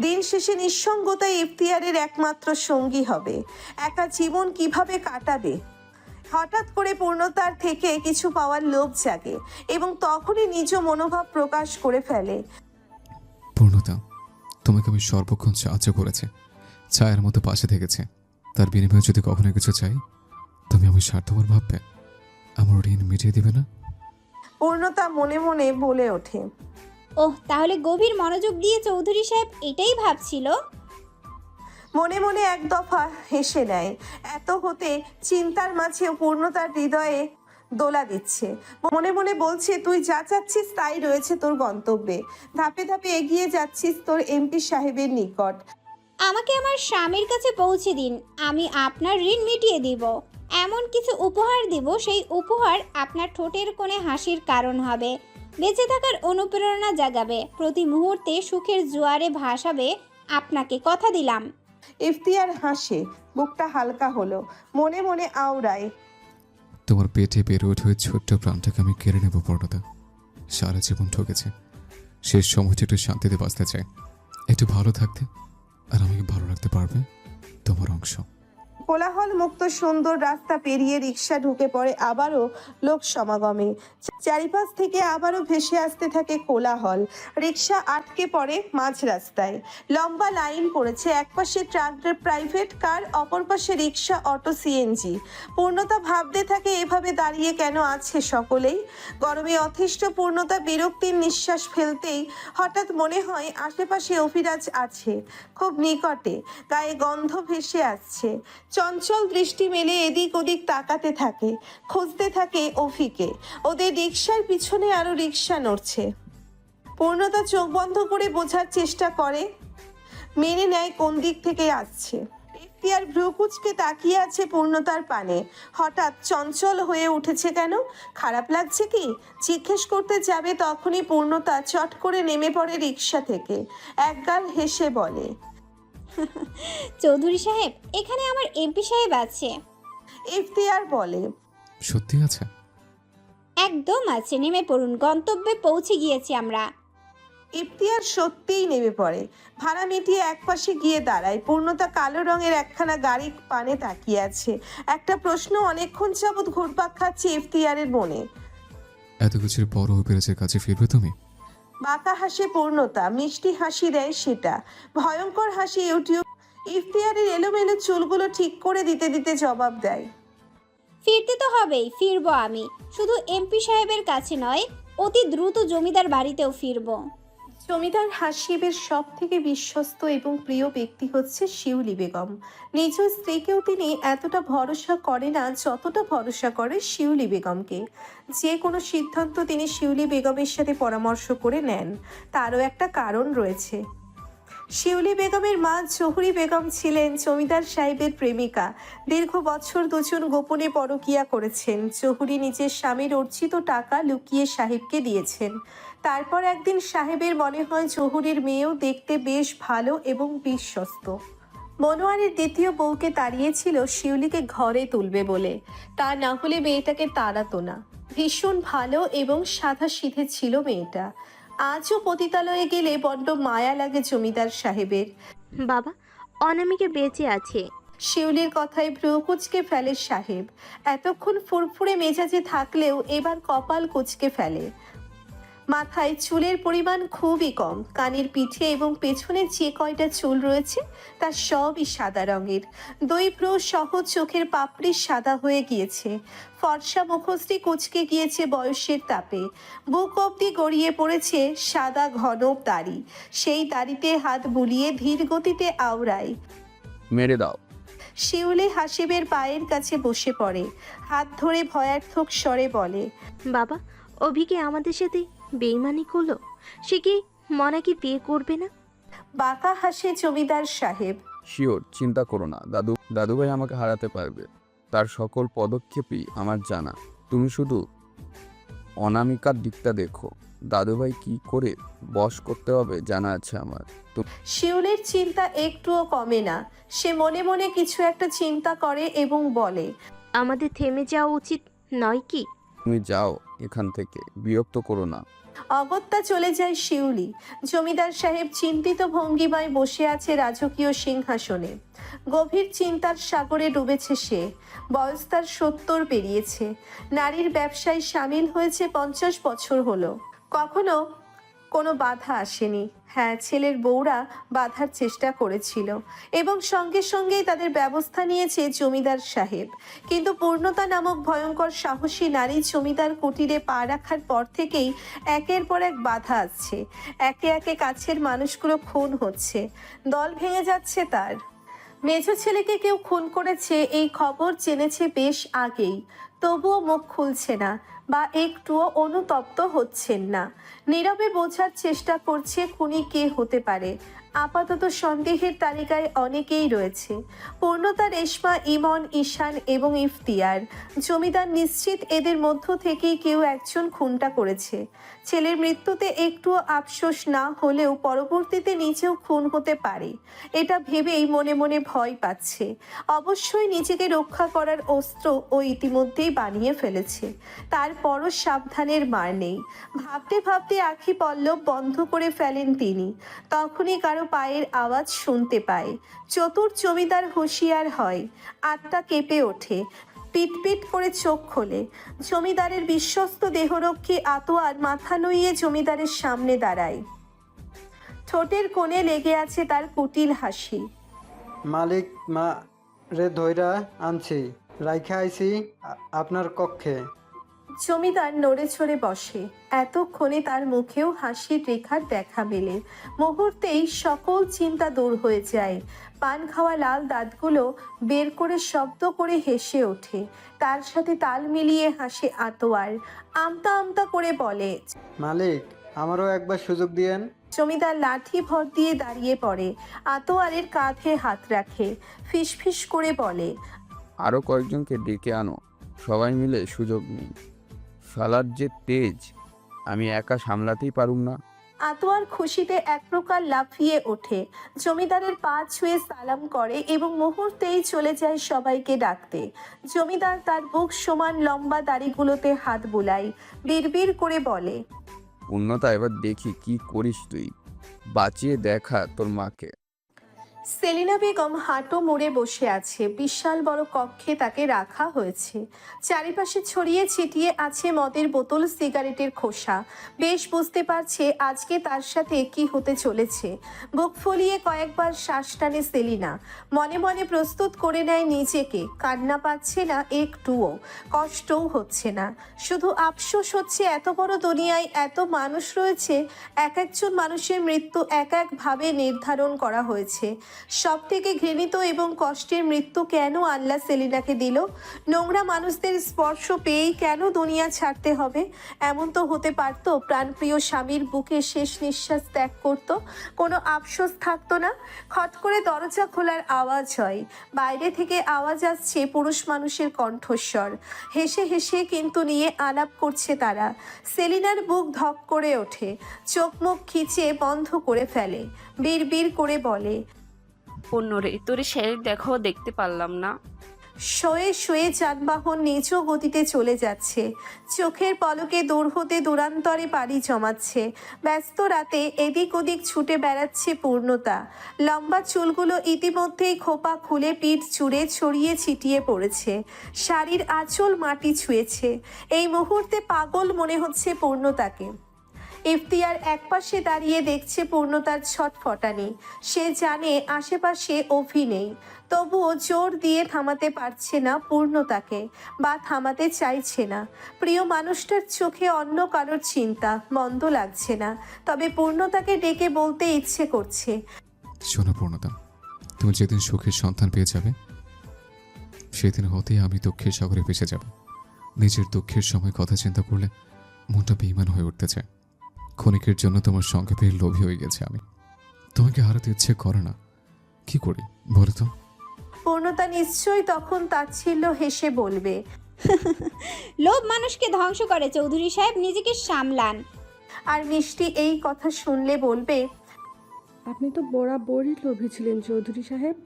দিন শেষে নিঃসঙ্গতাই ইফতিয়ারের একমাত্র সঙ্গী হবে। একা জীবন কিভাবে কাটাবে? হঠাৎ করে পূর্ণতার থেকে কিছু পাওয়ার লোভ জাগে এবং তখনই নিজ মনোভাব প্রকাশ করে ফেলে। পূর্ণতা, তোমাকে আমি সর্বক্ষণ সাহায্য করেছি, ছায়ার মতো পাশে থেকেছে। তার বিনিময়ে যদি কখনো কিছু চাই, তুমি আমি স্বার্থপর ভাববে? আমার ঋণ মিটিয়ে দিবে না? পূর্ণতা মনে মনে বলে ওঠে। ওহ, তাহলে গভীর মনোযোগ দিয়ে চৌধুরী সাহেব এটাই ভাবছিল। মনে মনে এক দফা হেসে নেয়। এত হতে চিন্তার মাঝেও পূর্ণতার হৃদয়ে দোলা দিচ্ছে। মনে মনে বলছে, তুই যা চাচ্ছিস তাই রয়েছে তোর গন্তব্যে। ধাপে ধাপে এগিয়ে যাচ্ছিস তোর এমপি সাহেবের নিকট। আমাকে আমার স্বামীর কাছে পৌঁছে দিন, আমি আপনার ঋণ মিটিয়ে দিব। এমন কিছু উপহার দিব, সেই উপহার আপনার ঠোঁটের কোণে হাসির কারণ হবে, বেঁচে থাকার অনুপ্রেরণা জাগাবে, প্রতি মুহূর্তে সুখের জোয়ারে ভাসাবে আপনাকে, কথা দিলাম। ইফতিয়ার হাসে, বুকটা হালকা হলো। মনে মনে আওড়ায়, তোমার পেটে বেড়ে ওঠে ওই ছোট্ট প্রাণটাকে আমি কেড়ে নেব পূর্ণতা। সারা জীবন ঠকেছে, শেষ সময়টা একটু শান্তিতে বাঁচতে চাই, একটু ভালো থাকতে, আর আমাকে ভালো রাখতে পারবে তোমার অংশ। কোলাহল মুক্ত সুন্দর রাস্তা পেরিয়ে রিক্সা ঢুকে পড়ে আবারও লোক সমাগমে। চারিপাশ থেকে আবারও ভেসে আসতে থাকে কোলাহল। রিক্সা আটকে পড়ে মাঝ রাস্তায়। লম্বা লাইন পড়েছে, একপাশে ট্রাক, প্রাইভেট কার, অপর পাশে রিক্সা, অটো, সিএনজি। পূর্ণতা ভাবতে থাকে এভাবে দাঁড়িয়ে কেন আছে সকলেই। গরমে অতিষ্ঠ পূর্ণতা বিরক্তির নিঃশ্বাস ফেলতেই হঠাৎ মনে হয় আশেপাশে অভিরাজ আছে, খুব নিকটে, গায়ে গন্ধ ভেসে আসছে। চঞ্চল দৃষ্টি মেলে এদিক ওদিক তাকাতে থাকে, খুঁজতে থাকে অভিকে। ওদের রিক্সার পিছনে আরো রিক্সা নড়ছে। পূর্ণতা চোখ বন্ধ করে বোঝার চেষ্টা করে, মেনে নেয় কোন দিক থেকে আসছে। ইফতিয়ার ভ্রুকুচকে তাকিয়ে আছে পূর্ণতার পানে। হঠাৎ চঞ্চল হয়ে উঠেছে কেন? খারাপ লাগছে কি? জিজ্ঞেস করতে যাবে তখনই পূর্ণতা চট করে নেমে পড়ে রিক্সা থেকে। একগাল হেসে বলে, চৌধুরী সাহেব, এখানে আমার এমপি সাহেব আছে। ইফতিয়ার বলে, সত্যি আছে? একদম আছে, নেমে পড়ুন, গন্তব্যে পৌঁছে গিয়েছি আমরা। ইফতিয়ার সত্যিই নেমে পড়ে। ভাড়া মিটিয়ে একপাশে গিয়ে দাঁড়ায়। পূর্ণতা কালো রঙের একখানা গাড়ি পানে তাকিয়ে আছে। একটা প্রশ্ন অনেকক্ষণ যাবৎ ঘুরপাক খাচ্ছে ইফতিয়ারের মনে। এত কিছুর পর অভিরাজের কাছে ফিরবে তুমি? বাঁকা হাসে পূর্ণতা, মিষ্টি হাসি দেয় সেটা, ভয়ঙ্কর হাসি ইউটিউব। ইফতিয়ারের এলোমেলো চুলগুলো ঠিক করে দিতে দিতে জবাব দেয়, ফিরতে তো হবেই, ফিরবো আমি। শুধু এমপি সাহেবের কাছে নয়, অতি দ্রুত জমিদার বাড়িতেও ফিরবো। জমিদার হাসিবের সব থেকে বিশ্বস্ত এবং প্রিয় ব্যক্তি হচ্ছে শিউলি বেগম। নিজ স্ত্রীকেও তিনি এতটা ভরসা করে না যতটা ভরসা করে শিউলি বেগমকে। যে কোনো সিদ্ধান্ত তিনি শিউলি বেগমের সাথে পরামর্শ করে নেন। তারও একটা কারণ রয়েছে। শিউলি বেগমের মা জহুরি বেগম ছিলেন জমিদার সাহেবের প্রেমিকা। দীর্ঘ বছর দুজন গোপনে পরকীয়া করেছেন। জহুরি নিজের স্বামীর অর্জিত টাকা লুকিয়ে সাহেবকে দিয়েছেন। তারপর একদিন সাহেবের মনে হয় জহুরির মেয়েও দেখতে বেশ ভালো এবং বিশ্বস্ত। মনোয়ারের দ্বিতীয় বউকে তাড়িয়েছিল শিউলিকে ঘরে তুলবে বলে, তা না হলে মেয়েটাকে তাড়াতো না। ভীষণ ভালো এবং সাধাসিধে ছিল মেয়েটা। আজও পতিতালয়ে গেলে বড্ড মায়া লাগে জমিদার সাহেবের। বাবা, অনামিকা বেঁচে আছে। শিউলির কথায় ভ্রু কুচকে ফেলে সাহেব। এতক্ষণ ফুরফুরে মেজাজে থাকলেও এবার কপাল কুচকে ফেলে। মাথায় চুলের পরিমাণ খুবই কম। কানের পিঠে এবং পেছনে যে কয়টা চুল রয়েছে তা সবই সাদা রঙের। দুই ভ্রু সহ চোখের পাপড়ি সাদা হয়ে গিয়েছে। ফর্সা মুখশ্রী কুচকে গিয়েছে বয়সের তাপে। বুক অবধি গড়িয়ে পড়েছে সাদা ঘন দাড়ি। সেই দাড়িতে হাত বুলিয়ে ধীর গতিতে আওড়ায়, মেরে দাও। শিউলি হাসিবের পায়ের কাছে বসে পড়ে, হাত ধরে ভয়ার্থক স্বরে বলে, বাবা, অভিকে আমাদের সাথে বেইমানি করলো। সে কি মনাকে বিয়ে করবে না? বাঁকা হাসে জমিদার সাহেব। শিওর, চিন্তা করো না। দাদুভাই আমাকে হারাতে পারবে, তার সকল পদক্ষেপই আমার জানা। তুমি শুধু অনামিকার দিকটা দেখো। দাদুভাই কি করে বশ করতে হবে জানা আছে আমার। শিউলির চিন্তা একটুও কমে না। সে মনে মনে কিছু একটা চিন্তা করে এবং বলে, আমাদের থেমে যাওয়া উচিত নয় কি? তুমি যাও এখান থেকে, বিরক্ত করো না। অগত্যা চলে যায় শিউলি। জমিদার সাহেব চিন্তিত ভঙ্গিমায় বসে আছে রাজকীয় সিংহাসনে। গভীর চিন্তার সাগরে ডুবেছে সে। বয়স তার 70 পেরিয়েছে। নারীর ব্যবসায় সামিল হয়েছে 50 বছর হলো। কখনো কোনো বাধা আসেনি। হ্যাঁ, ছেলের বউরা বাধার চেষ্টা করেছিল এবং সঙ্গে সঙ্গেই তাদের ব্যবস্থা নিয়েছে জমিদার সাহেব। কিন্তু পূর্ণতা নামক ভয়ঙ্কর সাহসী নারী জমিদার কুটিরে পা রাখার পর থেকেই একের পর এক বাধা আসছে। একে একে কাছের মানুষগুলো খুন হচ্ছে, দল ভেঙে যাচ্ছে তার। মেজ ছেলেকে কেউ খুন করেছে এই খবর জেনেছে বেশ আগেই, তবুও মুখ খুলছে না বা একটুও অনুতপ্ত হচ্ছেন না। নীরবে বোঝার চেষ্টা করছে খুনি কে হতে পারে। আপাতত সন্দেহের তালিকায় অনেকেই রয়েছে, পূর্ণতা, রেশমা, ইমন, ঈশান এবং ইফতিয়ার। জমিদার নিশ্চিত এদের মধ্য থেকেই কেউ একজন খুনটা করেছে। ছেলের মৃত্যুতে একটুও আফসোস না হলেও পরবর্তীতে নিজেও খুন হতে পারে, এটা ভেবেই মনে মনে ভয় পাচ্ছে। অবশ্যই নিজেকে রক্ষা করার অস্ত্র ও ইতিমধ্যেই বানিয়ে ফেলেছে, তারপরও সাবধানের মার নেই। ভাবতে ভাবতে আঁখি পল্লব বন্ধ করে ফেলেন তিনি। তখনই কারো পায়ের আওয়াজ শুনতে পায়। চতুর জমিদার হুঁশিয়ার হয়, আত্মা কেঁপে ওঠে, পিটপিট করে চোখ খোলে। জমিদারের বিশ্বস্ত দেহরক্ষী আতোয়ার মাথা নুইয়ে জমিদারের সামনে দাঁড়ায়। ঠোঁটের কোণে লেগে আছে তার কুটিল হাসি। মালিক মা রে ধইরা আনছি, রাইখা আইছি আপনার কক্ষে। জমিদার নড়ে চড়ে বসে। এতক্ষণে তার মুখেও হাসির রেখার দেখা মেলে। মুহূর্তেই সকল চিন্তা দূর হয়ে যায়। পান খাওয়া লাল দাঁতগুলো বের করে শব্দ করে হেসে ওঠে। তার সাথে তাল মিলিয়ে হাসে আতোয়ার। আমতা আমতা করে বলে, মালিক আমারও একবার সুযোগ দিয়েন। জমিদার লাঠি ভর দিয়ে দাঁড়িয়ে পড়ে, আতোয়ারের কাঁধে হাত রাখে, ফিসফিস করে বলে, আরও কয়েকজনকে ডেকে আনো, সবাই মিলে সুযোগ নিন। শালার যে তেজ, আমি একা সামলাতেই পারুম না। আতোয়ার খুশিতে এক প্রকার লাফিয়ে ওঠে, জমিদারের পা ছুঁয়ে সালাম করে এবং মুহূর্তেই চলে যায় সবাইকে ডাকতে। জমিদার তার বুক সমান লম্বা দাড়িগুলোতে হাত বুলায়, বিড়বিড় করে বলে, পূর্ণতা, এবার দেখি কি করিস তুই, বাঁচিয়ে দেখা তোর মাকে। সেলিনা বেগম হাঁটু মুড়ে বসে আছে। বিশাল বড় কক্ষে তাকে রাখা হয়েছে। চারিপাশে ছড়িয়ে ছিটিয়ে আছে মদের বোতল, সিগারেটের খোসা। বেশ বুঝতে পারছে আজকে তার সাথে কি হতে চলেছে। বুক ফুলিয়ে কয়েকবার শ্বাস টানে সেলিনা। মনে মনে প্রস্তুত করে নেয় নিজেকে। কান্না পাচ্ছে না একটুও, কষ্টও হচ্ছে না, শুধু আফসোস হচ্ছে এত বড় দুনিয়ায় এত মানুষ রয়েছে, এক একজন মানুষের মৃত্যু এক একভাবে নির্ধারণ করা হয়েছে। সব থেকে ঘৃণিত এবং কষ্টের মৃত্যু কেন আল্লাহ সেলিনাকে দিল? নোংরা মানুষদের স্পর্শ পেয়েই কেন দুনিয়া ছাড়তে হবে? এমন তো হতে পারতো প্রাণপ্রিয় স্বামীর বুকে শেষ নিঃশ্বাস ত্যাগ করত, কোনো আফসোস থাকতো না। খট করে দরজা খোলার আওয়াজ হয়। বাইরে থেকে আওয়াজ আসছে পুরুষ মানুষের কণ্ঠস্বর। হেসে হেসে কিন্তু নিয়ে আলাপ করছে তারা। সেলিনার বুক ধক করে ওঠে, চোখ মুখ খিচে বন্ধ করে ফেলে, বিড়বিড় করে বলে, অন্যরে তোরে শের দেখো, দেখতে পারলাম না। শয়ে শয়ে যানবাহন নিজ গতিতে চলে যাচ্ছে। চোখের পলকে দূর হতে দূরান্তরে পাড়ি জমাচ্ছে। ব্যস্ত রাতে এদিক ওদিক ছুটে বেড়াচ্ছে পূর্ণতা। লম্বা চুলগুলো ইতিমধ্যেই খোপা খুলে পিঠ জুড়ে ছড়িয়ে ছিটিয়ে পড়েছে। শাড়ির আঁচল মাটি ছুঁয়েছে। এই মুহূর্তে পাগল মনে হচ্ছে পূর্ণতাকে। ইফতিয়ার একপাশে দাঁড়িয়ে দেখছে পূর্ণতার ছটফটানি। সে জানে আশেপাশে অভি নেই, তবুও জোর দিয়ে থামাতে পারছে না পূর্ণতাকে, বা থামাতে চাইছে না। প্রিয় মানুষটার চোখে অন্য কারোর চিন্তা, মন্দ লাগছে না, তবে পূর্ণতাকে ডেকে বলতে ইচ্ছে করছে, শোনো পূর্ণতা, তুমি যেদিন সুখের সন্তান পেয়ে যাবে সেদিন হতেই আমি দুঃখের সাগরে ভেসে যাব। নিজের দুঃখের সময় কথা চিন্তা করলে মনটা বেইমান হয়ে উঠতে চায়। ক্ষণিকের জন্য তোমার সঙ্গে পেয়ে লোভী হয়ে গেছে আমি। তোমাকে হারাতে ইচ্ছে করে না, কি করি বলো তো? পূর্ণতা নিশ্চয়ই তখন তাচ্ছিল্য হেসে বলবে, লোভ মানুষকে ধ্বংস করে চৌধুরী সাহেব, নিজেকে সামলান। আর মিষ্টি এই কথা শুনলে বলবে, আপনি তো বরাবরই লোভী ছিলেন চৌধুরী সাহেব,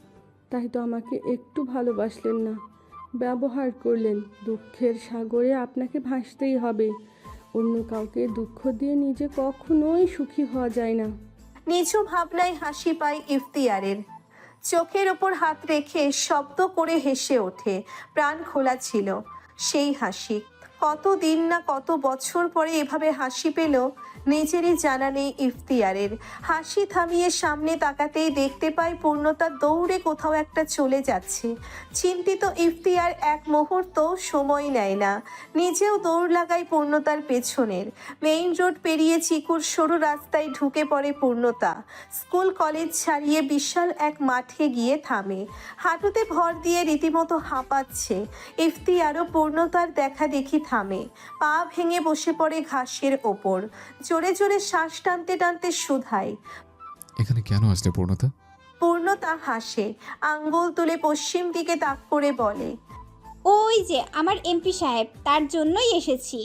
তাই তো আমাকে একটু ভালোবাসলেন না, ব্যবহার করলেন। দুঃখের সাগরে আপনাকে ভাসতেই হবে, অন্য কাউকে দুঃখ দিয়ে নিজে কখনোই সুখী হওয়া যায় না। নিচু ভাবনায় হাসি পায় ইফতিয়ারের। চোখের ওপর হাত রেখে শব্দ করে হেসে ওঠে। প্রাণ খোলা ছিল সেই হাসি। কত দিন না কত বছর পরে এভাবে হাসি পেল নিজেরই জানা নেই ইফতিয়ারের। হাসি থামিয়ে সামনে তাকাতেই দেখতে পায় পূর্ণতা দৌড়ে কোথাও একটা চলে যাচ্ছে। চিন্তিত ইফতিয়ার এক মুহূর্ত সময় নেয় না, নিজেও দৌড় লাগায় পূর্ণতার পেছনের। মেইন রোড পেরিয়ে চিকুর সরু রাস্তায় ঢুকে পড়ে পূর্ণতা। স্কুল কলেজ ছাড়িয়ে বিশাল এক মাঠে গিয়ে থামে। হাঁটুতে ভর দিয়ে রীতিমতো হাঁপাচ্ছে। ইফতিয়ারও পূর্ণতার দেখা দেখি থামে, পা ভেঙে বসে পড়ে ঘাসের ওপর। জোরে জোরে শ্বাস টানতে টানতে শুধায়, এখানে কেন আসলে পূর্ণতা? পূর্ণতা হাসে, আঙ্গুল তুলে পশ্চিম দিকে তাক করে বলে, ওই যে আমার এমপি সাহেব, তার জন্যই এসেছি।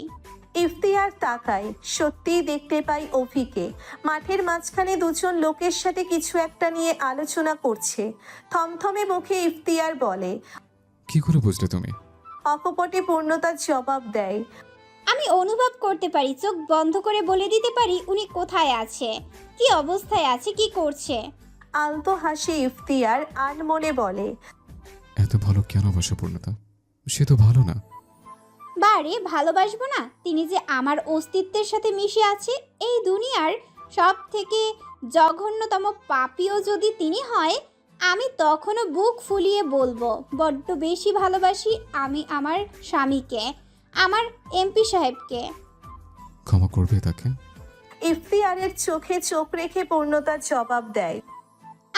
ইফতিয়ার তাকায়, সত্যিই দেখতে পাই অভিকে। মাঠের মাঝখানে দুজন লোকের সাথে কিছু একটা নিয়ে আলোচনা করছে। থমথমে মুখে ইফতিয়ার বলে, কি করে বুঝলে তুমি? অকপটে পূর্ণতার জবাব দেয়, আমি অনুভব করতে পারি, চোখ বন্ধ করে বলে দিতে পারি উনি কোথায় আছে, কি অবস্থায় আছে, কি করছে। আলতো হাসি ইফতিয়ার, আনমনে বলে, এত ভালো কেন বাসো পূর্ণতা? সে তো ভালো না। বারে ভালোবাসবো না? তিনি যে আমার অস্তিত্বের সাথে মিশে আছে। এই দুনিয়ার সব থেকে জঘন্যতম পাপীও যদি তিনি হয়, আমি তখনও বুক ফুলিয়ে বলবো, বড্ড বেশি ভালোবাসি আমি আমার স্বামীকে, আমার এমপি সাহেবকে। ক্ষমা করবে তাকে? ইফতিয়ারের চোখে চোখ রেখে পূর্ণতার জবাব দেয়,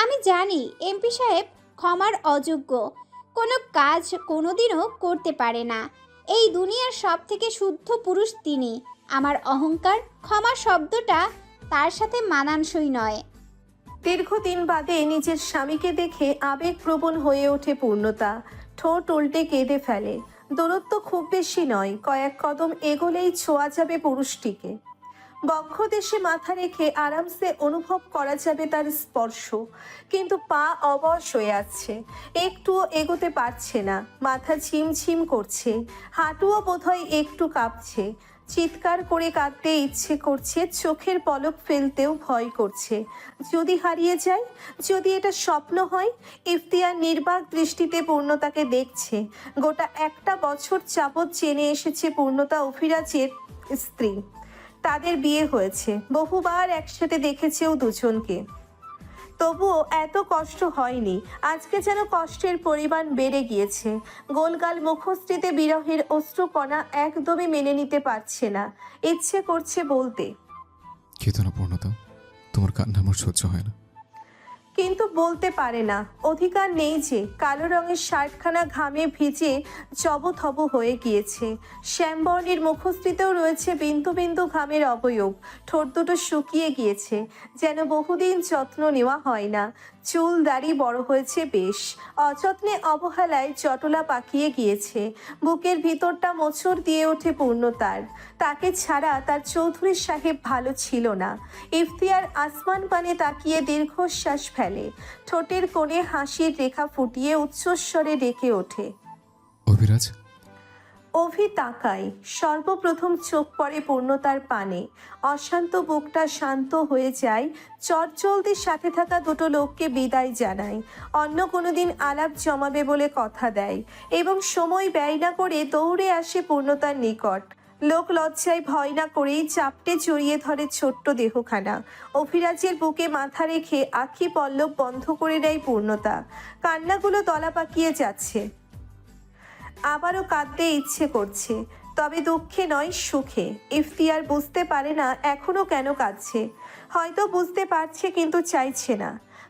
আমি জানি এমপি সাহেব ক্ষমার অযোগ্য, কোনো কাজ কোনোদিনও করতে পারে না। এই দুনিয়ার সব থেকে শুদ্ধ পুরুষ তিনি। আমার অহংকার ক্ষমা শব্দটা তার সাথে মানানসই নয়। দীর্ঘদিন বাদে নিজের স্বামীকে দেখে আবেগপ্রবণ হয়ে ওঠে পূর্ণতা। ঠোঁট উল্টে কেঁদে ফেলে। দূরত্ব খুব বেশি নয়, কয়েক কদম এগোলেই ছোঁয়া যাবে পুরুষটিকে। বক্ষদেশে মাথা রেখে আরামসে অনুভব করা যাবে তার স্পর্শ। কিন্তু পা অবশ হয়ে আছে, একটুও এগোতে পারছে না। মাথা ঝিমঝিম করছে, হাঁটুও বোধহয় একটু কাঁপছে। চিৎকার করে কাঁদতে ইচ্ছে করছে, চোখের পলক ফেলতেও ভয় করছে। যদি হারিয়ে যায়, যদি এটা স্বপ্ন হয়। ইফতিয়ার নির্বাক দৃষ্টিতে পূর্ণতাকে দেখছে। গোটা একটা বছর যাবৎ জেনে এসেছে পূর্ণতা অভিরাজের স্ত্রী। তাদের বিয়ে হয়েছে, বহুবার একসাথে দেখেছেও দুজনকে। তবুও এত কষ্ট হয়নি। আজকে যেন কষ্টের পরিমাণ বেড়ে গিয়েছে। গোলগাল মুখশ্রীতে বিরহের অশ্রুকণা একদমই মেনে নিতে পারছে না। ইচ্ছে করছে বলতে, কেতো না পূর্ণতা, তোমার কান্না আমার সহ্য হয় না। কিন্তু বলতে পারে না, অধিকার নেই যে। কালো রঙের শার্টখানা ঘামে ভিজে জবথব হয়ে গিয়েছে। শ্যামবর্ণের মুখশ্রীতেও রয়েছে বিন্দু বিন্দু ঘামের অবয়ব। ঠোঁট দুটো শুকিয়ে গিয়েছে, যেন বহুদিন যত্ন নেওয়া হয় না। চুল দাড়ি বড় হয়েছে বেশ, অযত্নে অবহেলায় জটলা পাকিয়ে গিয়েছে। বুকের ভিতরটা মোচড় দিয়ে ওঠে পূর্ণতার। তাকে ছাড়া তার চৌধুরী সাহেব ভালো ছিল না। ইফতিয়ার আসমান পানে তাকিয়ে দীর্ঘশ্বাস ফেলে। ঠোঁটের কোণে হাসির রেখা ফুটিয়ে উচ্চস্বরে ডেকে ওঠে, অভিরাজ। অভি তাকায়। সর্বপ্রথম চোখ পড়ে পূর্ণতার পানে। অশান্ত বুকটা শান্ত হয়ে যায়। চটজলদি সাথে থাকা দুটো লোককে বিদায় জানায়। অন্য কোনোদিন আলাপ জমাবে বলে কথা দেয় এবং সময় ব্যয় না করে দৌড়ে আসে পূর্ণতার নিকট। লোক লজ্জায় ভয় না করেই চাপটে জড়িয়ে ধরে ছোট্ট দেহখানা। অভিরাজের বুকে মাথা রেখে আখি পল্লব বন্ধ করে দেয় পূর্ণতা। কান্নাগুলো দলা পাকিয়ে যাচ্ছে। আবারও কাঁদতে ইচ্ছে করছে, তবে দুঃখে নয়, সুখে। ইফতিয়ার বুঝতে পারে না এখনো কেন কাঁদছে। হয়তো বুঝতে পারছে কিন্তু চাইছে না।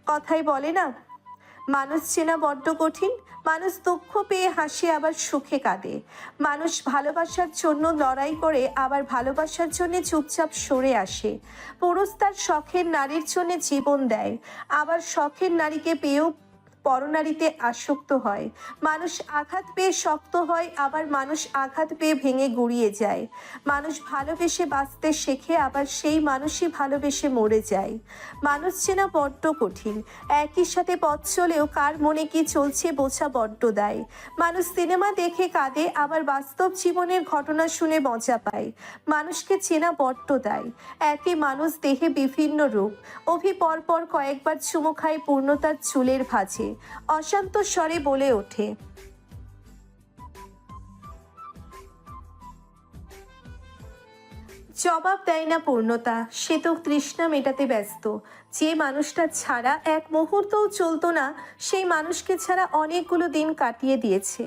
কথাই বলে না, মানুষ চেনা বড্ড কঠিন। মানুষ দুঃখ পেয়ে হাসে, আবার সুখে কাঁদে। মানুষ ভালোবাসার জন্য লড়াই করে, আবার ভালোবাসার জন্য চুপচাপ সরে আসে। পুরুষ তার শখের নারীর জন্য জীবন দেয়, আবার শখের নারীকে পেয়েও পরনারীতে আসক্ত হয়। মানুষ আঘাত পেয়ে শক্ত হয়, আবার মানুষ আঘাত পেয়ে ভেঙে গুড়িয়ে যায়। মানুষ ভালোবেসে বাঁচতে শেখে, আবার সেই মানুষই ভালোবেসে মরে যায়। মানুষ চেনা বড্ড কঠিন। একই সাথে পথ চলেও কার মনে কি চলছে বোঝা বড্ড দায়। মানুষ সিনেমা দেখে কাঁদে, আবার বাস্তব জীবনের ঘটনা শুনে মজা পায়। মানুষকে চেনা বড্ড দায়। একই মানুষ দেহে বিভিন্ন রূপ। অভি পরপর কয়েকবার চুমু খায় পূর্ণতার চুলের ভাঁজে। অশান্ত স্বরে বলে ওঠে, জবাব দেয় না পূর্ণতা। সে তো তৃষ্ণা মেটাতে ব্যস্ত। যে মানুষটা ছাড়া এক মুহূর্তও চলতো না, সেই মানুষকে ছাড়া অনেকগুলো দিন কাটিয়ে দিয়েছে।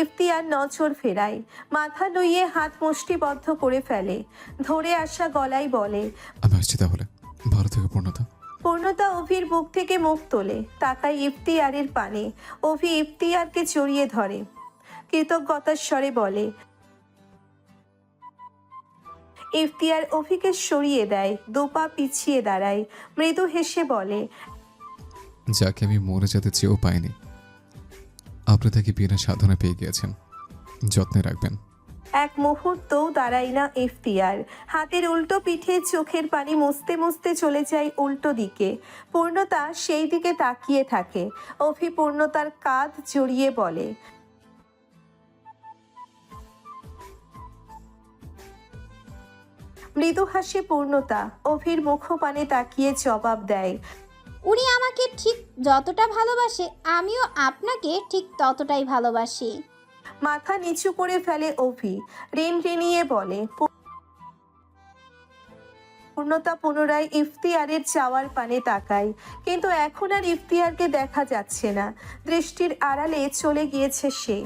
ইফতিয়ার নজর ফেরায়, মাথা নুইয়ে হাত মুষ্টিবদ্ধ করে ফেলে, ধরে আসা গলায় বলে, আমি আসছি তাহলে, ভালো থেকে পূর্ণতা। পূর্ণতা অভির বুক থেকে মুখ তোলে, তাকায় ইফতিয়ারের পানে। অভি ইফতিয়ারকে জড়িয়ে ধরে, কৃতজ্ঞতার স্বরে বলে। ইফতিয়ার অভিকে সরিয়ে দেয়, দোপা পিছিয়ে দাঁড়ায়, মৃদু হেসে বলে, যাকে আমি মরে যেতে চেয়েও পাইনি, আপনি তাকে বিনা সাধনা পেয়ে গিয়েছেন, যত্নে রাখবেন। এক মুহূর্তও দাঁড়ায় না ইফতিয়ার। হাতের উল্টো পিঠে চোখের পানি মুছতে মুছতে চলে যায় উল্টো দিকে। পূর্ণতা সেই দিকে তাকিয়ে থাকে। অভি পূর্ণতার কাঁধ জড়িয়ে বলে, মৃদু হাসি পূর্ণতা। অভির মুখপানে তাকিয়ে জবাব দেয়, উনি আমাকে ঠিক যতটা ভালোবাসে আমিও আপনাকে ঠিক ততটাই ভালোবাসি। মাথা নিচু করে ফেলে অভি, রেনিয়ে বলে। পূর্ণতা পুনরায় ইফতিয়ারের চাওয়ার পানে তাকায়, কিন্তু এখন আর ইফতিয়ারকে দেখা যাচ্ছে না। দৃষ্টির আড়ালে চলে গিয়েছে সে।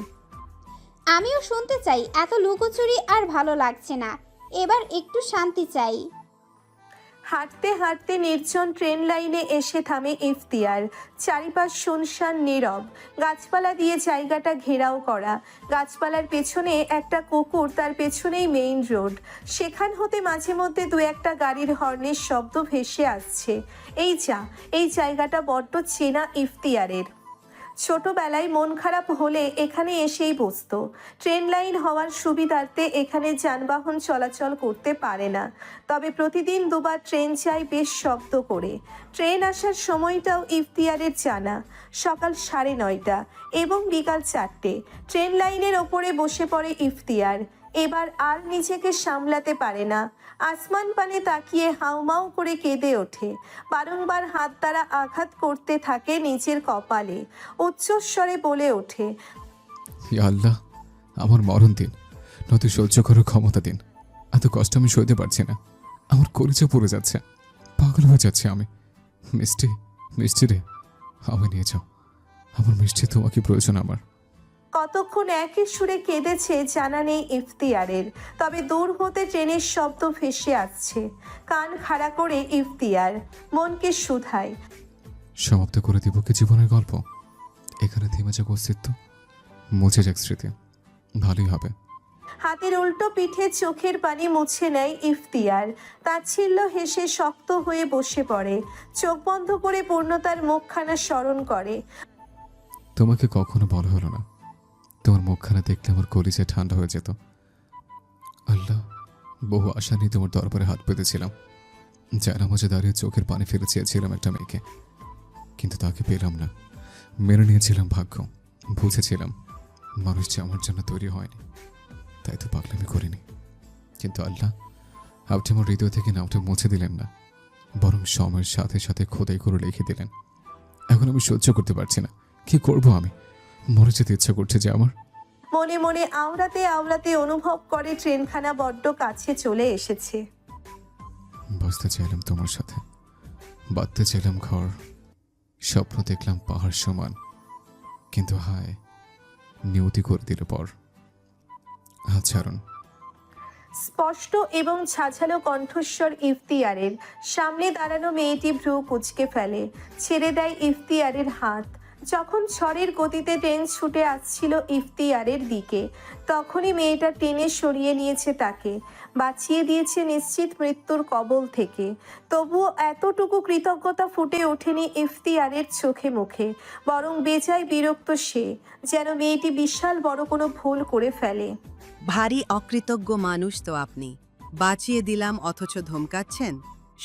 আমিও শুনতে চাই, এত লুকোচুরি আর ভালো লাগছে না, এবার একটু শান্তি চাই। হাঁটতে হাঁটতে নির্জন ট্রেন লাইনে এসে থামে ইফতিয়ার। চারিপাশ শুনশান নীরব, গাছপালা দিয়ে জায়গাটা ঘেরাও করা। গাছপালার পেছনে একটা কুকুর, তার পেছনেই মেইন রোড। সেখান হতে মাঝে মধ্যে দু একটা গাড়ির হর্নের শব্দ ভেসে আসছে। এই জায়গাটা বড্ড চেনা ইফতিয়ারের। ছোটবেলায় মন খারাপ হলে এখানে এসেই বসতো। ট্রেন লাইন হওয়ার সুবিধার্থে এখানে যানবাহন চলাচল করতে পারে না, তবে প্রতিদিন দুবার ট্রেন যায় বেশ শব্দ করে। ট্রেন আসার সময়টাও ইফতিয়ারের জানা, সকাল 9:30 এবং বিকাল 4টে। ট্রেন লাইনের ওপরে বসে পড়ে ইফতিয়ার। এবার আর নিজেকে সামলাতে পারে না। আসমান পানে তাকিয়ে হাউমাউ করে কেঁদে ওঠে। বারংবার হাত দ্বারা আঘাত করতে থাকে নিজের কপালে। উচ্চস্বরে বলে ওঠে, ইয়া আল্লাহ, আমার মরণ দিন, নয়তো সহ্য করার ক্ষমতা দিন। এত কষ্ট আমি সইতে পারছি না, আমার কলিজা পড়ে যাচ্ছে, পাগল হয়ে যাচ্ছে আমি। মিষ্টি, মিষ্টি রে, আমায় নিয়ে যাও, আমার মিষ্টি, তোমাকে প্রয়োজন আমার। কতক্ষণ একই সুরে কেঁদেছে জানা নেই ইফতিয়ারের, তবে দূর হতে ট্রেনের শব্দ ভেসে আসছে। কান খাড়া করে ইফতিয়ার মনকে শুধায়, সমাপ্ত করে দিব কি জীবনের গল্প? এখানে থেমে যাক অস্তিত্ব, মুছে যাক স্মৃতি, ভালোই হবে। হাতের উল্টো পিঠে চোখের পানি মুছে নেয় ইফতিয়ার। তাচ্ছিল্য হেসে শক্ত হয়ে বসে পড়ে। চোখ বন্ধ করে পূর্ণতার মুখখানা স্মরণ করে। তোমাকে কখনো বলা হলো না, তোমার মুখখানা দেখলে আমার কলিজা ঠান্ডা হয়ে যেত। আল্লাহ, বহু আশা নিয়ে তোমার দরবারে হাত পেতেছিলাম, যারা মাঝে দাঁড়িয়ে চোখের পানি ফেলে চেয়েছিলাম একটা মেয়েকে, কিন্তু তাকে পেলাম না। মেনে নিয়েছিলাম ভাগ্য, বুঝেছিলাম মানুষ যে আমার জন্য তৈরি হয়নি, তাই তো পাগলামি করিনি। কিন্তু আল্লাহ, আপনি আমার হৃদয় থেকে নামটা মুছে দিলেন না, বরং সময়ের সাথে সাথে খোদাই করে লিখে দিলেন। এখন আমি সহ্য করতে পারছি না, কি করব আমি? মরে যেতে ইচ্ছা করছে যে আমার। মনে মনে আওড়াতে আওড়াতে অনুভব করে ট্রেনখানা বড্ড কাছে চলে এসেছে। বসতে চাইলাম তোমার সাথে, বাঁধতে চাইলাম ঘর, স্বপ্ন দেখলাম পাহাড় সমান, কিন্তু হায়, নিয়তি করে দিল পর। হাত ছাড়ুন। স্পষ্ট এবং ঝাঝালো কণ্ঠস্বর ইফতিয়ারের। সামনে দাঁড়ানো মেয়েটি ভ্রু কুঁচকে ফেলে, ছেড়ে দেয় ইফতিয়ারের হাত। যখন ঝড়ের গতিতে ট্রেন ছুটে আসছিল ইফতিয়ারের দিকে, তখনই মেয়েটা টেনে সরিয়ে নিয়েছে তাকে, বাঁচিয়ে দিয়েছে নিশ্চিত মৃত্যুর কবল থেকে। তবুও এতটুকু কৃতজ্ঞতা ফুটে ওঠেনি ইফতিয়ারের চোখে মুখে, বরং বেজায় বিরক্ত সে, যেন মেয়েটি বিশাল বড় কোনো ভুল করে ফেলে। ভারী অকৃতজ্ঞ মানুষ তো আপনি, বাঁচিয়ে দিলাম অথচ ধমকাচ্ছেন।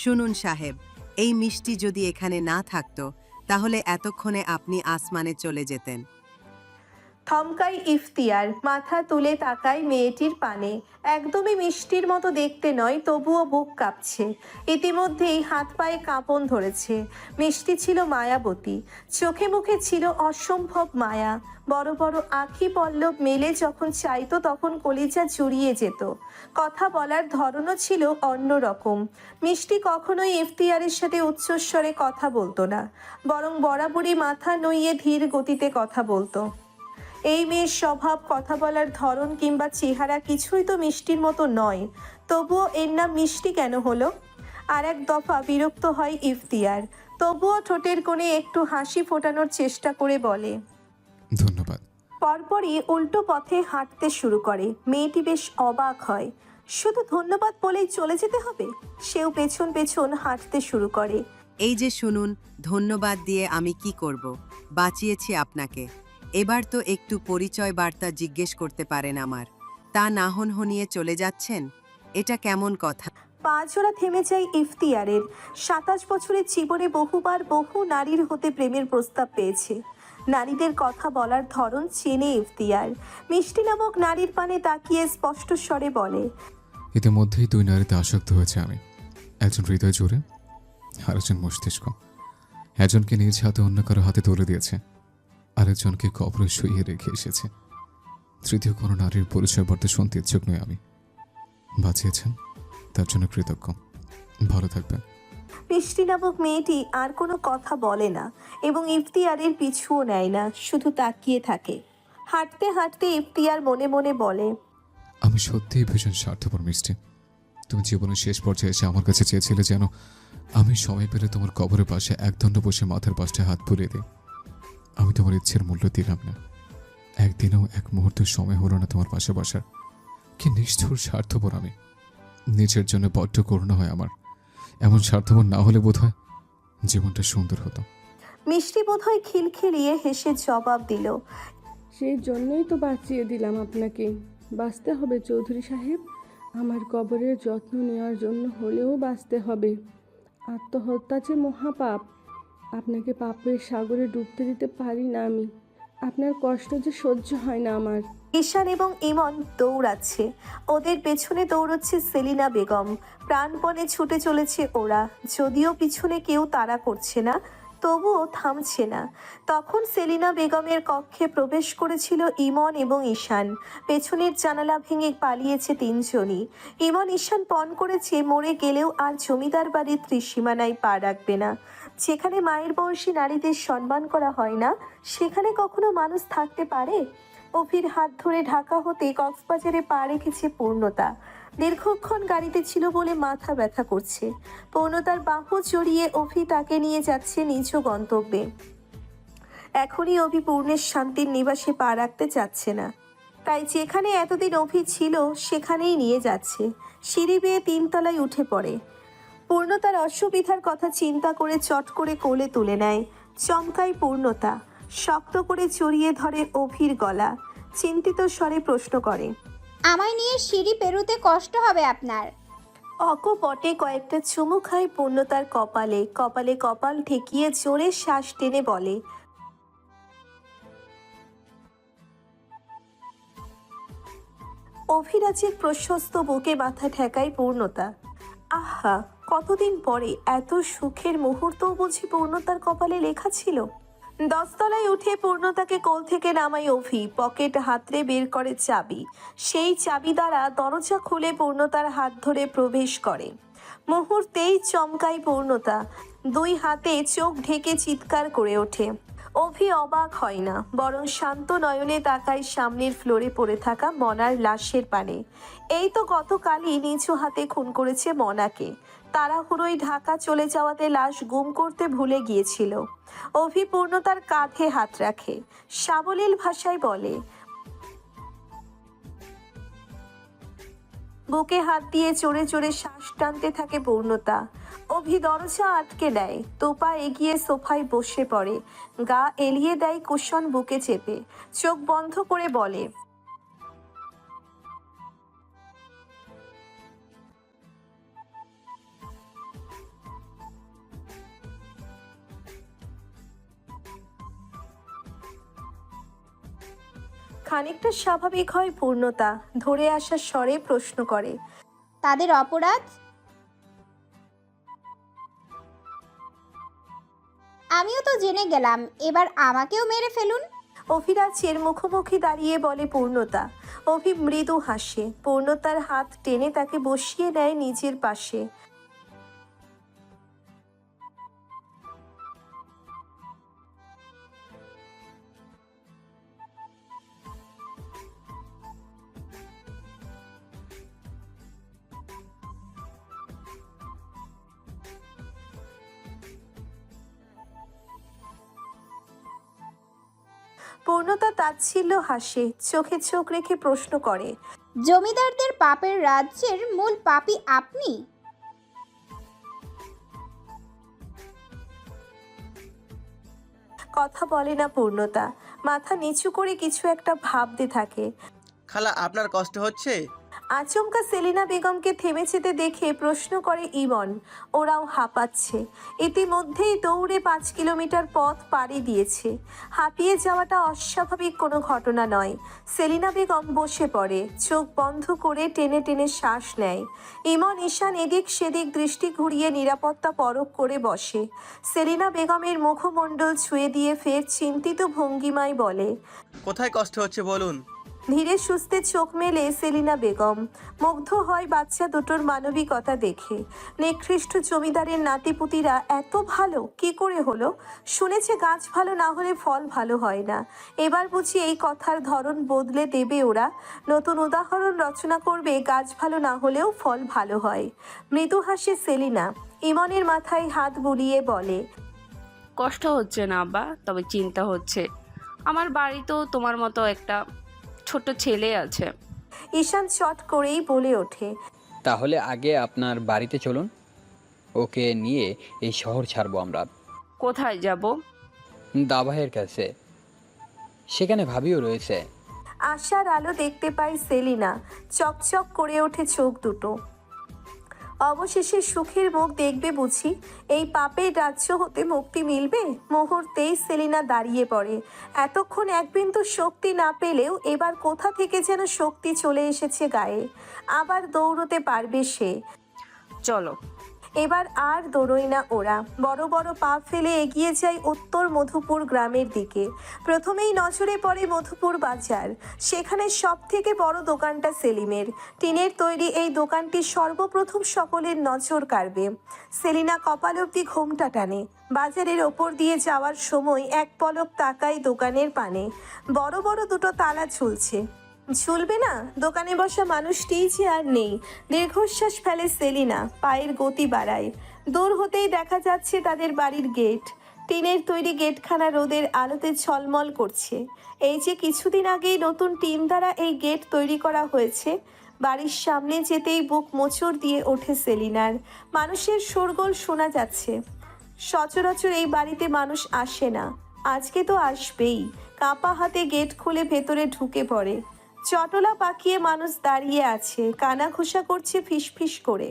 শুনুন সাহেব, এই মিষ্টি যদি এখানে না থাকতো তাহলে এতক্ষণে আপনি আসমানে চলে যেতেন। থমকাই ইফতিয়ার, মাথা তুলে তাকায় মেয়েটির পানে। একদমই মিষ্টির মতো দেখতে নয়, তবুও বুক কাঁপছে। ইতিমধ্যেই হাত পায়ে কাঁপন ধরেছে। মিষ্টি ছিল মায়াবতী, চোখে মুখে ছিল অসম্ভব মায়া। বড় বড় আঁখি পল্লব মেলে যখন চাইতো তখন কলিজা জুড়িয়ে যেত। কথা বলার ধরনও ছিল অন্যরকম। মিষ্টি কখনোই ইফতিয়ারের সাথে উচ্চস্বরে কথা বলতো না, বরং বরাবরই মাথা নুইয়ে ধীর গতিতে কথা বলতো। এই মেয়ের স্বভাব, কথা বলার ধরন কিংবা চেহারা কিছুই তো মিষ্টির মতো নয়, তবুও এর নাম মিষ্টি কেন হলো? আর এক দফা বিরক্ত হয় ইফতিয়ার, তবুও ঠোঁটের কোণে একটু হাসি ফোটানোর চেষ্টা করে বলে, ধন্যবাদ। পরপরই উল্টো পথে হাঁটতে শুরু করে। মেয়েটি বেশ অবাক হয়, শুধু ধন্যবাদ বলেই চলে যেতে হবে? সেও পেছন পেছন হাঁটতে শুরু করে। এই যে শুনুন, ধন্যবাদ দিয়ে আমি কি করব? বাঁচিয়েছি আপনাকে। এবার তো একটু পরিচয় বার্তা জিজ্ঞেস করতে পারেন আমার। তা না হনহনিয়ে চলে যাচ্ছেন, এটা কেমন কথা? পা জোড়া থেমে যায় ইফতিয়ারের। 27 বছরের জীবনে বহুবার বহু নারীর হতে প্রেমের প্রস্তাব পেয়েছে। নারীদের কথা বলার ধরন চেনে ইফতিয়ার। মিষ্টি নামক নারীর পানে তাকিয়ে স্পষ্ট স্বরে বলে, ইতিমধ্যেই 2 নারীতে আসক্ত হয়েছে আমি। একজন হৃদয় জুড়ে, আর একজন মস্তিষ্ক। একজনকে নিজ হাতে অন্য কারো হাতে তুলে দিয়েছে, আরেকজনকে কবরে শুইয়ে রেখে এসেছে। তৃতীয় কোনো নারীর পরিচয় বার্তা শুনতে ইচ্ছুক নই আমি। বাঁচিয়েছেন, তার জন্য কৃতজ্ঞ। ভালো থাকবেন। মিষ্টি নামক মেয়েটি আর কোনো কথা বলে না এবং ইফতিয়ারের পিছুও নেয় না, শুধু তাকিয়ে থাকে। হাঁটতে হাঁটতে ইফতিয়ার মনে মনে বলে, আমি সত্যিই ভীষণ স্বার্থপর মিষ্টি। তুমি জীবনের শেষ পর্যায়ে এসে আমার কাছে চেয়েছিলে যেন আমি সময় পেলে তোমার কবরের পাশে একদণ্ড বসে মাথার পাশে হাত বুলিয়ে দিই। আমি তোমার ইচ্ছের মূল্য দিলাম না। একদিনও এক মুহূর্ত সময় হলো না তোমার পাশে বসার। কি নিষ্ঠুর স্বার্থপর আমি। নিজের জন্য বড্ড করুণা হয় আমার। এমন স্বার্থপর না হলে বোধহয় জীবনটা সুন্দর হতো। মিষ্টি বোধহয় খিলখিলিয়ে হেসে জবাব দিল, সেই জন্যই তো বাঁচিয়ে দিলাম আপনাকে। বাঁচতে হবে চৌধুরী সাহেব, আমার কবরের যত্ন নেওয়ার জন্য হলেও বাঁচতে হবে। আত্মহত্যা যে মহাপাপ, আপনাকে পাপের সাগরে ডুবতে দিতে পারি না আমি। আপনার কষ্ট যে সহ্য হয় না আমার। ঈশান এবং ইমন দৌড়াচ্ছে, ওদের পেছনে দৌড়চ্ছে সেলিনা বেগম। প্রাণপণে ছুটে চলেছে ওরা, যদিও পিছনে কেউ তাড়া করছে না, তবুও থামছে না। তখন সেলিনা বেগমের কক্ষে প্রবেশ করেছিল ইমন এবং ঈশান। পেছনের জানালা ভেঙে পালিয়েছে 3 জনই। ইমন ঈশান পণ করেছে মরে গেলেও আর জমিদার বাড়ির ত্রিসীমানায় পা রাখবে না। যেখানে মায়ের বয়সী নারীদের সম্মান করা হয় না, সেখানে কখনো মানুষ থাকতে পারে? অভির হাত ধরে ঢাকা হতে কক্সবাজারে পা রেখেছে পূর্ণতা। দীর্ঘক্ষণ গাড়িতে ছিল বলে মাথা ব্যথা করছে। পূর্ণতার বাহু জড়িয়ে অভি তাকে নিয়ে যাচ্ছে নিজ গন্তব্যে। এখনই অভি পূর্ণের শান্তির নিবাসে পা রাখতে চাচ্ছে না, তাই যেখানে এতদিন অভি ছিল সেখানেই নিয়ে যাচ্ছে। সিঁড়ি বেয়ে 3 তলায় উঠে পড়ে। পূর্ণতার অসুবিধার কথা চিন্তা করে চট করে কোলে তুলে নেয়। চমকায় পূর্ণতা, শক্ত করে জড়িয়ে ধরে অভির গলা। চিন্তিত স্বরে প্রশ্ন করে, আমায় নিয়ে সিঁড়ি পেরোতে কষ্ট হবে আপনার? অকপটে কয়েকটা চুমু খায় পূর্ণতার কপালে। কপালে কপাল ঠেকিয়ে জোরে শ্বাস টেনে বলে, অভিরাজের প্রশস্ত বুকে মাথা ঠেকায় পূর্ণতা। আহা, কতদিন পরে এত সুখের মুহূর্তও বুঝি পূর্ণতার কপালে লেখা ছিল। 10 তলায় উঠে পূর্ণতাকে কোল থেকে নামায় অভি। পকেট হাতড়ে বের করে চাবি। সেই চাবি দ্বারা দরজা খুলে পূর্ণতার হাত ধরে প্রবেশ করে। মুহূর্তেই চমকায় পূর্ণতা, 2 হাতে চোখ ঢেকে চিৎকার করে ওঠে। অভি অবাক হয় না, বরং শান্ত নয়নে তাকায় সামনের ফ্লোরে পড়ে থাকা মনার লাশের পানে। এই তো গতকালই নিচু হাতে খুন করেছে মনাকে। তাড়াহুড়োয় ঢাকা চলে যাওয়াতে লাশ গুম করতে ভুলে গিয়েছিল। অভি পূর্ণতার কাঁধে হাত রাখে, সাবলীল ভাষায় বলে, বুকে হাত দিয়ে চড়ে চড়ে শ্বাস টানতে থাকে পূর্ণতা। অভি দরজা আটকে দেয়, তোপা এগিয়ে সোফায় বসে পড়ে, গা এলিয়ে দেয় কুশন বুকে চেপে, চোখ বন্ধ করে বলে, খানিকটা স্বাভাবিক হয় পূর্ণতা, ধরে আসা স্বরে প্রশ্ন করে। তাদের অপরাধ? আমিও তো জেনে গেলাম, এবার আমাকেও মেরে ফেলুন। অভিরাজের মুখোমুখি দাঁড়িয়ে বলে পূর্ণতা। অভি মৃদু হাসে। পূর্ণতার হাত টেনে তাকে বসিয়ে নেয় নিজের পাশে। পূর্ণতা তাচ্ছিল্য হাসে, চোখে চোখ রেখে প্রশ্ন করে। জমিদারদের পাপের রাজ্যের মূল পাপী আপনি? কথা বলে না পূর্ণতা, মাথা নিচু করে কিছু একটা ভাবতে থাকে। খালা, আপনার কষ্ট হচ্ছে? আচমকা সেলিনা বেগমকে থেমে যেতে দেখে প্রশ্ন করে ইমন। ওরাও হাঁপাচ্ছে। ইতিমধ্যেই দৌড়ে 5 কিলোমিটার পথ পাড়ি দিয়েছে। হাঁপিয়ে যাওয়াটা অস্বাভাবিক কোনো ঘটনা নয়। সেলিনা বেগম বসে পড়ে, চোখ বন্ধ করে টেনে টেনে শ্বাস নেয়। ইমন ঈশান এদিক সেদিক দৃষ্টি ঘুরিয়ে নিরাপত্তা পরখ করে বসে। সেলিনা বেগমের মুখমণ্ডল ছুঁয়ে দিয়ে ফের চিন্তিত ভঙ্গিমায় বলে, কোথায় কষ্ট হচ্ছে বলুন? ধীরে সুস্থে চোখ মেলে সেলিনা বেগম। মুগ্ধ হয় বাচ্চা দুটোর মানবিকতা দেখে। নিকৃষ্ট জমিদারের নাতিপুতিরা এত ভালো কি করে হলো? শুনেছে গাছ ভালো না হলে ফল ভালো হয় না। এবার বুঝি এই কথার ধরন বদলে দেবে ওরা। নতুন উদাহরণ রচনা করবে, গাছ ভালো না হলেও ফল ভালো হয়। মৃদু হাসে সেলিনা। ইমনের মাথায় হাত বুলিয়ে বলে, কষ্ট হচ্ছে না আব্বা, তবে চিন্তা হচ্ছে। আমার বাড়িতেও তোমার মতো একটা ছোট ছেলে আছে। ঈশান চট করেই বলে ওঠে, তাহলে আগে আপনার বাড়িতে চলুন, ওকে নিয়ে এই শহর ছাড়বো আমরা। কোথায় যাব? দাবাহের কাছে, সেখানে ভাবিও রয়েছে। আশার আলো দেখতে পায় সেলিনা। চকচক করে ওঠে চোখ দুটো। অবশেষে সুখের মুখ দেখবে বুঝি? এই পাপের রাজ্য হতে মুক্তি মিলবে? মুহূর্তেই সেলিনা দাঁড়িয়ে পড়ে। এতক্ষণ এক বিন্দু শক্তি না পেলেও এবার কোথা থেকে যেন শক্তি চলে এসেছে গায়ে। আবার দৌড়তে পারবে সে। চলো। এবার আর দৌড়ই না ওরা। বড় বড় পা ফেলে এগিয়ে যায় উত্তর মধুপুর গ্রামের দিকে। প্রথমেই নজরে পড়ে মধুপুর বাজার। সেখানে সব থেকে বড় দোকানটা সেলিমের। টিনের তৈরি এই দোকানটি সর্বপ্রথম সকলের নজর কাড়বে। সেলিনা কপাল অবধি ঘোমটা টানে। বাজারের ওপর দিয়ে যাওয়ার সময় এক পলক তাকায় দোকানের পানে। বড় বড় দুটো তালা ঝুলছে। ঝুলবে না? দোকানে বসা মানুষটিই যে আর নেই। দীর্ঘশ্বাস ফেলে সেলিনা, পায়ের গতি বাড়ায়। দূর হতেই দেখা যাচ্ছে তাদের বাড়ির গেট। টিনের তৈরি গেটখানা রোদের আলোতে ঝলমল করছে। এই যে কিছুদিন আগেই নতুন টিন দ্বারা এই গেট তৈরি করা হয়েছে। বাড়ির সামনে যেতেই বুক মোচড় দিয়ে ওঠে সেলিনার। মানুষের শোরগোল শোনা যাচ্ছে। সচরাচর এই বাড়িতে মানুষ আসে না, আজকে তো আসবেই। কাঁপা হাতে গেট খুলে ভেতরে ঢুকে পড়ে। চটলা পাকিয়ে মানুষ দাঁড়িয়ে আছে, কানা ঘুষা করছে ফিসফিস করে।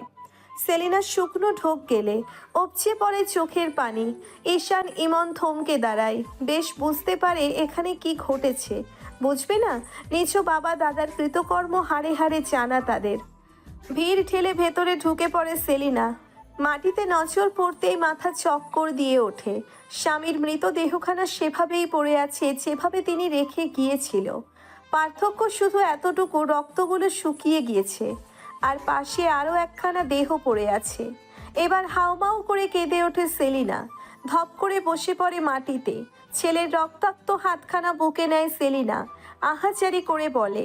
সেলিনার শুকনো ঢোক গেলে উপচে পড়ে চোখের পানি। ঈশান ইমন থমকে দাঁড়ায়। বেশ বুঝতে পারে এখানে কি ঘটেছে। বুঝবে না? নিজ বাবা দাদার কৃতকর্ম হাড়ে হাড়ে জানা তাদের। ভিড় ঠেলে ভেতরে ঢুকে পড়ে সেলিনা। মাটিতে নজর পড়তেই মাথা চক্কর দিয়ে ওঠে। স্বামীর মৃতদেহখানা সেভাবেই পড়ে আছে যেভাবে তিনি রেখে গিয়েছিল। পার্থক্য শুধু এতটুকু, রক্তগুলো শুকিয়ে গিয়েছে। আর পাশে আরও একখানা দেহ পড়ে আছে। এবার হাউমাউ করে কেঁদে ওঠে সেলিনা। ধপ করে বসে পড়ে মাটিতে। ছেলের রক্তাক্ত হাতখানা বুকে নেয় সেলিনা। আহাজারি করে বলে,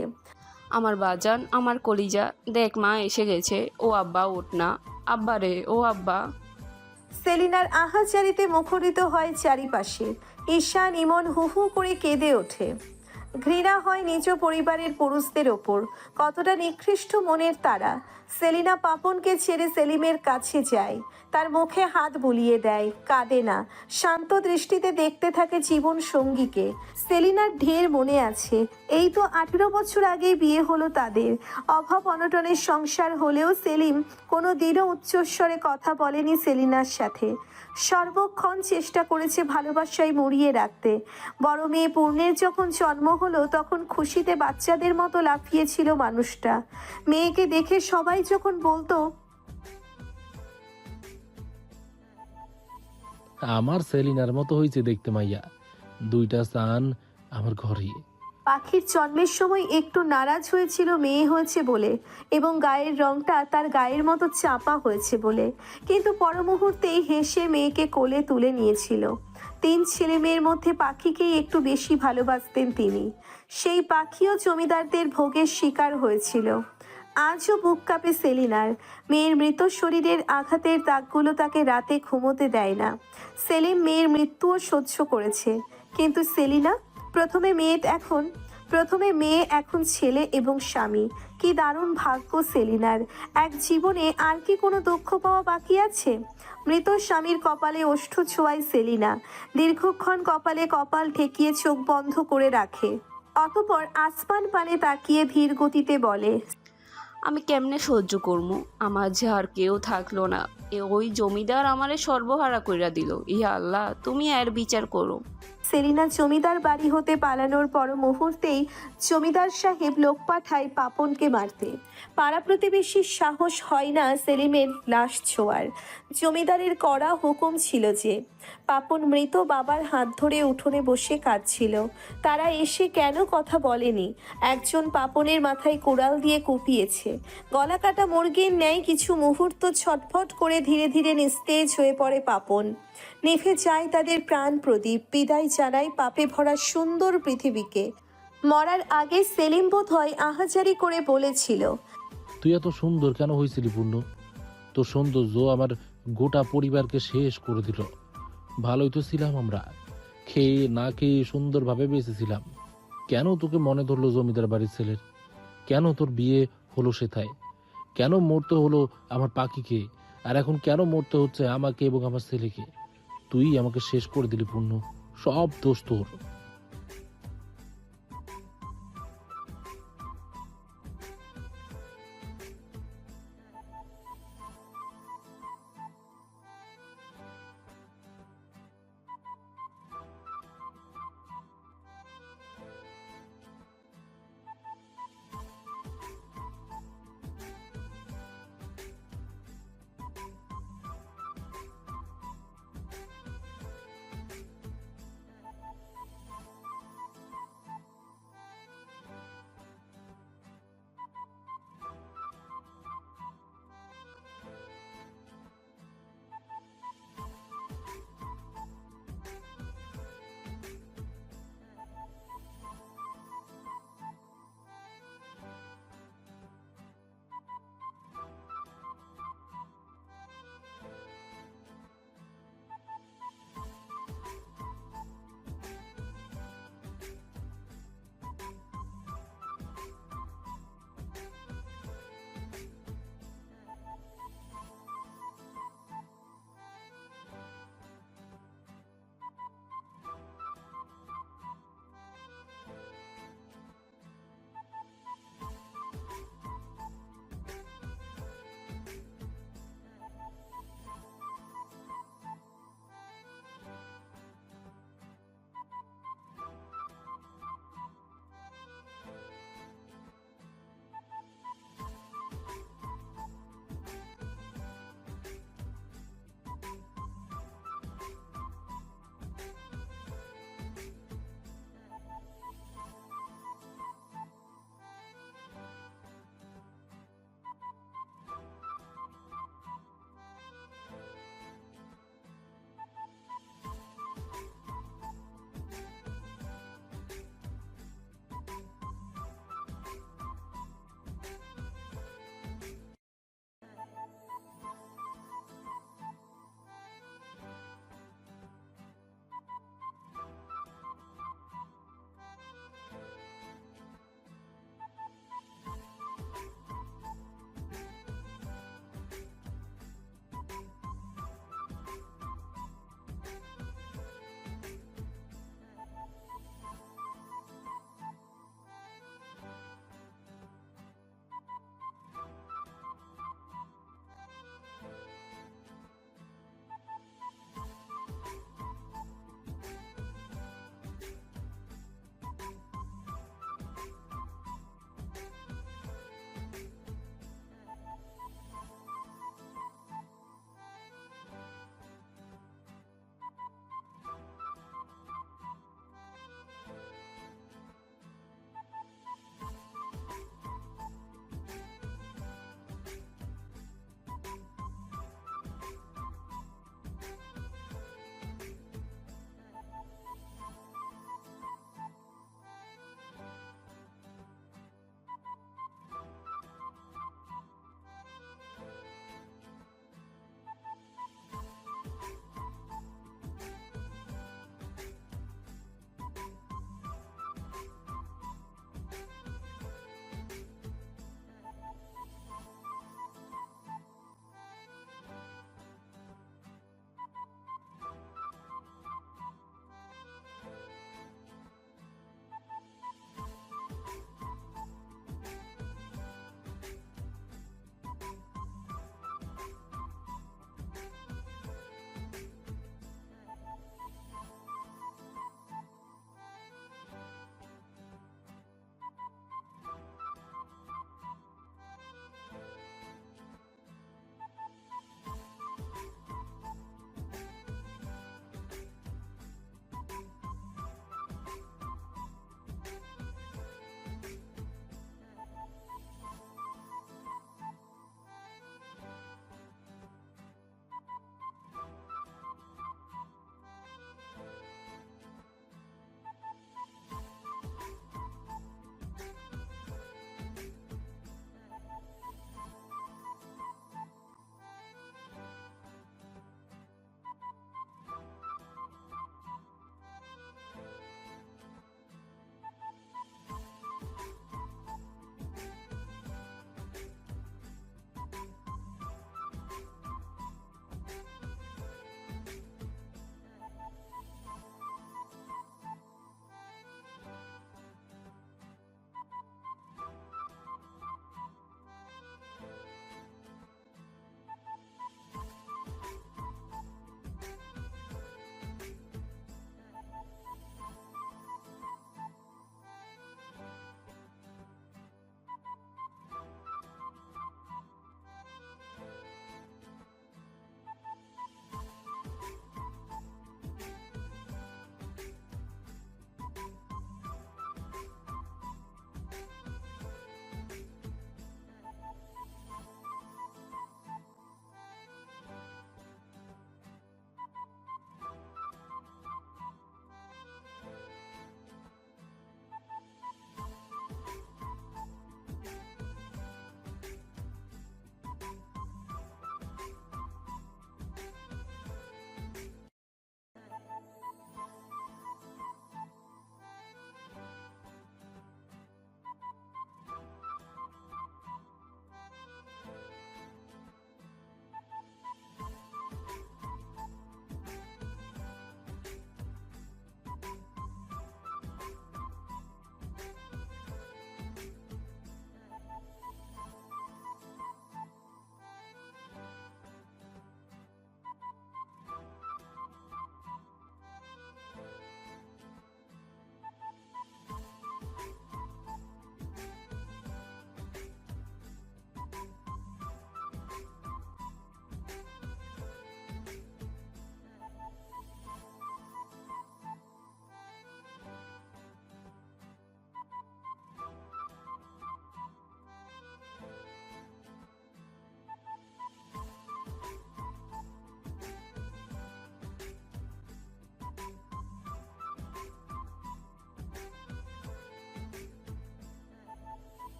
আমার বাজান, আমার কলিজা, দেখ মা এসে গেছে। ও আব্বা, ওঠ না। আব্বা রে, ও আব্বা। সেলিনার আহাজারিতে মুখরিত হয় চারিপাশে। ঈশান ইমন হু হু করে কেঁদে ওঠে। ঘৃণা হয় নিজ পরিবারের পুরুষদের ওপর। কতটা নিকৃষ্ট মনের তারা। সেলিনা পাপনকে ছেড়ে সেলিমের কাছে যায়, তার মুখে হাত বুলিয়ে দেয়, কাঁদে না, শান্ত দৃষ্টিতে দেখতে থাকে জীবন সঙ্গীকে। সেলিনার ঢের মনে আছে, এই তো 18 বছর আগেই বিয়ে হলো তাদের। অভাব অনটনের সংসার হলেও সেলিম কোনো দিনও উচ্চস্বরে কথা বলেনি সেলিনার সাথে। সর্বক্ষণ চেষ্টা করেছে ভালোবাসায় মুড়িয়ে রাখতে। বড় মেয়ে পূর্ণের যখন জন্ম হলো তখন খুশিতে বাচ্চাদের মতো লাফিয়েছিল মানুষটা। মেয়েকে দেখে সবাই যখন বলতো, আমার সেলিনার মতো হয়েছে দেখতে মাইয়া, দুইটা সান আমার ঘরে। পাখির জন্মের সময় একটু নারাজ হয়েছিল মেয়ে হয়েছে বলে, এবং গায়ের রংটা তার গায়ের মতো চাপা হয়েছে বলে, কিন্তু পর মুহূর্তেই হেসে মেয়েকে কোলে তুলে নিয়েছিল। 3 ছেলে মেয়ের মধ্যে পাখিকেই একটু বেশি ভালোবাসতেন তিনি। সেই পাখিও জমিদারদের ভোগের শিকার হয়েছিল। আজও বুক কাঁপে সেলিনার। মেয়ের মৃত শরীরের আঘাতের দাগগুলো তাকে রাতে ঘুমোতে দেয় না। সেলিম মেয়ের মৃত্যুও সহ্য করেছে, কিন্তু সেলিনা প্রথমে মেয়ে, এখন ছেলে এবং স্বামী। কি দারুণ ভাগ্য সেলিনার। এক জীবনে আর কি কোনো দুঃখ পাওয়া বাকি আছে? মৃত স্বামীর কপালে ওষ্ঠ ছোঁয়ায় সেলিনা। দীর্ঘক্ষণ কপালে কপাল ঠেকিয়ে চোখ বন্ধ করে রাখে। অতঃপর আসমান পানে তাকিয়ে ধীর গতিতে বলে, আমি কেমনে সহ্য করবো? আমার যে আর কেউ থাকলো না। ওই জমিদার আমারে সর্বহারা কইরা দিল। ইয়া আল্লাহ, তুমি এর বিচার করো। সেলিনা জমিদার বাড়ি হতে পালানোর পর মুহূর্তেই জমিদার সাহেব লোক পাঠায় পাপনকে মারতে। পাড়া প্রতিবেশীর সাহস হয় না সেলিমের লাশ ছোঁয়ার। জমিদারের কড়া হুকুম ছিল যে পাপন মৃত বাবার হাত ধরে উঠোনে বসে কাঁদছিল। তারা এসে কেন কথা বলেনি। একজন পাপনের মাথায় কোড়াল দিয়ে কুপিয়েছে। গলা কাটা মুরগির ন্যায় কিছু মুহূর্ত ছটফট করে ধীরে ধীরে নিস্তেজ হয়ে পড়ে পাপন। নিভে যায় তাদের প্রাণ প্রদীপ। বিদায় জানায় পাপে ভরা সুন্দর পৃথিবীকে। মরার আগে সেলিম বোধহয় আহাজারি করে বলেছিল, তুই এত সুন্দর কেন হয়েছিলি পূর্ণ? তোর সৌন্দর্য আমার গোটা পরিবারকে শেষ করে দিল। ভালোই তো ছিলাম আমরা, খেয়ে না খেয়ে সুন্দরভাবে বেঁচেছিলাম। কেন তোকে মনে ধরলো জমিদার বাড়ির ছেলের? কেন তোর বিয়ে হলো সেথায়? কেন মরতে হলো আমার পাখিকে? আর এখন কেন মরতে হচ্ছে আমাকে এবং আমার ছেলেকে? তুই আমাকে শেষ করে দিলি পূর্ণ, সব দোষ তোর।